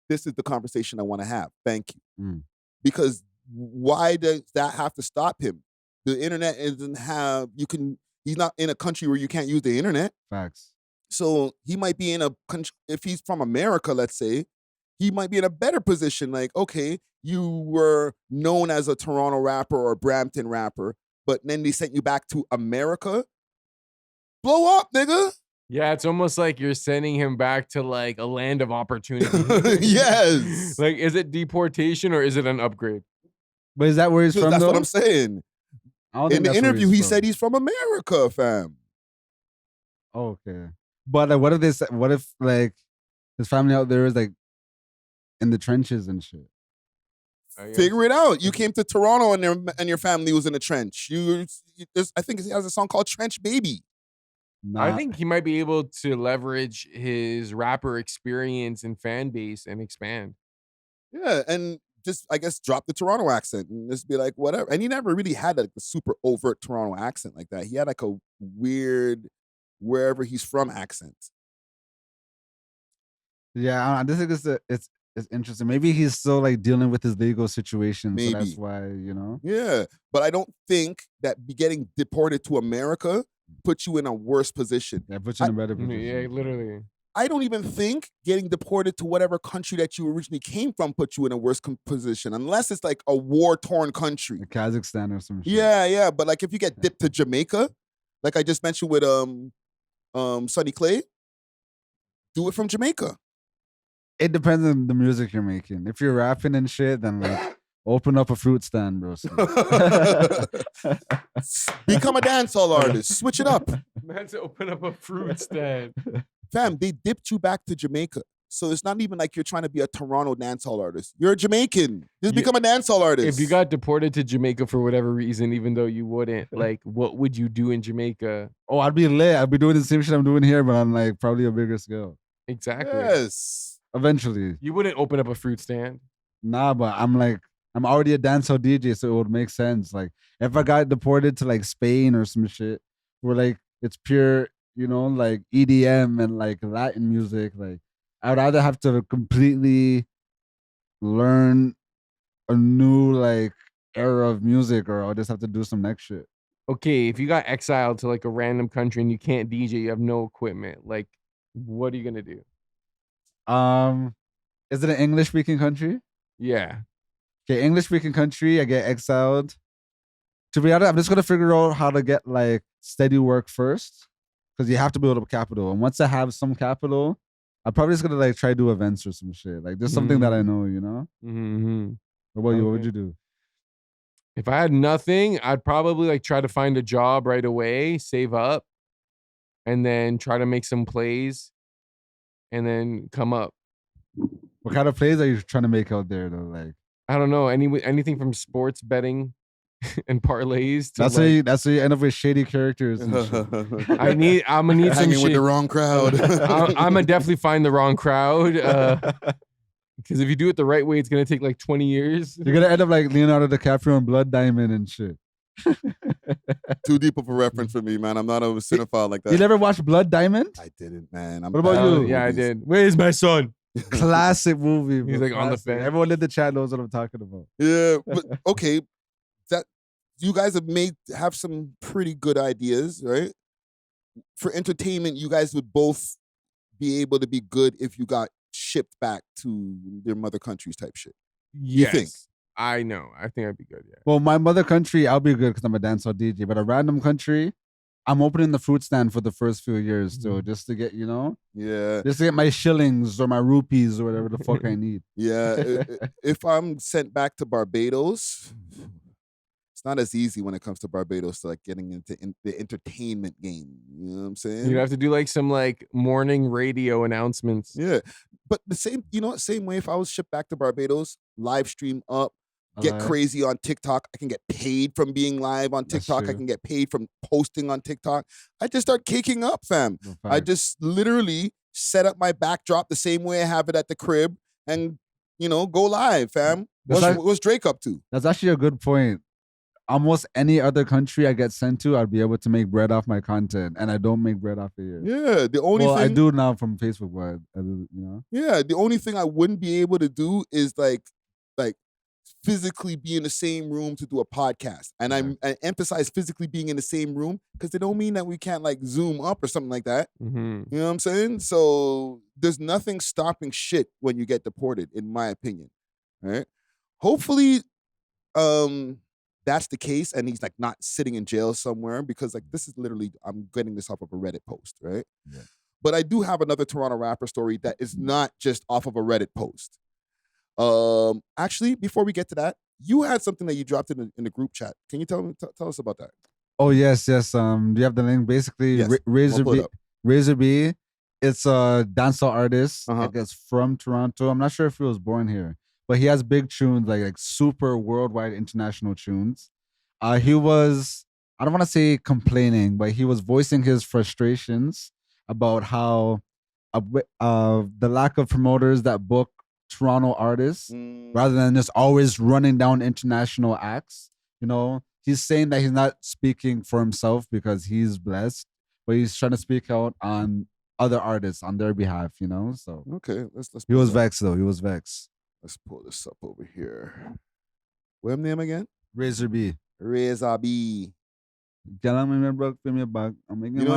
This is the conversation I want to have. Thank you. Because why does that have to stop him? The internet doesn't have, he's not in a country where you can't use the internet. Facts. So he might be in a country, if he's from America, let's say, he might be in a better position. Like, okay, you were known as a Toronto rapper or a Brampton rapper, but then they sent you back to America. Blow up, nigga. Yeah, it's almost like you're sending him back to like a land of opportunity. Yes. Like, is it deportation or is it an upgrade? But is that where he's from? That's though? what I'm saying. In the interview, he said he's from America, fam. Okay. But like, what if like his family out there is like in the trenches and shit? Figure it out. You came to Toronto and your family was in the trench. I think he has a song called Trench Baby. I think he might be able to leverage his rapper experience and fan base and expand. Yeah, and just, I guess, drop the Toronto accent and just be like, whatever. And he never really had like a super overt Toronto accent like that. He had like a weird, wherever he's from accent. Yeah, I think it's interesting. Maybe he's still like dealing with his legal situation. Maybe. So that's why, you know? Yeah, but I don't think that getting deported to America puts you in a worse position. Yeah, puts you in a better position. Yeah, literally. I don't even think getting deported to whatever country that you originally came from puts you in a worse position, unless it's like a war-torn country. Like Kazakhstan or some shit. Yeah. But like if you get dipped to Jamaica, like I just mentioned with Sonny Clay, do it from Jamaica. It depends on the music you're making. If you're rapping and shit, then like open up a fruit stand, bro. Become a dancehall artist. Switch it up. Man, to open up a fruit stand. Fam, they dipped you back to Jamaica. So it's not even like you're trying to be a Toronto dancehall artist. You're a Jamaican. Just become a dancehall artist. If you got deported to Jamaica for whatever reason, even though you wouldn't, like, what would you do in Jamaica? Oh, I'd be lit. I'd be doing the same shit I'm doing here, but on like probably a bigger scale. Exactly. Yes. Eventually. You wouldn't open up a fruit stand. Nah, but I'm already a dancehall DJ, so it would make sense. Like if I got deported to like Spain or some shit, where like it's pure, you know, like EDM and like Latin music, like I would either have to completely learn a new like era of music, or I'll just have to do some next shit. Okay, if you got exiled to like a random country and you can't DJ, you have no equipment, like what are you gonna do? Is it an English speaking country? Yeah. Okay, English speaking country, I get exiled. To be honest, I'm just gonna figure out how to get like steady work first, because you have to build up capital. And once I have some capital, I'm probably just gonna like try to do events or some shit. Like just something that I know, you know? Mm-hmm. What about you? What would you do? If I had nothing, I'd probably like try to find a job right away, save up, and then try to make some plays and then come up. What kind of plays are you trying to make out there though? Like I don't know, anything from sports betting and parlays to that's how you end up with shady characters and shit. I'm gonna need some hanging shit. with the wrong crowd. I'm gonna definitely find the wrong crowd. Because if you do it the right way, it's gonna take like 20 years. You're gonna end up like Leonardo DiCaprio and Blood Diamond and shit. Too deep of a reference for me, man. I'm not a cinephile like that. You never watched Blood Diamond? I didn't, man. What about you? Yeah, I did. Where's my son? Classic movie. Bro. He's like on the Classic. fence. Everyone in the chat knows what I'm talking about. Yeah, but okay. That you guys have some pretty good ideas, right? For entertainment, you guys would both be able to be good if you got shipped back to their mother countries type shit. Yes. You think? I know. I think I'd be good, yeah. Well, my mother country, I'll be good because I'm a dancehall DJ. But a random country, I'm opening the fruit stand for the first few years too, just to get, you know, Yeah. just to get my shillings or my rupees or whatever the fuck I need. Yeah. If I'm sent back to Barbados, it's not as easy when it comes to Barbados to like getting into the entertainment game. You know what I'm saying? You have to do like some like morning radio announcements. Yeah. But the same, you know, same way if I was shipped back to Barbados, live stream up, get crazy on TikTok. I can get paid from being live on TikTok. I can get paid from posting on TikTok. I just start caking up, fam. I just literally set up my backdrop the same way I have it at the crib and, you know, go live, fam. What's Drake up to? That's actually a good point. Almost any other country I get sent to, I'd be able to make bread off my content, and I don't make bread off it here. Yeah, the only thing I do now from Facebook, but I do, you know. Yeah, the only thing I wouldn't be able to do is like physically be in the same room to do a podcast, and I emphasize physically being in the same room because it don't mean that we can't like Zoom up or something like that. You know what I'm saying? So there's nothing stopping shit when you get deported, in my opinion. Right? Hopefully, that's the case, and he's like not sitting in jail somewhere because like this is literally I'm getting this off of a Reddit post, right? Yeah. But I do have another Toronto rapper story that is not just off of a Reddit post. Actually, before we get to that, you had something that you dropped in the group chat. Can you tell us about that? Oh yes. Do you have the link? Basically, Yes. Razor B. It's a dancehall artist. I guess from Toronto. I'm not sure if he was born here. But he has big tunes, like super worldwide international tunes. He was, I don't want to say complaining, but he was voicing his frustrations about how the lack of promoters that book Toronto artists rather than just always running down international acts. You know, he's saying that he's not speaking for himself because he's blessed, but he's trying to speak out on other artists on their behalf, you know? So okay, let's he was vexed though. He was vexed. Let's pull this up over here. What's name again? Razor B. Razor B. You know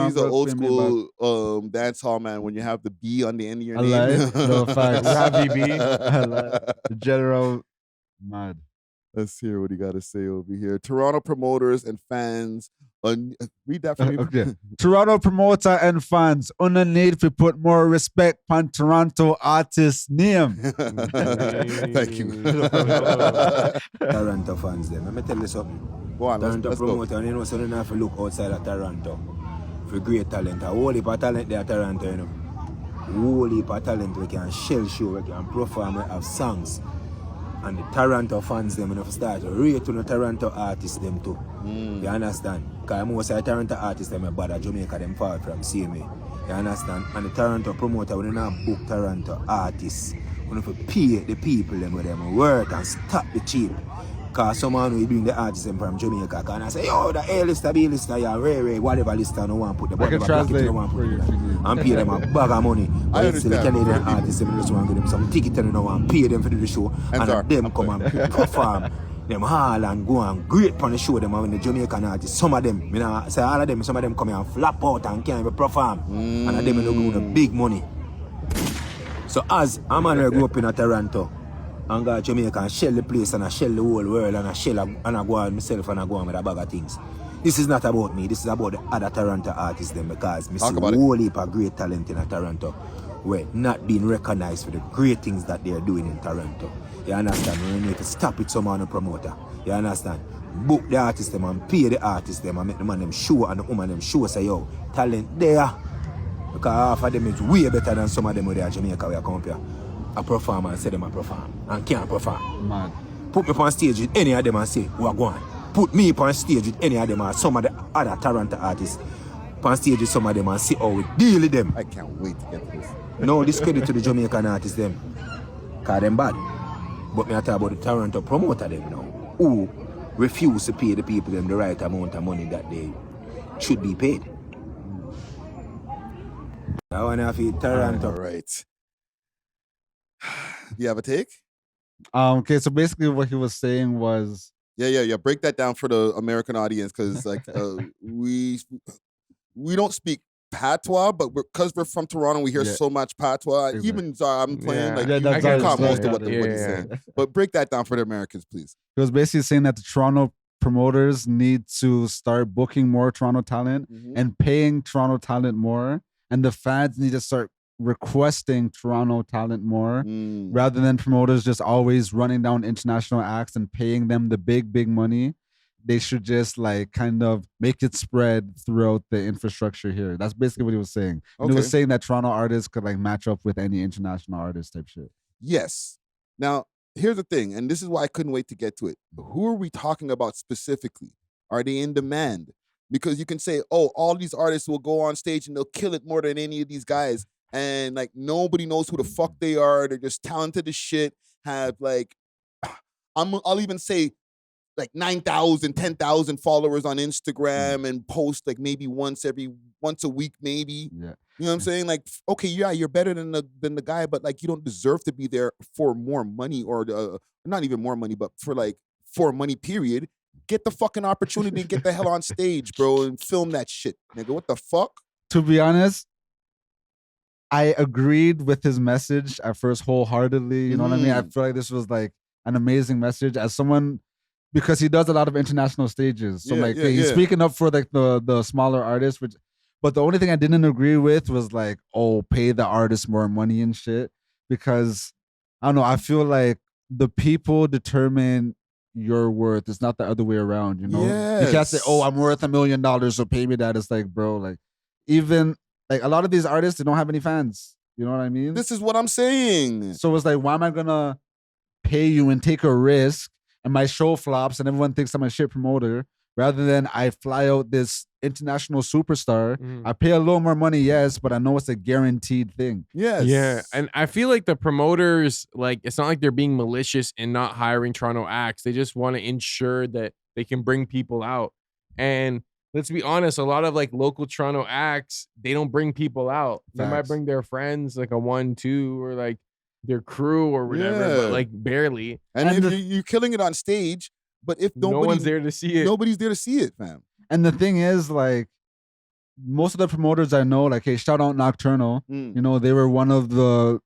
he's an old school dance hall man when you have the B on the end of your name. No facts. Ravi B. General mad. Let's hear what he got to say over here. Toronto promoters and fans. Read that for me. Okay. Toronto promoter and fans, on need to put more respect on Toronto artist name. Thank you. Toronto fans, them. Let me tell you something. Go on, Toronto let's promoter, go. you know, so they don't have to look outside of Toronto for great talent. A whole heap of talent there at Toronto, you know. Whole heap of talent we can shell show, we can perform, we have songs. And the Toronto fans, them, you know, start to rate to the Toronto artists, them too. You understand? Because most of the Toronto artists, them, bother Jamaica, them far from CMA. You understand? And the Toronto promoter, we don't book Toronto artists. We have to pay the people, them, with them work and stop the cheap. Because someone will bring the artists them from Jamaica and I say, yo, the A-lister, B-lister, yeah, Ray, whatever lister, no one put the I can translate no one put and pay them a bag of money. I But still the Canadian artists, them just want to give them some ticket and no one pay them for the show. And them come and perform. Them hall and go and great on the show them when the Jamaican artists, some of them, you know, say all of them, some of them come here and flap out and can't even perform. And them don't go with big money. So as a man who grew up in Toronto, and go to Jamaica and shell the place and I shell the whole world and I shell and I go on myself and I go on with a bag of things. This is not about me, this is about the other Toronto artists them because I see a whole heap of great talent in Toronto where not being recognized for the great things that they are doing in Toronto. You understand? We need to stop it somehow on a promoter. You understand? Book the artists them and pay the artists them and make the man them show and the woman them show say yo, talent there. Because half of them is way better than some of them with their Jamaica where I come here. A performer and say them a perform and can't perform. Man. Put me on stage with any of them and say, we're going. Put me on stage with any of them and some of the other Toronto artists on stage with some of them and see how we deal with them. I can't wait to get to this. No discredit to the Jamaican artists them. Cause them bad. But me I talk about the Toronto promoter them now. Who refuse to pay the people them the right amount of money that they should be paid. I wanna feel Toronto. All right. Do you have a take? Okay, so basically what he was saying was Yeah. Break that down for the American audience because like we don't speak patois, but because we're from Toronto, we hear so much patois. Exactly. Even I'm playing Yeah, I can caught most of what yeah. he's saying. But break that down for the Americans, please. He was basically saying that the Toronto promoters need to start booking more Toronto talent and paying Toronto talent more, and the fans need to start requesting Toronto talent more rather than promoters just always running down international acts and paying them the big money. They should just like kind of make it spread throughout the infrastructure here. That's basically what he was saying. And he was saying that Toronto artists could like match up with any international artist type shit. Yes. Now, here's the thing, and this is why I couldn't wait to get to it. Who are we talking about specifically? Are they in demand? Because you can say, oh, all these artists will go on stage and they'll kill it more than any of these guys. And like nobody knows who the fuck they are. They're just talented as shit. Have like, I'll even say like 9,000, 10,000 followers on Instagram and post like maybe once a week, maybe. Yeah. You know what I'm saying? Like, okay, yeah, you're better than the guy, but like you don't deserve to be there for more money or not even more money, but for money, period. Get the fucking opportunity to get the hell on stage, bro, and film that shit, nigga. What the fuck? To be honest, I agreed with his message at first wholeheartedly. You know what I mean? I feel like this was like an amazing message as someone, because he does a lot of international stages. So he's speaking up for like the smaller artists, but the only thing I didn't agree with was like, oh, pay the artist more money and shit. Because I don't know, I feel like the people determine your worth. It's not the other way around, you know? You can't say, oh, I'm worth $1 million, so pay me that. It's like, bro, like even like a lot of these artists, they don't have any fans. You know what I mean? This is what I'm saying. So it's like, why am I gonna pay you and take a risk and my show flops and everyone thinks I'm a shit promoter, rather than I fly out this international superstar. I pay a little more money, yes, but I know it's a guaranteed thing. Yes. Yeah. And I feel like the promoters, like, it's not like they're being malicious and not hiring Toronto acts. They just want to ensure that they can bring people out. And let's be honest, a lot of like local Toronto acts, they don't bring people out. They might bring their friends, like a 1-2 or like their crew or whatever, but like barely. And you're killing it on stage, but if no one's there to see it, nobody's there to see it, fam. And the thing is, like, most of the promoters I know, like, hey, shout out Nocturnal. You know, they were one of the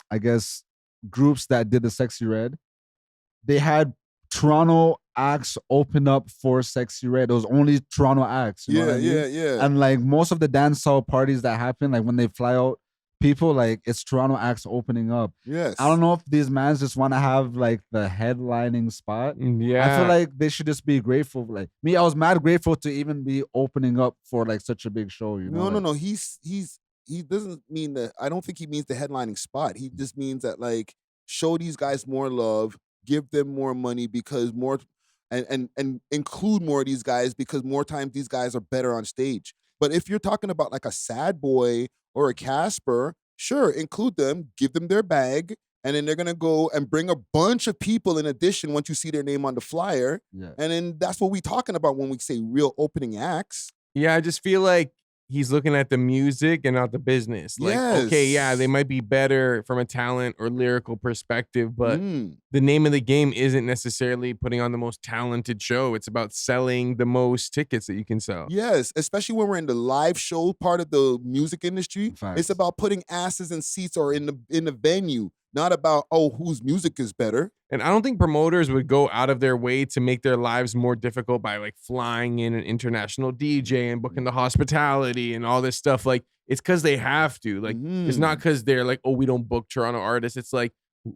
I guess groups that did the Sexy Red. They had Toronto acts open up for Sexy Red. It was only Toronto acts. You know what I mean? Yeah. And like most of the dancehall parties that happen, like when they fly out people, like it's Toronto acts opening up. Yes. I don't know if these mans just want to have like the headlining spot. Yeah. I feel like they should just be grateful. Like me, I was mad grateful to even be opening up for like such a big show. You know? No. He doesn't mean that. I don't think he means the headlining spot. He just means that like show these guys more love, give them more money because more, and include more of these guys because more times these guys are better on stage. But if you're talking about like a Sad Boy or a Casper, sure, include them, give them their bag, and then they're gonna go and bring a bunch of people in addition once you see their name on the flyer. Yeah. And then that's what we're talking about when we say real opening acts. Yeah, I just feel like he's looking at the music and not the business. Like, okay, yeah, they might be better from a talent or lyrical perspective, but the name of the game isn't necessarily putting on the most talented show. It's about selling the most tickets that you can sell. Yes, especially when we're in the live show part of the music industry. It's about putting asses in seats or in the venue, not about, oh, whose music is better. And I don't think promoters would go out of their way to make their lives more difficult by like flying in an international DJ and booking the hospitality and all this stuff. Like, it's because they have to. Like, it's not because they're like, oh, we don't book Toronto artists. It's like,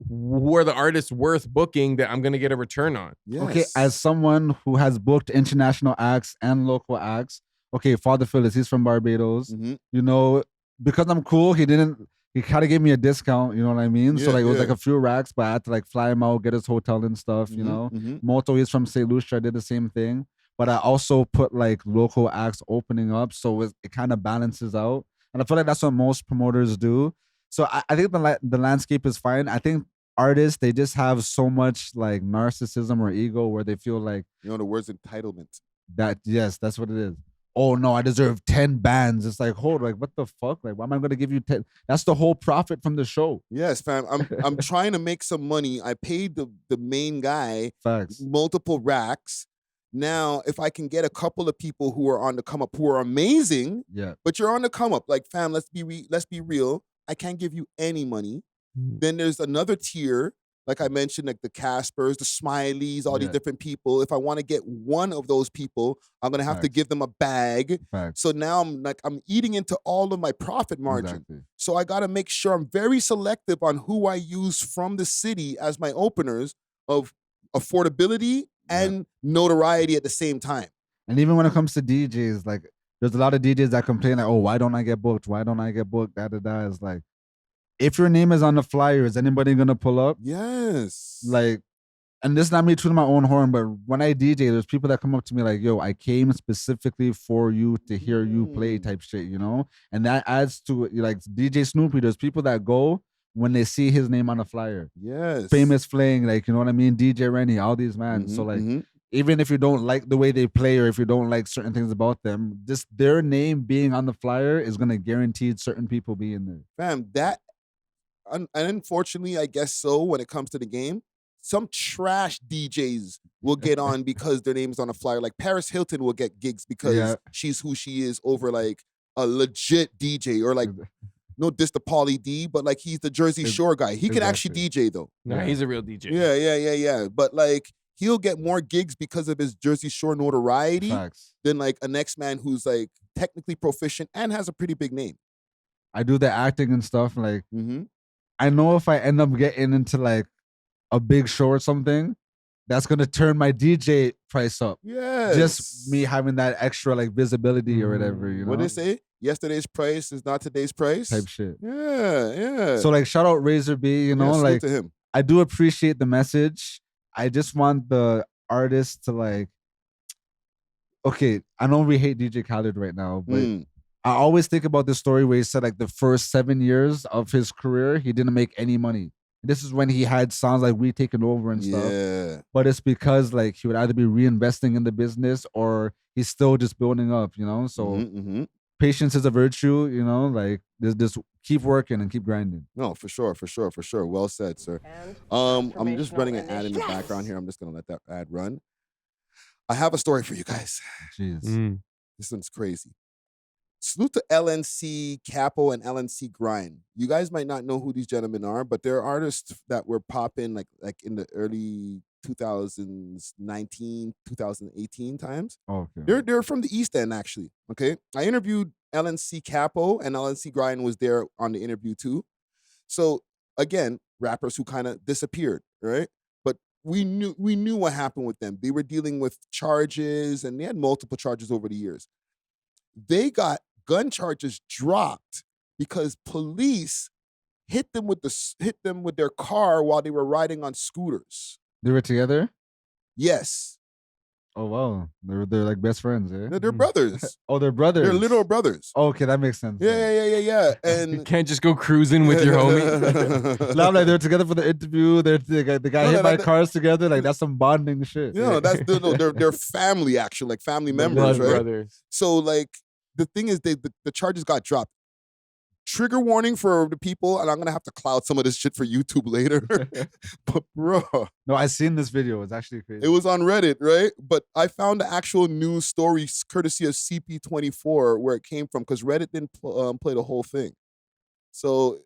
who are the artists worth booking that I'm going to get a return on? Yes. Okay, as someone who has booked international acts and local acts, okay, Father Phyllis, he's from Barbados. You know, because I'm cool, he kind of gave me a discount, you know what I mean? So like it was like a few racks, but I had to like fly him out, get his hotel and stuff, you know? Moto, he's from St. Lucia, I did the same thing. But I also put like local acts opening up, so it kind of balances out. And I feel like that's what most promoters do. So I think the landscape is fine. I think artists, they just have so much like narcissism or ego where they feel like, you know, the word's entitlement. That, yes, that's what it is. Oh no, I deserve 10 bands. It's like, hold, like, what the fuck? Like, why am I gonna give you 10? That's the whole profit from the show. Yes, fam. I'm trying to make some money. I paid the main guy multiple racks. Now, if I can get a couple of people who are on the come up, who are amazing, but you're on the come up, like, fam, let's be real. I can't give you any money. Then there's another tier like I mentioned, like the Caspers, the Smileys, all these different people. If I want to get one of those people, I'm gonna have to give them a bag. So now I'm eating into all of my profit margin. So I gotta make sure I'm very selective on who I use from the city as my openers of affordability and notoriety at the same time. And even when it comes to DJs, like there's a lot of DJs that complain like, oh, why don't I get booked? Why don't I get booked? Da. It's like, if your name is on the flyer, is anybody gonna pull up? Yes. Like, and this is not me tooting my own horn, but when I DJ, there's people that come up to me like, yo, I came specifically for you to hear you play type shit, you know? And that adds to like DJ Snoopy, there's people that go when they see his name on the flyer. Yes. Famous Fling, like, you know what I mean? DJ Rennie, all these man. So like, even if you don't like the way they play or if you don't like certain things about them, just their name being on the flyer is going to guarantee certain people being there. Fam, that, and unfortunately, I guess so, when it comes to the game, some trash DJs will get on because their name's on a flyer. Like Paris Hilton will get gigs because she's who she is over like a legit DJ, or like, no diss to Pauly D, but like he's the Jersey Shore guy. He can actually DJ though. No, he's a real DJ. Yeah. But like, he'll get more gigs because of his Jersey Shore notoriety than like a next man who's like technically proficient and has a pretty big name. I do the acting and stuff. Like, I know if I end up getting into like a big show or something, that's gonna turn my DJ price up. Yes. Just me having that extra like visibility or whatever, you know. What they say? Yesterday's price is not today's price. Type shit. Yeah. So like, shout out Razor B, you know, salute like to him. I do appreciate the message. I just want the artist to like, okay, I know we hate DJ Khaled right now, but I always think about this story where he said like the first 7 years of his career, he didn't make any money. This is when he had songs like We Taking Over and stuff. Yeah. But it's because like he would either be reinvesting in the business or he's still just building up, you know? So patience is a virtue, you know, like just keep working and keep grinding. No, for sure. Well said, sir. I'm just running an ad in the background here. I'm just gonna let that ad run. I have a story for you guys. Jeez. This one's crazy. Salute to LNC Capo and LNC Grind. You guys might not know who these gentlemen are, but they're artists that were popping like in the early 2019, 2018 times. Okay. They're from the East End, actually. Okay. I interviewed LNC Capo, and LNC Grind was there on the interview too. So again, rappers who kind of disappeared, right? But we knew what happened with them. They were dealing with charges, and they had multiple charges over the years. They got gun charges dropped because police hit them with their car while they were riding on scooters. They were together? Yes. Oh wow. They're like best friends, eh? They're brothers. Oh, they're brothers. They're literal brothers. Oh, okay, that makes sense. Yeah. And you can't just go cruising with your homie. Now like they're together for the interview. They got hit by cars together. Like that's some bonding shit. Yeah, they're family actually, like family members, right? Brothers. So like the thing is, the charges got dropped. Trigger warning for the people, and I'm gonna have to cloud some of this shit for YouTube later. But bro, no, I seen this video. It's actually crazy. It was on Reddit, right? But I found the actual news story courtesy of CP24 where it came from, because Reddit didn't play the whole thing. So,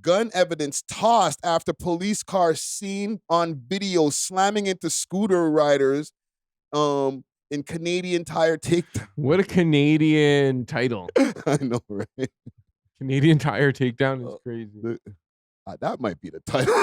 gun evidence tossed after police car seen on video slamming into scooter riders. In Canadian Tire Takedown. What a Canadian title. I know, right? Canadian Tire Takedown is crazy. That might be the title.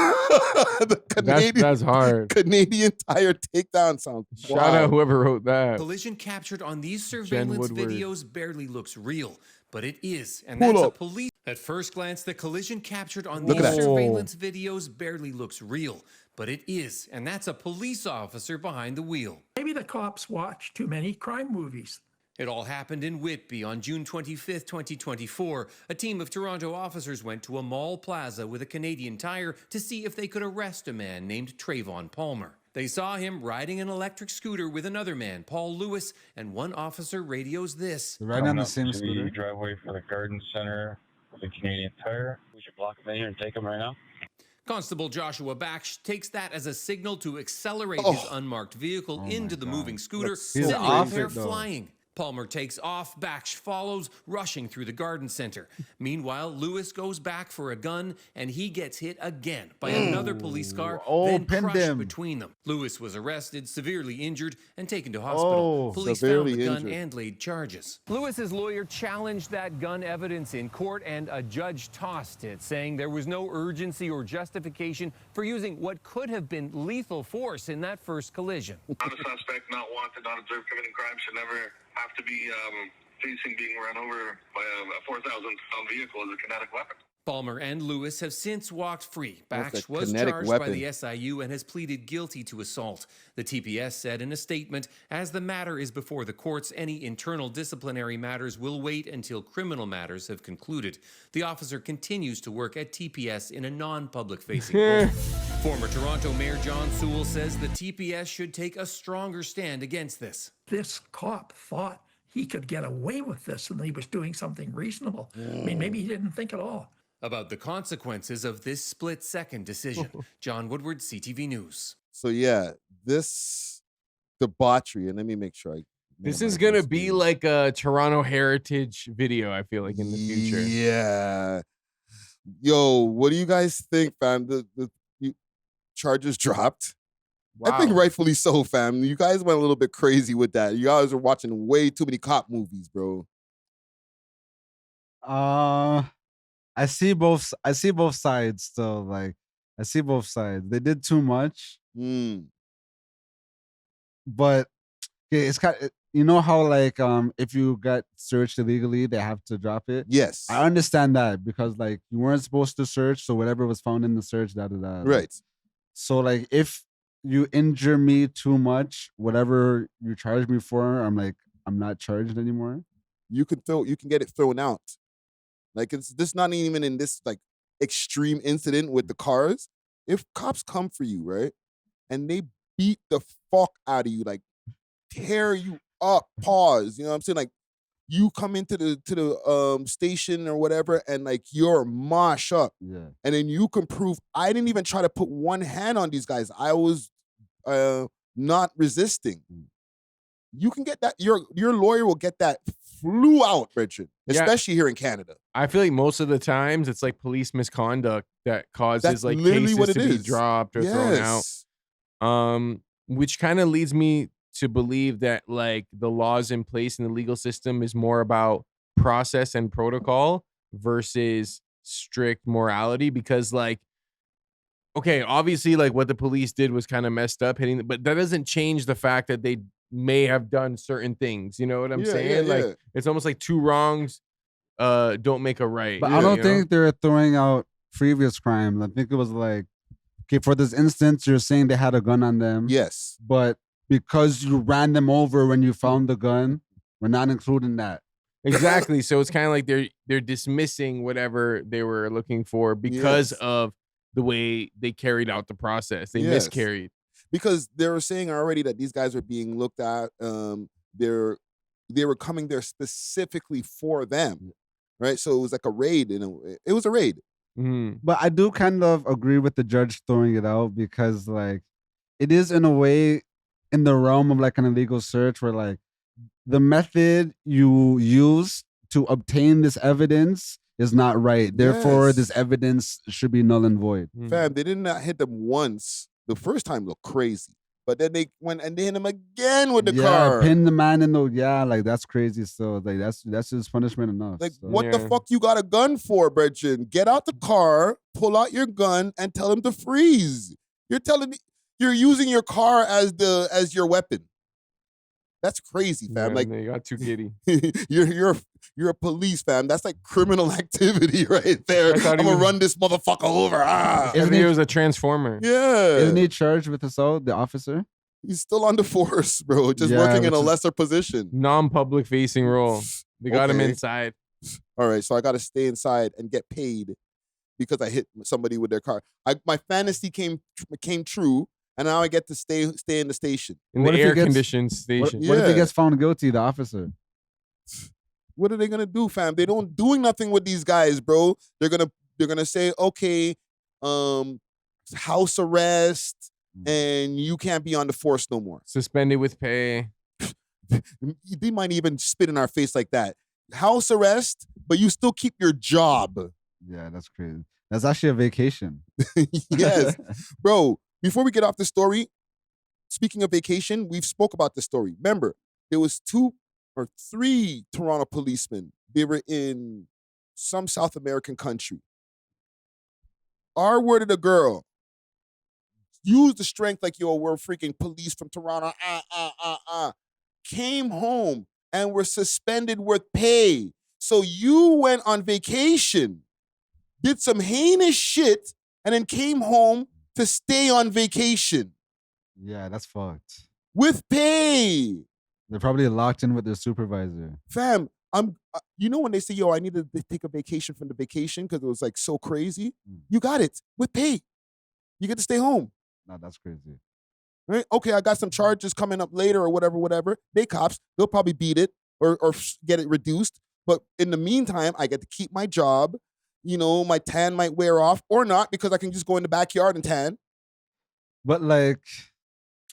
That's hard. Canadian Tire Takedown sounds Shout out whoever wrote that. Collision captured on these surveillance videos barely looks real, but it is. And Pull that's up. a police. At first glance, the collision captured on Look these at that. surveillance videos barely looks real, but it is. And that's a police officer behind the wheel. Maybe the cops watch too many crime movies. It all happened in Whitby on June 25th, 2024. A team of Toronto officers went to a mall plaza with a Canadian Tire to see if they could arrest a man named Trayvon Palmer. They saw him riding an electric scooter with another man, Paul Lewis, and one officer radios this. They're riding on the same scooter. Driveway for the garden center with a Canadian Tire. We should block them in here and take them right now. Constable Joshua Baksh takes that as a signal to accelerate his unmarked vehicle into the moving scooter, sending the pair flying. Palmer takes off, Baksh follows, rushing through the garden center. Meanwhile, Lewis goes back for a gun, and he gets hit again by another police car, then crushed between them. Lewis was arrested, severely injured, and taken to hospital. Police found the gun and laid charges. Lewis's lawyer challenged that gun evidence in court, and a judge tossed it, saying there was no urgency or justification for using what could have been lethal force in that first collision. Not a suspect, not wanted, not observed committing crime, should never have to be facing being run over by a 4,000-pound vehicle as a kinetic weapon. Palmer and Lewis have since walked free. That's Baksh a was kinetic charged weapon. by the SIU and has pleaded guilty to assault. The TPS said in a statement, as the matter is before the courts, any internal disciplinary matters will wait until criminal matters have concluded. The officer continues to work at TPS in a non-public facing role. Former Toronto Mayor John Sewell says the TPS should take a stronger stand against this. This cop thought he could get away with this and he was doing something reasonable. I mean, maybe he didn't think at all. About the consequences of this split-second decision. John Woodward, CTV News. So yeah, this debauchery, and let me make sure This is gonna be like a Toronto heritage video, I feel like, in the future. Yeah. Yo, what do you guys think, fam? The charges dropped. I think rightfully so, fam. You guys went a little bit crazy with that. You guys are watching way too many cop movies, bro. I see both sides still. Like, I see both sides. They did too much. But okay, it's kind of, you know how like if you got searched illegally, they have to drop it. Yes, I understand that because like you weren't supposed to search, so whatever was found in the search, Right. So like if you injure me too much, whatever you charge me for, I'm not charged anymore. You can get it thrown out. Like it's this not even in this like extreme incident with the cars. If cops come for you, right, and they beat the fuck out of you, like tear you up, pause. You know what I'm saying? Like you come into the station or whatever, and like you're mosh up. Yeah. And then you can prove I didn't even try to put one hand on these guys. I was not resisting. You can get that. Your lawyer will get that flew out, Richard. Especially here in Canada. I feel like most of the times it's like police misconduct that causes That's like literally cases what it to be is. dropped or thrown out. Which kind of leads me to believe that like the laws in place in the legal system is more about process and protocol versus strict morality, because like, okay, obviously like what the police did was kind of messed up, but that doesn't change the fact that they may have done certain things. You know what I'm saying? Like it's almost like two wrongs don't make a right. But I don't think they're throwing out previous crimes. I think it was like, okay, for this instance, you're saying they had a gun on them. Yes. But because you ran them over when you found the gun, we're not including that. Exactly. So it's kind of like they're dismissing whatever they were looking for because of the way they carried out the process. They miscarried. Because they were saying already that these guys were being looked at. They were coming there specifically for them, right? So it was like a raid. It was a raid. But I do kind of agree with the judge throwing it out because like it is in a way in the realm of like an illegal search where like the method you use to obtain this evidence is not right. Therefore, this evidence should be null and void. Fam, they did not hit them once. The first time looked crazy. But then they went and they hit him again with the car. Pin the man in the like that's crazy. So like that's just punishment enough. Like so. what the fuck you got a gun for, Bretchen? Get out the car, pull out your gun, and tell him to freeze. You're using your car as your weapon. That's crazy, fam. Like you got too giddy. you're a police, fam. That's like criminal activity right there. I'm gonna run this motherfucker over. Isn't he was a transformer? Yeah. Isn't he charged with assault, the officer? He's still on the force, bro. Just working in a lesser position. Non-public facing role. They got him Okay. inside. All right, so I got to stay inside and get paid because I hit somebody with their car. My fantasy came true, and now I get to stay in the station. In the air-conditioned station. What if he gets found guilty, the officer? What are they gonna do, fam? They don't doing nothing with these guys, bro. They're gonna say, okay, house arrest, and you can't be on the force no more. Suspended with pay. they might even spit in our face like that. House arrest, but you still keep your job. Yeah, that's crazy. That's actually a vacation. Yes. Bro, before we get off the story, speaking of vacation, we've spoke about the story. Remember, there was 2 or 3 Toronto policemen. They were in some South American country. R-worded a girl. Used the strength like, yo, we're freaking police from Toronto. Came home and were suspended with pay. So you went on vacation, did some heinous shit, and then came home to stay on vacation. Yeah, that's fucked. With pay. They're probably locked in with their supervisor. Fam, you know when they say, yo, I need to take a vacation from the vacation because it was like so crazy? You got it with pay. You get to stay home. No, that's crazy. Right? Okay, I got some charges coming up later or whatever. They cops, they'll probably beat it or get it reduced. But in the meantime, I get to keep my job. You know, my tan might wear off or not because I can just go in the backyard and tan. But like,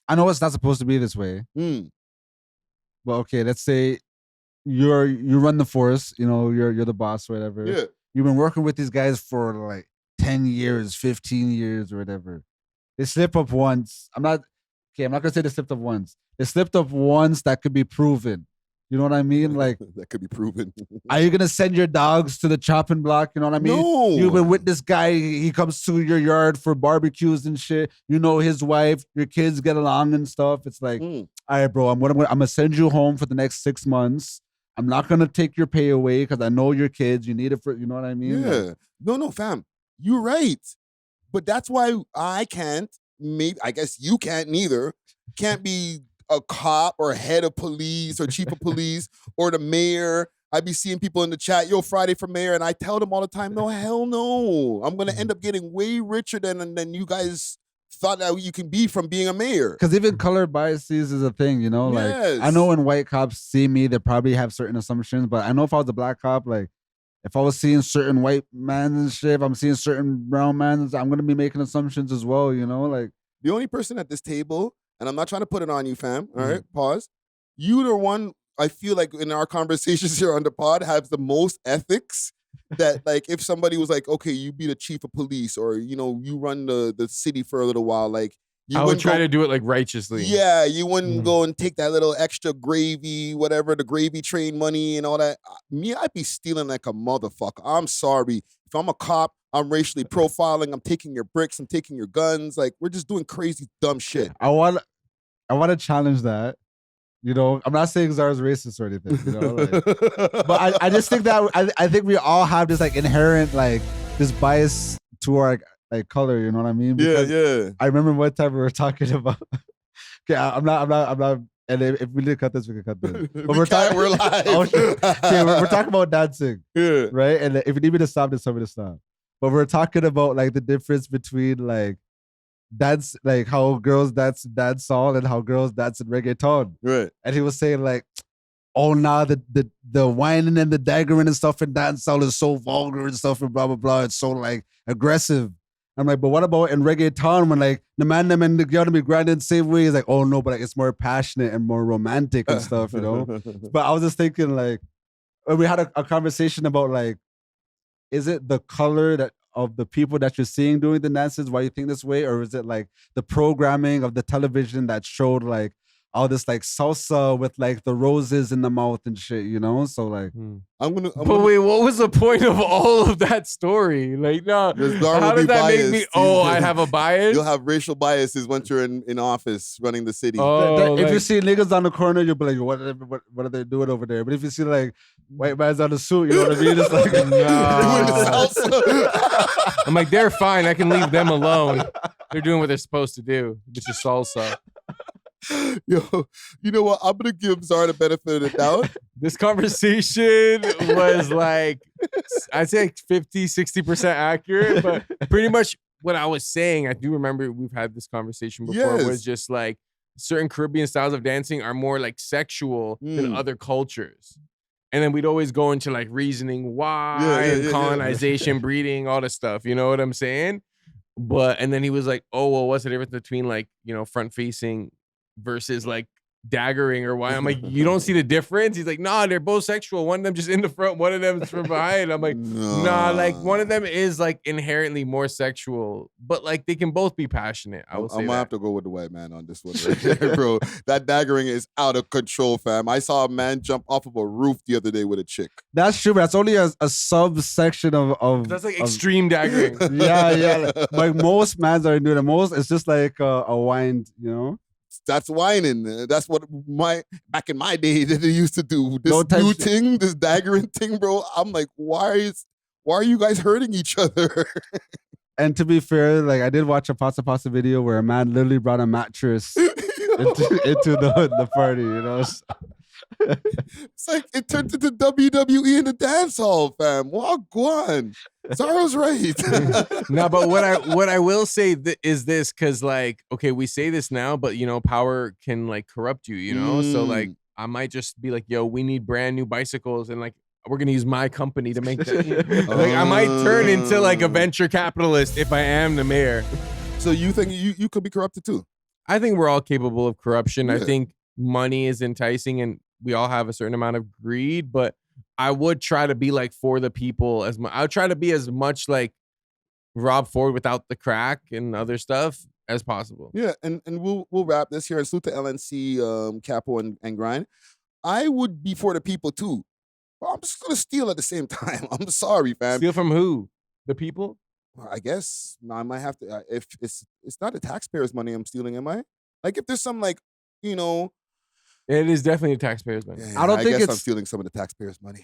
I know it's not supposed to be this way. But okay, let's say you run the force, you know, you're the boss or whatever. Yeah. You've been working with these guys for like 10 years, 15 years or whatever. They slip up once. I'm not gonna say they slipped up once. They slipped up once that could be proven. You know what I mean? Like that could be proven. Are you gonna send your dogs to the chopping block? You know what I mean? No. You've been with this guy. He comes to your yard for barbecues and shit. You know his wife. Your kids get along and stuff. It's like, all right, bro. I'm gonna send you home for the next 6 months. I'm not gonna take your pay away because I know your kids. You need it for. You know what I mean? Yeah. No, fam. You're right. But that's why I can't. Maybe I guess you can't neither. Can't be a cop or a head of police or chief of police or the mayor. I be seeing people in the chat, yo, Friday for mayor, and I tell them all the time, no, hell no. I'm gonna end up getting way richer than you guys thought that you can be from being a mayor. Because even color biases is a thing, you know? Like Yes. I know when white cops see me, they probably have certain assumptions, but I know if I was a black cop, like if I was seeing certain white men and shit, if I'm seeing certain brown men, I'm gonna be making assumptions as well, you know? Like the only person at this table, and I'm not trying to put it on you, fam. All right, pause. You the one I feel like in our conversations here on the pod has the most ethics. That like if somebody was like, okay, you be the chief of police, or you know, you run the city for a little while, like I would try to do it like righteously. Yeah, you wouldn't go and take that little extra gravy, whatever, the gravy train money and all that. Me, I'd be stealing like a motherfucker. I'm sorry. If I'm a cop, I'm racially profiling, I'm taking your bricks, I'm taking your guns. Like, we're just doing crazy, dumb shit. I want to challenge that. You know, I'm not saying Czar's racist or anything, you know, like, but I just think that I think we all have this like inherent like this bias to our like color, you know what I mean? Yeah. I remember one time we were talking about. Okay, I'm not. And if we didn't cut this, we could cut this. But we're live. Oh, shit. Okay, we're talking about dancing, right? And if you need me to stop, just tell me to stop. But we're talking about like the difference between like dance, like how girls dance dancehall and how girls dance in reggaeton. Right. And he was saying like, oh, nah, the whining and the daggering and stuff in dancehall is so vulgar and stuff and blah blah blah. It's so like aggressive. I'm like, but what about in reggaeton when like the man them and the girl be grinding the same way? He's like, oh no, but like, it's more passionate and more romantic and stuff, you know? But I was just thinking like, when we had a conversation about like, is it the color that of the people that you're seeing doing the dances, why you think this way? Or is it like the programming of the television that showed like all this like salsa with like the roses in the mouth and shit, you know? So like, But wait, what was the point of all of that story? Like, no, how did that make me? Oh, I have a bias. You'll have racial biases once you're in office running the city. If you see niggas on the corner, you'll be like, what are they doing over there? But if you see like white man's on the suit, you know what I mean? It's like, I'm like, they're fine. I can leave them alone. They're doing what they're supposed to do, which is salsa. Yo, you know what? I'm gonna give Czar the benefit of the doubt. This conversation was like, I'd say like 50-60% accurate, but pretty much what I was saying, I do remember we've had this conversation before, was just like certain Caribbean styles of dancing are more like sexual than other cultures. And then we'd always go into like reasoning why and colonization, breeding, all this stuff. You know what I'm saying? And then he was like, oh, well, what's the difference between like, you know, front facing versus like daggering or why. I'm like, you don't see the difference? He's like, nah, they're both sexual. One of them just in the front, one of them is from behind. I'm like, nah, like one of them is like inherently more sexual, but like they can both be passionate. I will say I'm gonna that. have to go with the white man on this one, right there, bro. That daggering is out of control, fam. I saw a man jump off of a roof the other day with a chick. That's true, but that's only a subsection of That's like extreme daggering. Yeah. Like most mans are doing it. Most it's just like a wind, you know. That's whining. That's what back in my day that they used to do. This new thing, this daggering thing, bro. I'm like, why are you guys hurting each other? And to be fair, like I did watch a Pasta Pasta video where a man literally brought a mattress into the party, you know. It's like it turned into WWE in the dance hall, fam. Walk on. Zara's right. No, but what I will say is this, because like, okay, we say this now, but you know, power can like corrupt you, you know. So like, I might just be like, yo, we need brand new bicycles, and like, we're gonna use my company to make that. Like, I might turn into like a venture capitalist if I am the mayor. So you think you could be corrupted too? I think we're all capable of corruption. Yeah. I think money is enticing, and we all have a certain amount of greed, but I would try to be like for the people as much. I would try to be as much like Rob Ford without the crack and other stuff as possible. Yeah, and we'll wrap this here and salute to LNC Capo and Grind. I would be for the people too. But I'm just gonna steal at the same time. I'm sorry, fam. Steal from who? The people? I guess I might have to. If it's not the taxpayers' money I'm stealing, am I? Like if there's some like, you know. It is definitely the taxpayers' money. Yeah, I guess I'm stealing some of the taxpayers' money.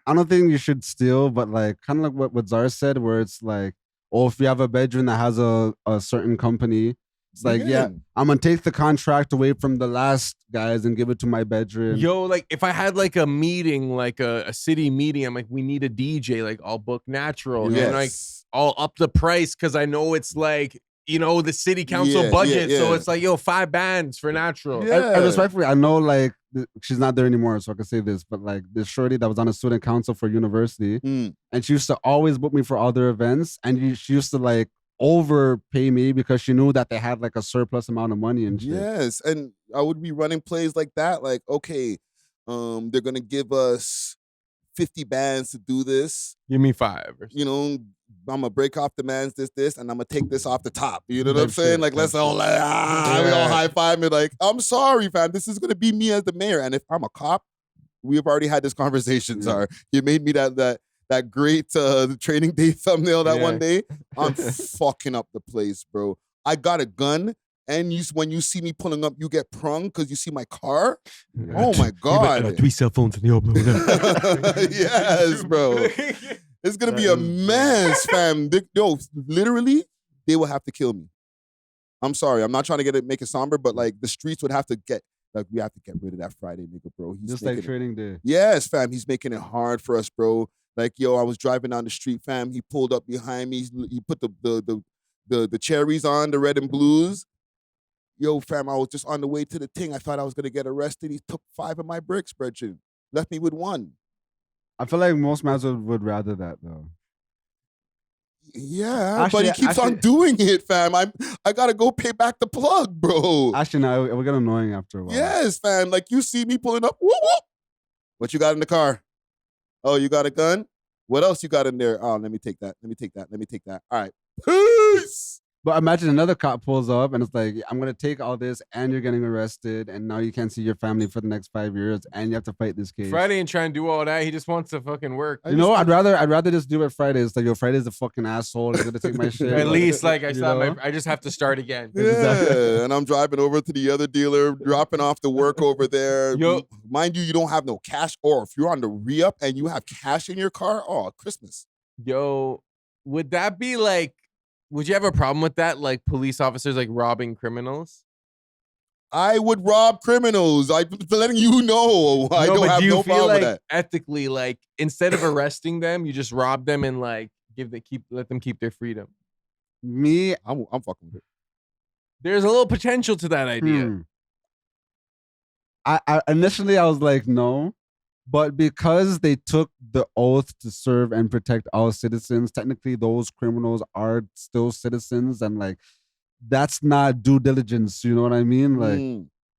I don't think you should steal, but like kind of like what Zara said, where it's like, oh, if you have a bedroom that has a certain company, it's like, yeah, I'm gonna take the contract away from the last guys and give it to my bedroom. Yo, like if I had like a meeting, like a city meeting, I'm like, we need a DJ, like I'll book Natural, and like I'll up the price because I know it's like, you know, the city council budget. So it's like, yo, 5 bands for Natural. And respectfully, I know like she's not there anymore, so I can say this, but like this shorty that was on a student council for university, and she used to always book me for other events, and she used to like overpay me because she knew that they had like a surplus amount of money and shit. Yes, and I would be running plays like that, like, okay, they're gonna give us 50 bands to do this. Give me 5. You know, I'm gonna break off the man's this, and I'm gonna take this off the top. You know what I'm saying? Like, let's all like, we all high five me. Like, I'm sorry, fam. This is gonna be me as the mayor. And if I'm a cop, we've already had this conversation. Sorry, you made me that great training day thumbnail that one day. I'm fucking up the place, bro. I got a gun. And when you see me pulling up, you get prung because you see my car. Oh my God! I got 3 cell phones in the open. Yes, bro. It's gonna be a mess, fam. Yo, literally, they will have to kill me. I'm sorry. I'm not trying to make it somber, but like the streets would have to get like we have to get rid of that Friday nigga, bro. He's just like trading day. Yes, fam. He's making it hard for us, bro. Like, yo, I was driving down the street, fam. He pulled up behind me. He put the cherries on, the red and blues. Yo, fam, I was just on the way to the thing. I thought I was going to get arrested. He took 5 of my bricks, Bridget. Left me with 1. I feel like most mans would rather that, though. Yeah, but he keeps on doing it, fam. I got to go pay back the plug, bro. Actually, no, it will get annoying after a while. Yes, fam. Like, you see me pulling up. Whoop, whoop. What you got in the car? Oh, you got a gun? What else you got in there? Oh, let me take that. Let me take that. Let me take that. All right. Peace. But imagine another cop pulls up and it's like, I'm going to take all this and you're getting arrested and now you can't see your family for the next 5 years and you have to fight this case. Friday ain't trying to do all that. He just wants to fucking work. You know, I'd rather just do it Friday. It's like, yo, Friday's the fucking asshole. He's going to take my shit. At least like I just have to start again. Yeah, and I'm driving over to the other dealer, dropping off the work over there. Yo. Mind you don't have no cash, or if you're on the re-up and you have cash in your car, oh, Christmas. Yo, would that be like, would you have a problem with that? Like police officers like robbing criminals? I would rob criminals. I'm letting you know. I don't have no problem with that. Ethically, like instead of arresting them, you just rob them and like let them keep their freedom. Me, I'm fucking with it. There's a little potential to that idea. I initially I was like, no. But because they took the oath to serve and protect all citizens, technically those criminals are still citizens, and like that's not due diligence. You know what I mean? Like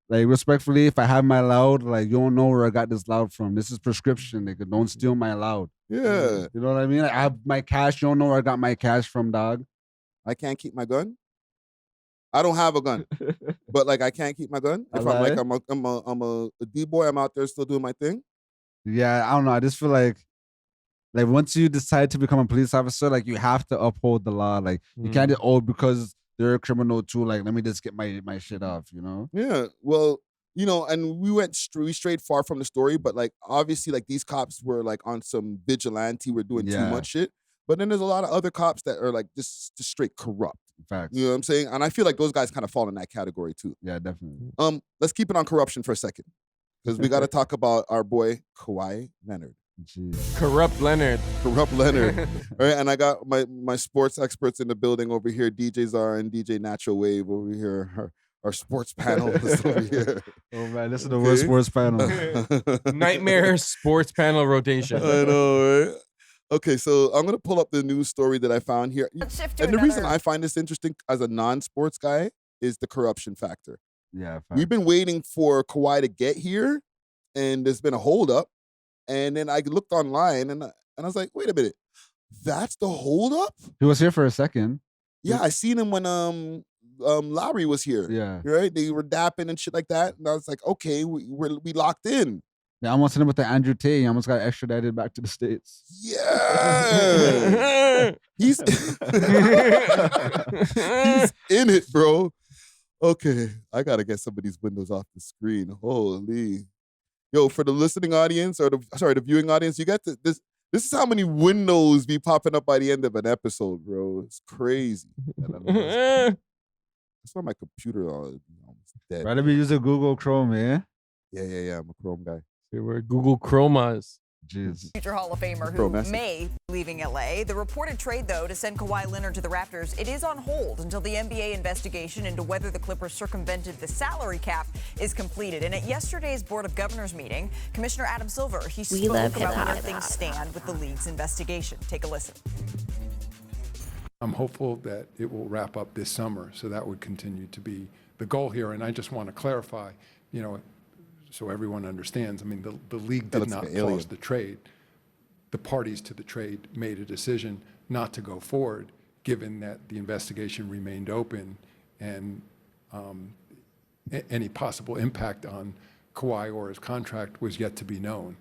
Like, respectfully, if I have my loud, like, you don't know where I got this loud from. This is prescription, nigga. Don't steal my loud. Yeah. You know what I mean? Like, I have my cash. You don't know where I got my cash from, dog. I can't keep my gun. I don't have a gun, but like I can't keep my gun. If I'm like I'm a D-boy, I'm out there still doing my thing. Yeah, I don't know. I just feel like once you decide to become a police officer, like you have to uphold the law. Like you can't just, because they're a criminal too. Like let me just get my shit off. You know? Yeah. Well, you know, and we strayed far from the story, but like obviously, like these cops were like on some vigilante, we're doing too much shit. But then there's a lot of other cops that are like just straight corrupt. Facts. You know what I'm saying? And I feel like those guys kind of fall in that category too. Yeah, definitely. Let's keep it on corruption for a second. Because we got to talk about our boy Kawhi Leonard. Corrupt Leonard. Corrupt Leonard. All right, and I got my sports experts in the building over here, DJ Czar and DJ Nacho Wave over here. Our sports panelists over here. Oh man, this is the worst sports panel. Nightmare sports panel rotation. I know, right? Okay, so I'm gonna pull up the news story that I found here. And the reason I find this interesting as a non-sports guy is the corruption factor. Yeah, we've been waiting for Kawhi to get here, and there's been a holdup. And then I looked online, and I was like, wait a minute, that's the holdup? He was here for a second. Yeah, I seen him when Lowry was here. Yeah, right. They were dapping and shit like that, and I was like, okay, we locked in. Yeah, I almost hit him with the Andrew Tate. He almost got extradited back to the States. Yeah. He's in it, bro. Okay, I gotta get some of these windows off the screen. Holy. Yo, for the listening audience, or the viewing audience, you get this. This is how many windows be popping up by the end of an episode, bro. It's crazy. That's why my computer is almost dead. Rather be using Google Chrome, eh? Yeah. I'm a Chrome guy. We're Google Chromas. Jeez. Future Hall of Famer who may be leaving LA. The reported trade, though, to send Kawhi Leonard to the Raptors, it is on hold until the NBA investigation into whether the Clippers circumvented the salary cap is completed. And at yesterday's Board of Governors meeting, Commissioner Adam Silver, he spoke about where things stand with the league's investigation. Take a listen. I'm hopeful that it will wrap up this summer, so that would continue to be the goal here. And I just want to clarify, you know, so everyone understands, I mean, the league did not pause the trade. The parties to the trade made a decision not to go forward, given that the investigation remained open and any possible impact on Kawhi or his contract was yet to be known.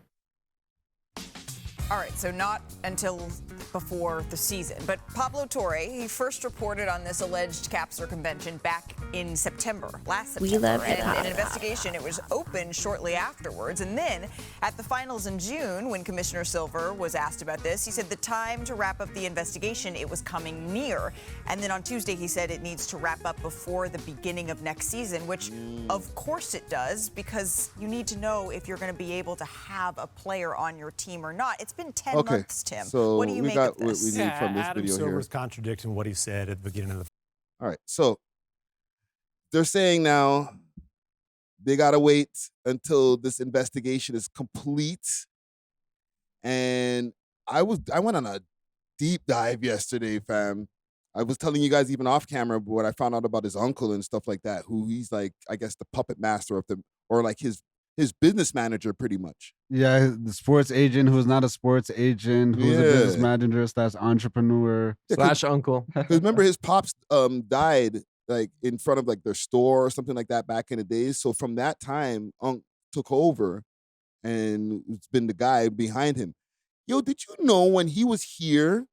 All right, so not until before the season. But Pablo Torre, he first reported on this alleged cap circumvention back in September, last September. And an investigation, it was opened shortly afterwards. And then at the finals in June, when Commissioner Silver was asked about this, he said the time to wrap up the investigation, it was coming near. And then on Tuesday, he said it needs to wrap up before the beginning of next season, which of course it does, because you need to know if you're going to be able to have a player on your team or not. It's been 10 months, Tim. So what do you make of this? What we need from this Adam video Silver's here. contradicting what he said at the beginning of the. All right, so they're saying now they gotta wait until this investigation is complete. And I went on a deep dive yesterday, fam. I was telling you guys even off camera when I found out about his uncle and stuff like that, who he's like, I guess, the puppet master of them, or like his business manager, pretty much. Yeah, the sports agent who's not a sports agent, who's a business manager / entrepreneur / uncle. Because remember, his pops died like in front of like their store or something like that back in the days. So from that time, Unc took over, and it's been the guy behind him. Yo, did you know when he was here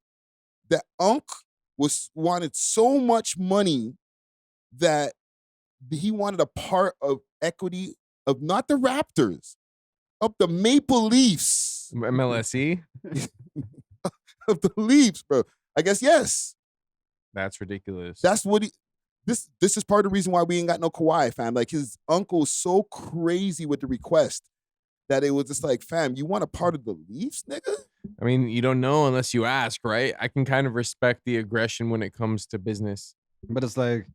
that Unc wanted so much money that he wanted a part of equity of not the Raptors, of the Maple Leafs. MLSE? Of the Leafs, bro. I guess yes. That's ridiculous. That's what this is part of the reason why we ain't got no Kawhi, fam. Like his uncle's so crazy with the request that it was just like, fam, you want a part of the Leafs, nigga? I mean, you don't know unless you ask, right? I can kind of respect the aggression when it comes to business. But it's like,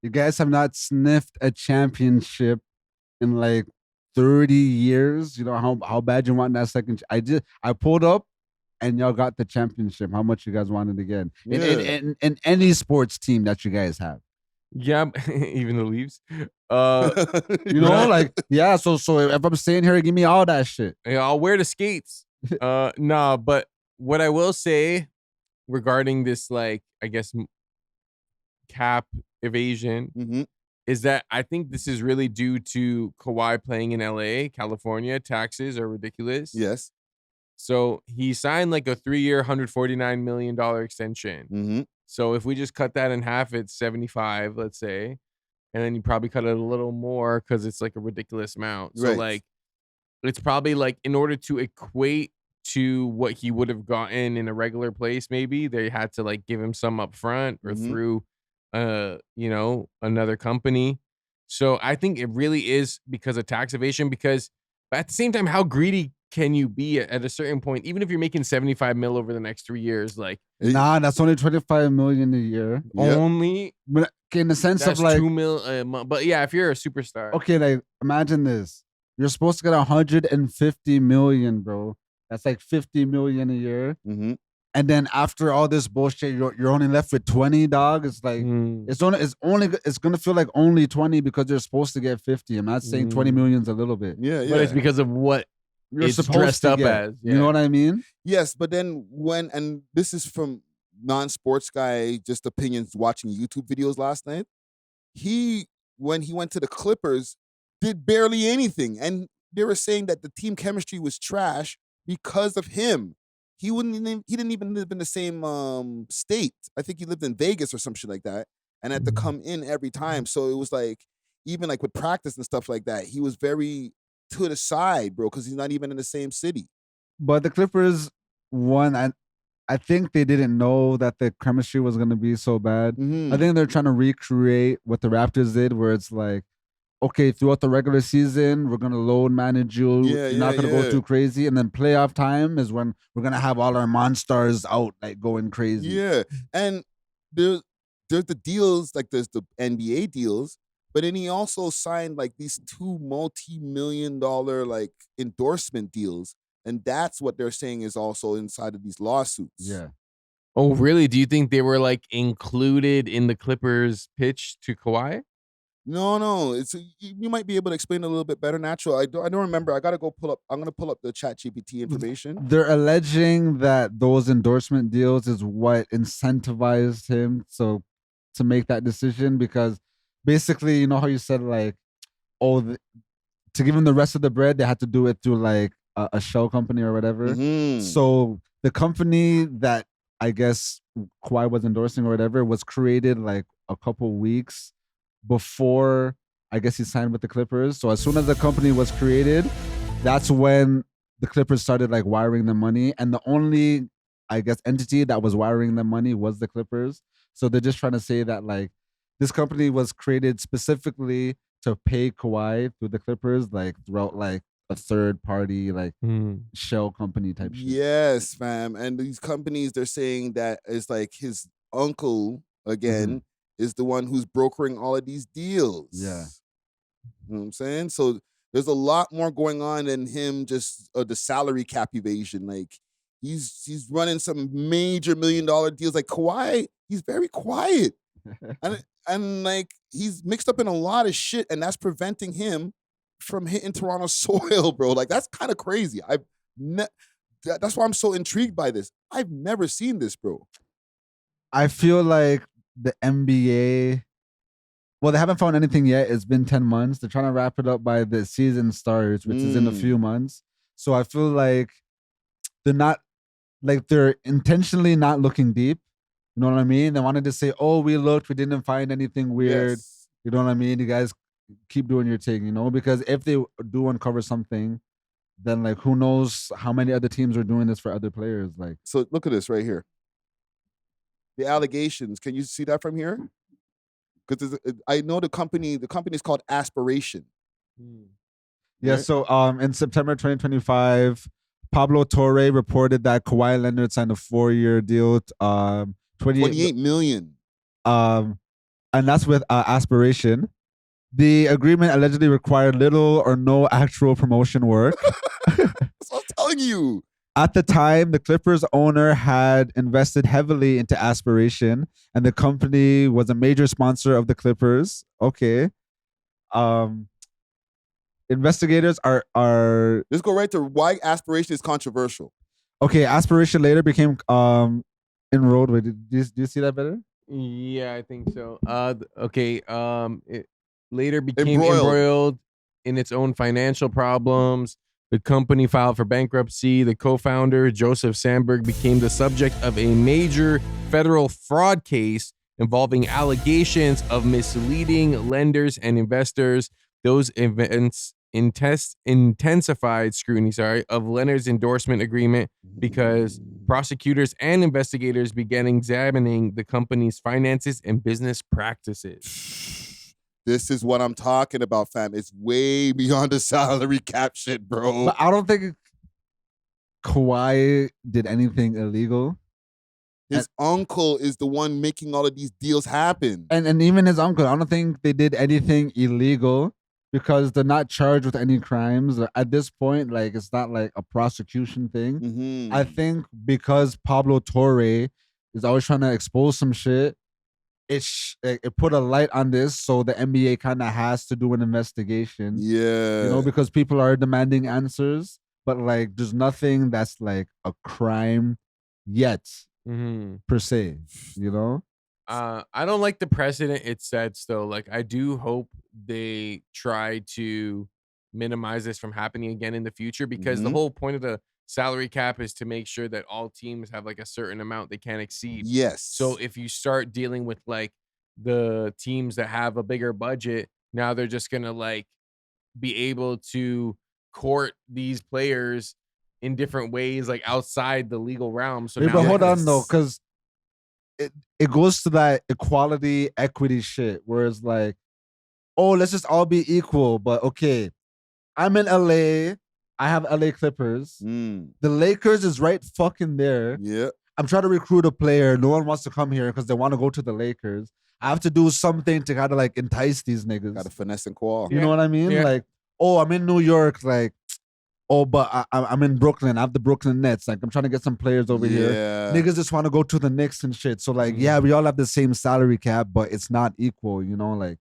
you guys have not sniffed a championship in like 30 years. You know how bad you want that second. I pulled up and y'all got the championship. How much you guys wanted again in any sports team that you guys have. Yeah, even the leaves. You know, like, yeah, so if I'm staying here, give me all that shit. Yeah, I'll wear the skates. Nah, but what I will say regarding this, like, I guess cap evasion is that I think this is really due to Kawhi playing in LA, California. Taxes are ridiculous. Yes. So he signed like a 3-year, $149 million extension. So if we just cut that in half, it's 75, let's say. And then you probably cut it a little more because it's like a ridiculous amount. So Right. like, it's probably like in order to equate to what he would have gotten in a regular place, maybe they had to like give him some up front or through, you know, another company. So I think it really is because of tax evasion, because but at the same time, how greedy can you be at a certain point, even if you're making 75 mil over the next 3 years? Like, Nah, that's only 25 million a year. only But in the sense that's of like 2 mil a month. But yeah, if you're a superstar, okay, like imagine this. You're supposed to get 150 million, bro. That's like 50 million a year. And then after all this bullshit, you're only left with 20, dog. It's like it's gonna feel like only 20 because you're supposed to get 50. I'm not saying 20 million's a little bit. Yeah, but it's because of what You're it's supposed dressed to up get. as. You know what I mean? Yes, but then and this is from non-sports guy, just opinions watching YouTube videos last night. When he went to the Clippers, did barely anything. And they were saying that the team chemistry was trash because of him. He didn't even live in the same state. I think he lived in Vegas or some shit like that, and had to come in every time. So it was like, even like with practice and stuff like that, he was very to the side, bro, because he's not even in the same city. But the Clippers won. I think they didn't know that the chemistry was going to be so bad. I think they're trying to recreate what the Raptors did, where it's like, okay, throughout the regular season, we're going to load manage you. You're not going to go too crazy. And then playoff time is when we're going to have all our monsters out, like going crazy. Yeah. And there's the deals, like there's the NBA deals, but then he also signed like these 2 multi-million-dollar like endorsement deals. And that's what they're saying is also inside of these lawsuits. Yeah. Oh, really? Do you think they were like included in the Clippers pitch to Kawhi? No. It's you might be able to explain it a little bit better. Natural. I don't remember. I gotta go pull up. I'm gonna pull up the ChatGPT information. They're alleging that those endorsement deals is what incentivized him to make that decision, because basically, you know how you said like, to give him the rest of the bread, they had to do it through like a shell company or whatever. So the company that I guess Kawhi was endorsing or whatever was created like a couple weeks before I guess he signed with the Clippers. So as soon as the company was created, that's when the Clippers started like wiring them money. And the only, I guess, entity that was wiring them money was the Clippers. So they're just trying to say that like this company was created specifically to pay Kawhi through the Clippers, like throughout like a third party, like shell company type shit. Yes, fam. And these companies, they're saying that it's like his uncle again is the one who's brokering all of these deals. Yeah. You know what I'm saying? So there's a lot more going on than him just the salary cap evasion. Like he's running some major $1 million deals. Like Kawhi, he's very quiet. and like he's mixed up in a lot of shit, and that's preventing him from hitting Toronto soil, bro. Like that's kind of crazy. That's why I'm so intrigued by this. I've never seen this, bro. I feel like the NBA, well, they haven't found anything yet. It's been 10 months. They're trying to wrap it up by the season starts, which is in a few months. So I feel like they're intentionally not looking deep. You know what I mean? They wanted to say, oh, we looked, we didn't find anything weird. Yes. You know what I mean? You guys keep doing your thing, you know? Because if they do uncover something, then like who knows how many other teams are doing this for other players. Like, so look at this right here. The allegations. Can you see that from here? Because I know the company is called Aspiration. Yeah, Right? so in September 2025, Pablo Torre reported that Kawhi Leonard signed a 4-year deal, 28 million. And that's with Aspiration. The agreement allegedly required little or no actual promotion work. That's what I'm telling you. At the time, the Clippers owner had invested heavily into Aspiration, and the company was a major sponsor of the Clippers. Okay. Investigators are Let's go right to why Aspiration is controversial. okay. Aspiration later became enrolled. Wait, do you see that better? Yeah, I think so. Okay. It later became Embroiled. embroiled in its own financial problems. The company filed for bankruptcy. The co-founder, Joseph Sandberg, became the subject of a major federal fraud case involving allegations of misleading lenders and investors. Those events intensified scrutiny, of Leonard's endorsement agreement because prosecutors and investigators began examining the company's finances and business practices. This is what I'm talking about, fam. It's way beyond the salary cap shit, bro. But I don't think Kawhi did anything illegal. His uncle is the one making all of these deals happen. And even his uncle, I don't think they did anything illegal because they're not charged with any crimes. At this point, like, it's not like a prosecution thing. Mm-hmm. I think because Pablo Torre is always trying to expose some shit, it put a light on this, so the NBA kind of has to do an investigation. Yeah. You know, because people are demanding answers, but like there's nothing that's like a crime yet, per se, you know? I don't like the precedent it sets, though. Like, I do hope they try to minimize this from happening again in the future, because the whole point of the salary cap is to make sure that all teams have like a certain amount they can't exceed. Yes. So if you start dealing with like the teams that have a bigger budget, now they're just gonna like be able to court these players in different ways, like outside the legal realm. So But hold on though, because it goes to that equality, equity shit, where it's like, oh, let's just all be equal. But okay, I'm in LA. I have LA Clippers. The Lakers is right fucking there. Yeah. I'm trying to recruit a player. No one wants to come here because they want to go to the Lakers. I have to do something to kind of like entice these niggas. Got to finesse and call. You know what I mean? Yeah. Like, oh, I'm in New York. Like, oh, but I'm in Brooklyn. I have the Brooklyn Nets. Like, I'm trying to get some players over here. Niggas just want to go to the Knicks and shit. So like, yeah, we all have the same salary cap, but it's not equal. You know, like,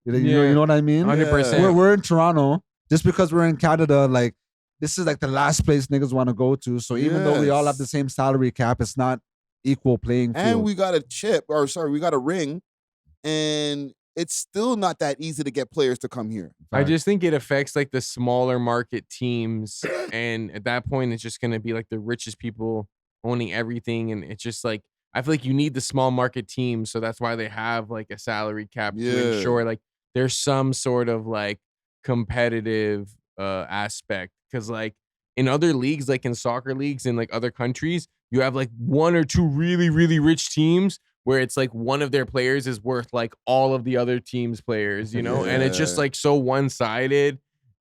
you know what I mean? 100%. We're in Toronto. Just because we're in Canada, like, this is like the last place niggas want to go to. So even though we all have the same salary cap, it's not equal playing field. And we got we got a ring, and it's still not that easy to get players to come here. I just think it affects like the smaller market teams, and at that point, it's just gonna be like the richest people owning everything, and it's just like I feel like you need the small market teams, so that's why they have like a salary cap to ensure like there's some sort of like competitive aspect, because like in other leagues, like in soccer leagues in like other countries, you have like one or two really, really rich teams where it's like one of their players is worth like all of the other team's players, you know? And it's just like so one-sided.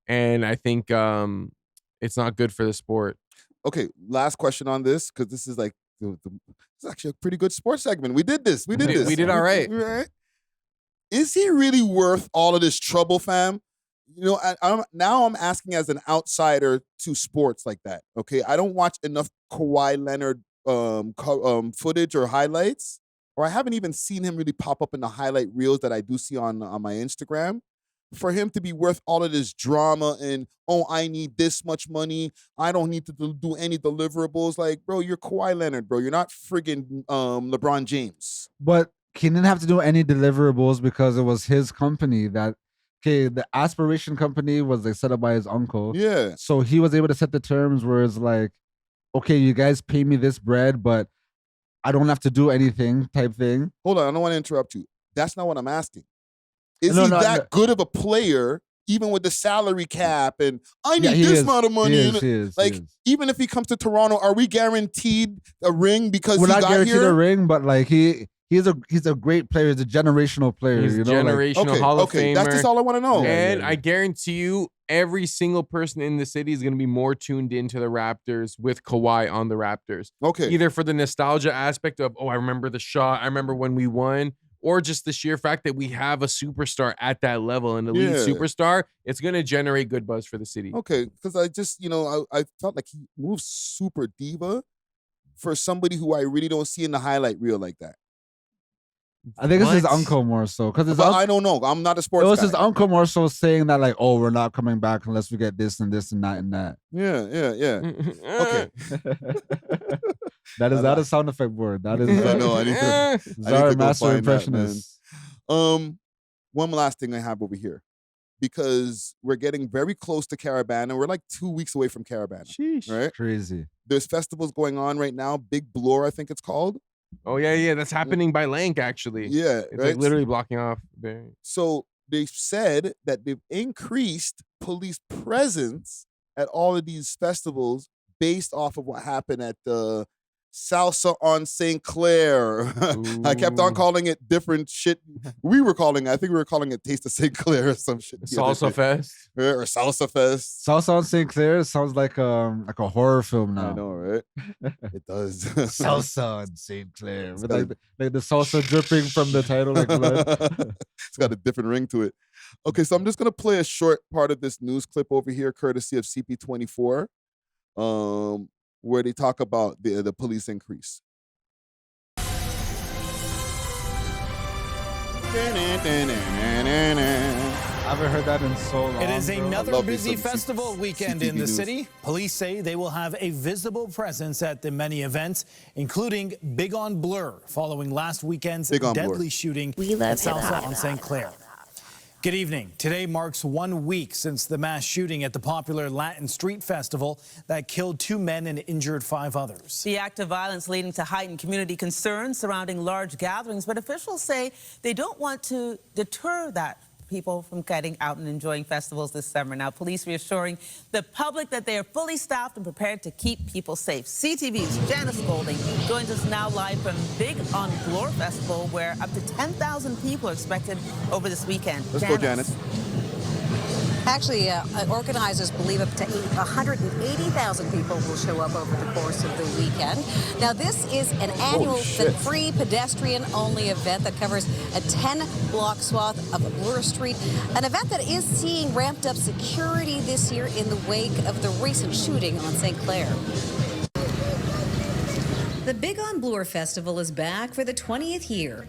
And I think it's not good for the sport. Okay, last question on this, because this is like this is actually a pretty good sports segment. We did this. We did all right. Is he really worth all of this trouble, fam? You know, I'm asking as an outsider to sports like that. Okay, I don't watch enough Kawhi Leonard footage or highlights, or I haven't even seen him really pop up in the highlight reels that I do see on my Instagram. For him to be worth all of this drama and, oh, I need this much money, I don't need to do any deliverables. Like, bro, you're Kawhi Leonard, bro. You're not friggin' LeBron James. But he didn't have to do any deliverables because it was his company that. Okay, the Aspiration company was like set up by his uncle. Yeah. So he was able to set the terms where it's like, okay, you guys pay me this bread, but I don't have to do anything type thing. Hold on, I don't want to interrupt you. That's not what I'm asking. Is he that good of a player, even with the salary cap and I need this amount of money? He is. Even if he comes to Toronto, are we guaranteed a ring because We're he not got guaranteed here? a ring, but like he's a great player. He's a generational player. He's you know, generational Hall of Famer. That's just all I want to know. And I guarantee you, every single person in the city is going to be more tuned into the Raptors with Kawhi on the Raptors. Okay. Either for the nostalgia aspect of, oh, I remember the shot, I remember when we won, or just the sheer fact that we have a superstar at that level, an elite superstar, it's going to generate good buzz for the city. Okay, because I just, I felt like he moves super diva for somebody who I really don't see in the highlight reel like that. I think it's his uncle more so. Because I don't know. I'm not a sports It was guy. his uncle more so saying that, like, oh, we're not coming back unless we get this and this and that and that. Yeah. Okay. That is not a sound effect board. That is I know. I need to Zara go Master find that, Impressionist. man. One last thing I have over here, because we're getting very close to Caravana. We're like 2 weeks away from Caravana. Sheesh. Right? Crazy. There's festivals going on right now. Big Blur, I think it's called. Oh, yeah. That's happening by Lank, actually. Yeah. It's like literally blocking off. So they've said that they've increased police presence at all of these festivals based off of what happened at the Salsa on St. Clair. I kept on calling it different shit. I think we were calling it Taste of St. Clair or some shit. Salsa Fest? Or Salsa Fest. Salsa on St. Clair sounds like a horror film now. I know, right? It does. Salsa on St. Clair. With like the salsa dripping from the title. Like blood. It's got a different ring to it. Okay, so I'm just going to play a short part of this news clip over here, courtesy of CP24. Where they talk about the police increase. I haven't heard that in so long. It is bro. another busy festival weekend in the city. Police say they will have a visible presence at the many events, including Big on Blur, following last weekend's deadly shooting at Salsa on St. Clair. Good evening. Today marks 1 week since the mass shooting at the popular Latin Street Festival that killed 2 men and injured 5 others. The act of violence leading to heightened community concerns surrounding large gatherings, but officials say they don't want to deter people from getting out and enjoying festivals this summer. Now, police reassuring the public that they are fully staffed and prepared to keep people safe. CTV's Janice Golding joins us now live from Big on Blur Festival, where up to 10,000 people are expected over this weekend. Let's go, Janice. Actually, organizers believe up to 180,000 people will show up over the course of the weekend. Now, this is an annual free pedestrian-only event that covers a 10-block swath of Bloor Street, an event that is seeing ramped up security this year in the wake of the recent shooting on St. Clair. The Big on Bloor Festival is back for the 20th year.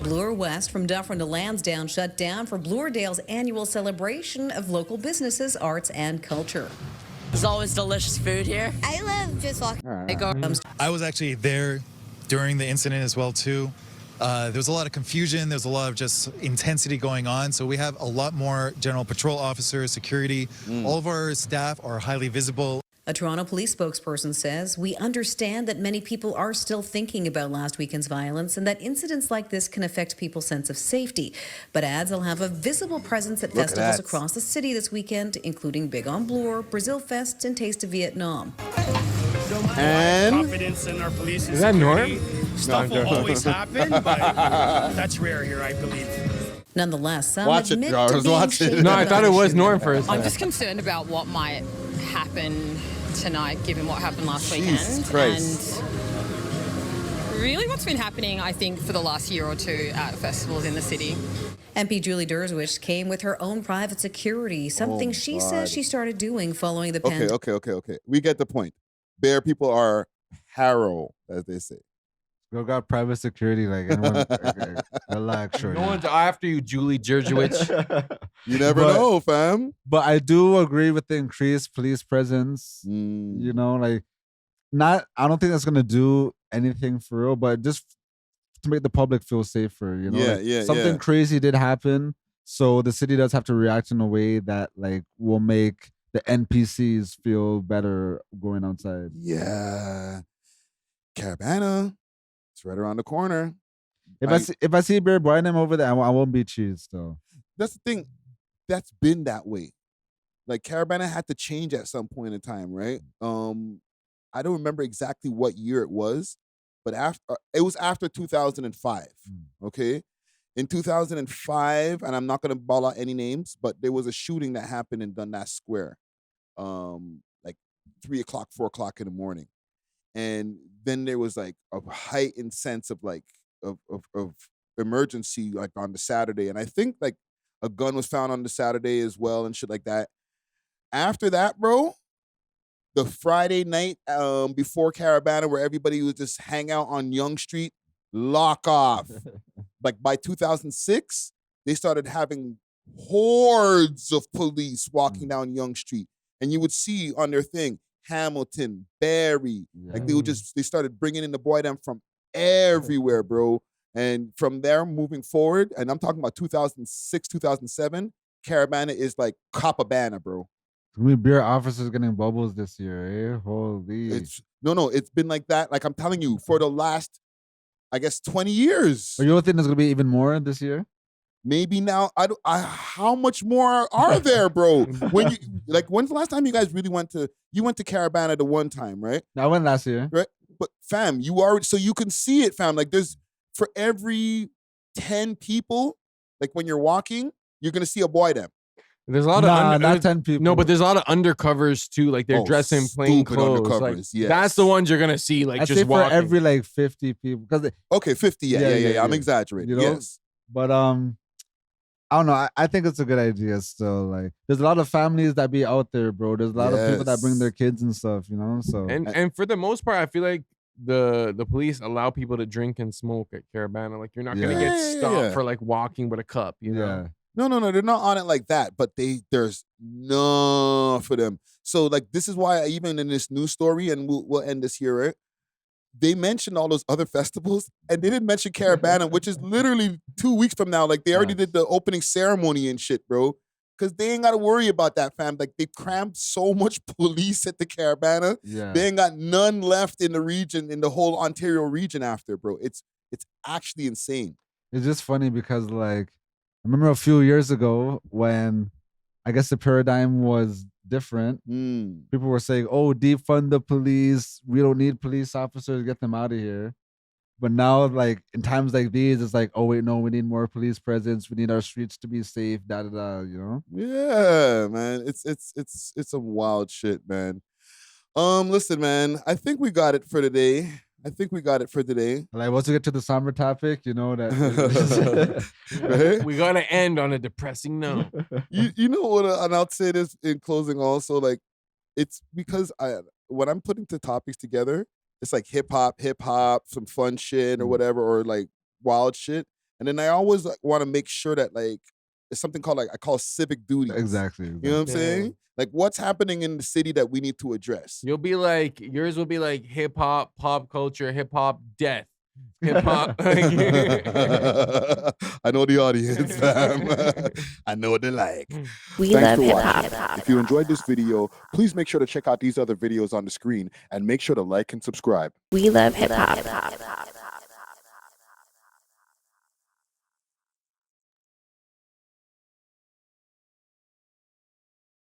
Bloor West from Dufferin to Lansdowne shut down for Bloordale's annual celebration of local businesses, arts, and culture. There's always delicious food here. I love just walking. I was actually there during the incident as well, too. There was a lot of confusion. There was a lot of just intensity going on. So we have a lot more general patrol officers, security. All of our staff are highly visible. A Toronto police spokesperson says, "We understand that many people are still thinking about last weekend's violence and that incidents like this can affect people's sense of safety," but adds they'll have a visible presence at festivals across the city this weekend, including Big on Bloor, Brazil Fest, and Taste of Vietnam. And confidence in our police. Is that Norm? Stuff will always happen, but that's rare here, I believe. Nonetheless, some Watch it, admit Jarvis, to being watch it. shaken No, I by thought the it was shooting. Norm for a I'm second. just concerned about what might happen tonight, given what happened last Jesus weekend. Christ. And really what's been happening, I think, for the last year or two at festivals in the city. MP Julie Derswich came with her own private security, something she says she started doing following the pandemic. Okay. We get the point. Bear people are harrow, as they say. Go got private security, like anyone. Okay, relax, shorty. No one's after you, Julie Derjowitz. You never know, fam. But I do agree with the increased police presence. You know, like I don't think that's gonna do anything for real, but just to make the public feel safer. You know, something crazy did happen, so the city does have to react in a way that like will make the NPCs feel better going outside. Yeah, Caravana. It's right around the corner. If I see Bear Bynum over there, I won't be cheesed though. That's the thing. That's been that way. Like Caravana had to change at some point in time, right? I don't remember exactly what year it was, but it was after 2005. Okay, in 2005, and I'm not gonna ball out any names, but there was a shooting that happened in Dundas Square, like 3 o'clock, 4 o'clock in the morning. And then there was like a heightened sense of like of emergency like on the Saturday, and I think like a gun was found on the Saturday as well and shit like that. After that, bro, the Friday night before Caravana, where everybody would just hang out on Yonge Street, lock off. Like by 2006, they started having hordes of police walking down Yonge Street, and you would see on their thing Hamilton, Barry, like they started bringing in the boy them from everywhere, bro. And from there moving forward, and I'm talking about 2006, 2007, Caravana is like Copacabana, bro. We beer officers getting bubbles this year, eh? Holy. It's been like that. Like I'm telling you, for the last, I guess, 20 years. But you don't think there's gonna be even more this year? Maybe now. How much more are there, bro? When you like, when's the last time you guys really went to Caravana the one time, right? I went last year. Right? But fam, you already, so you can see it, fam. Like there's, for every 10 people, like when you're walking, you're gonna see a boy them. There's a lot of not 10 people. No, but there's a lot of undercovers too. Like they're dressed in plain clothes. Like, yes. That's the ones you're gonna see. Like I just say walking. for every like 50 people, because 50, yeah. I'm exaggerating. You know? Yes, but I don't know. I think it's a good idea still. Like, there's a lot of families that be out there, bro. There's a lot of people that bring their kids and stuff. You know, so and for the most part, I feel like the police allow people to drink and smoke at Caravana. Like you're not gonna get stopped for like walking with a cup. You know. No, they're not on it like that, but there's none for them. So like this is why even in this news story, and we'll end this here, right? They mentioned all those other festivals, and they didn't mention Caravana, which is literally 2 weeks from now. Like they already did the opening ceremony and shit, bro. Because they ain't got to worry about that, fam. Like they crammed so much police at the Caravana. Yeah. They ain't got none left in the region, in the whole Ontario region after, bro. It's actually insane. It's just funny because like I remember a few years ago when I guess the paradigm was different. People were saying, "Oh, defund the police. We don't need police officers. Get them out of here." But now, like in times like these, it's like, "Oh wait, no, we need more police presence. We need our streets to be safe." Da da da. You know? Yeah, man. It's some wild shit, man. Listen, man. I think we got it for today. Like once we get to the somber topic, you know that right? We gotta end on a depressing note. You know what? And I'll say this in closing also. Like, it's because when I'm putting the topics together, it's like hip hop, some fun shit or whatever, or like wild shit. And then I always like, want to make sure that like it's something called I call civic duty. Exactly. You know what I'm saying? Like what's happening in the city that we need to address. Yours will be like hip hop, pop culture, hip hop, death. Hip hop. I know the audience, fam. I know what they like. We love hip hop. If you enjoyed this video, please make sure to check out these other videos on the screen and make sure to like and subscribe. We love hip hop.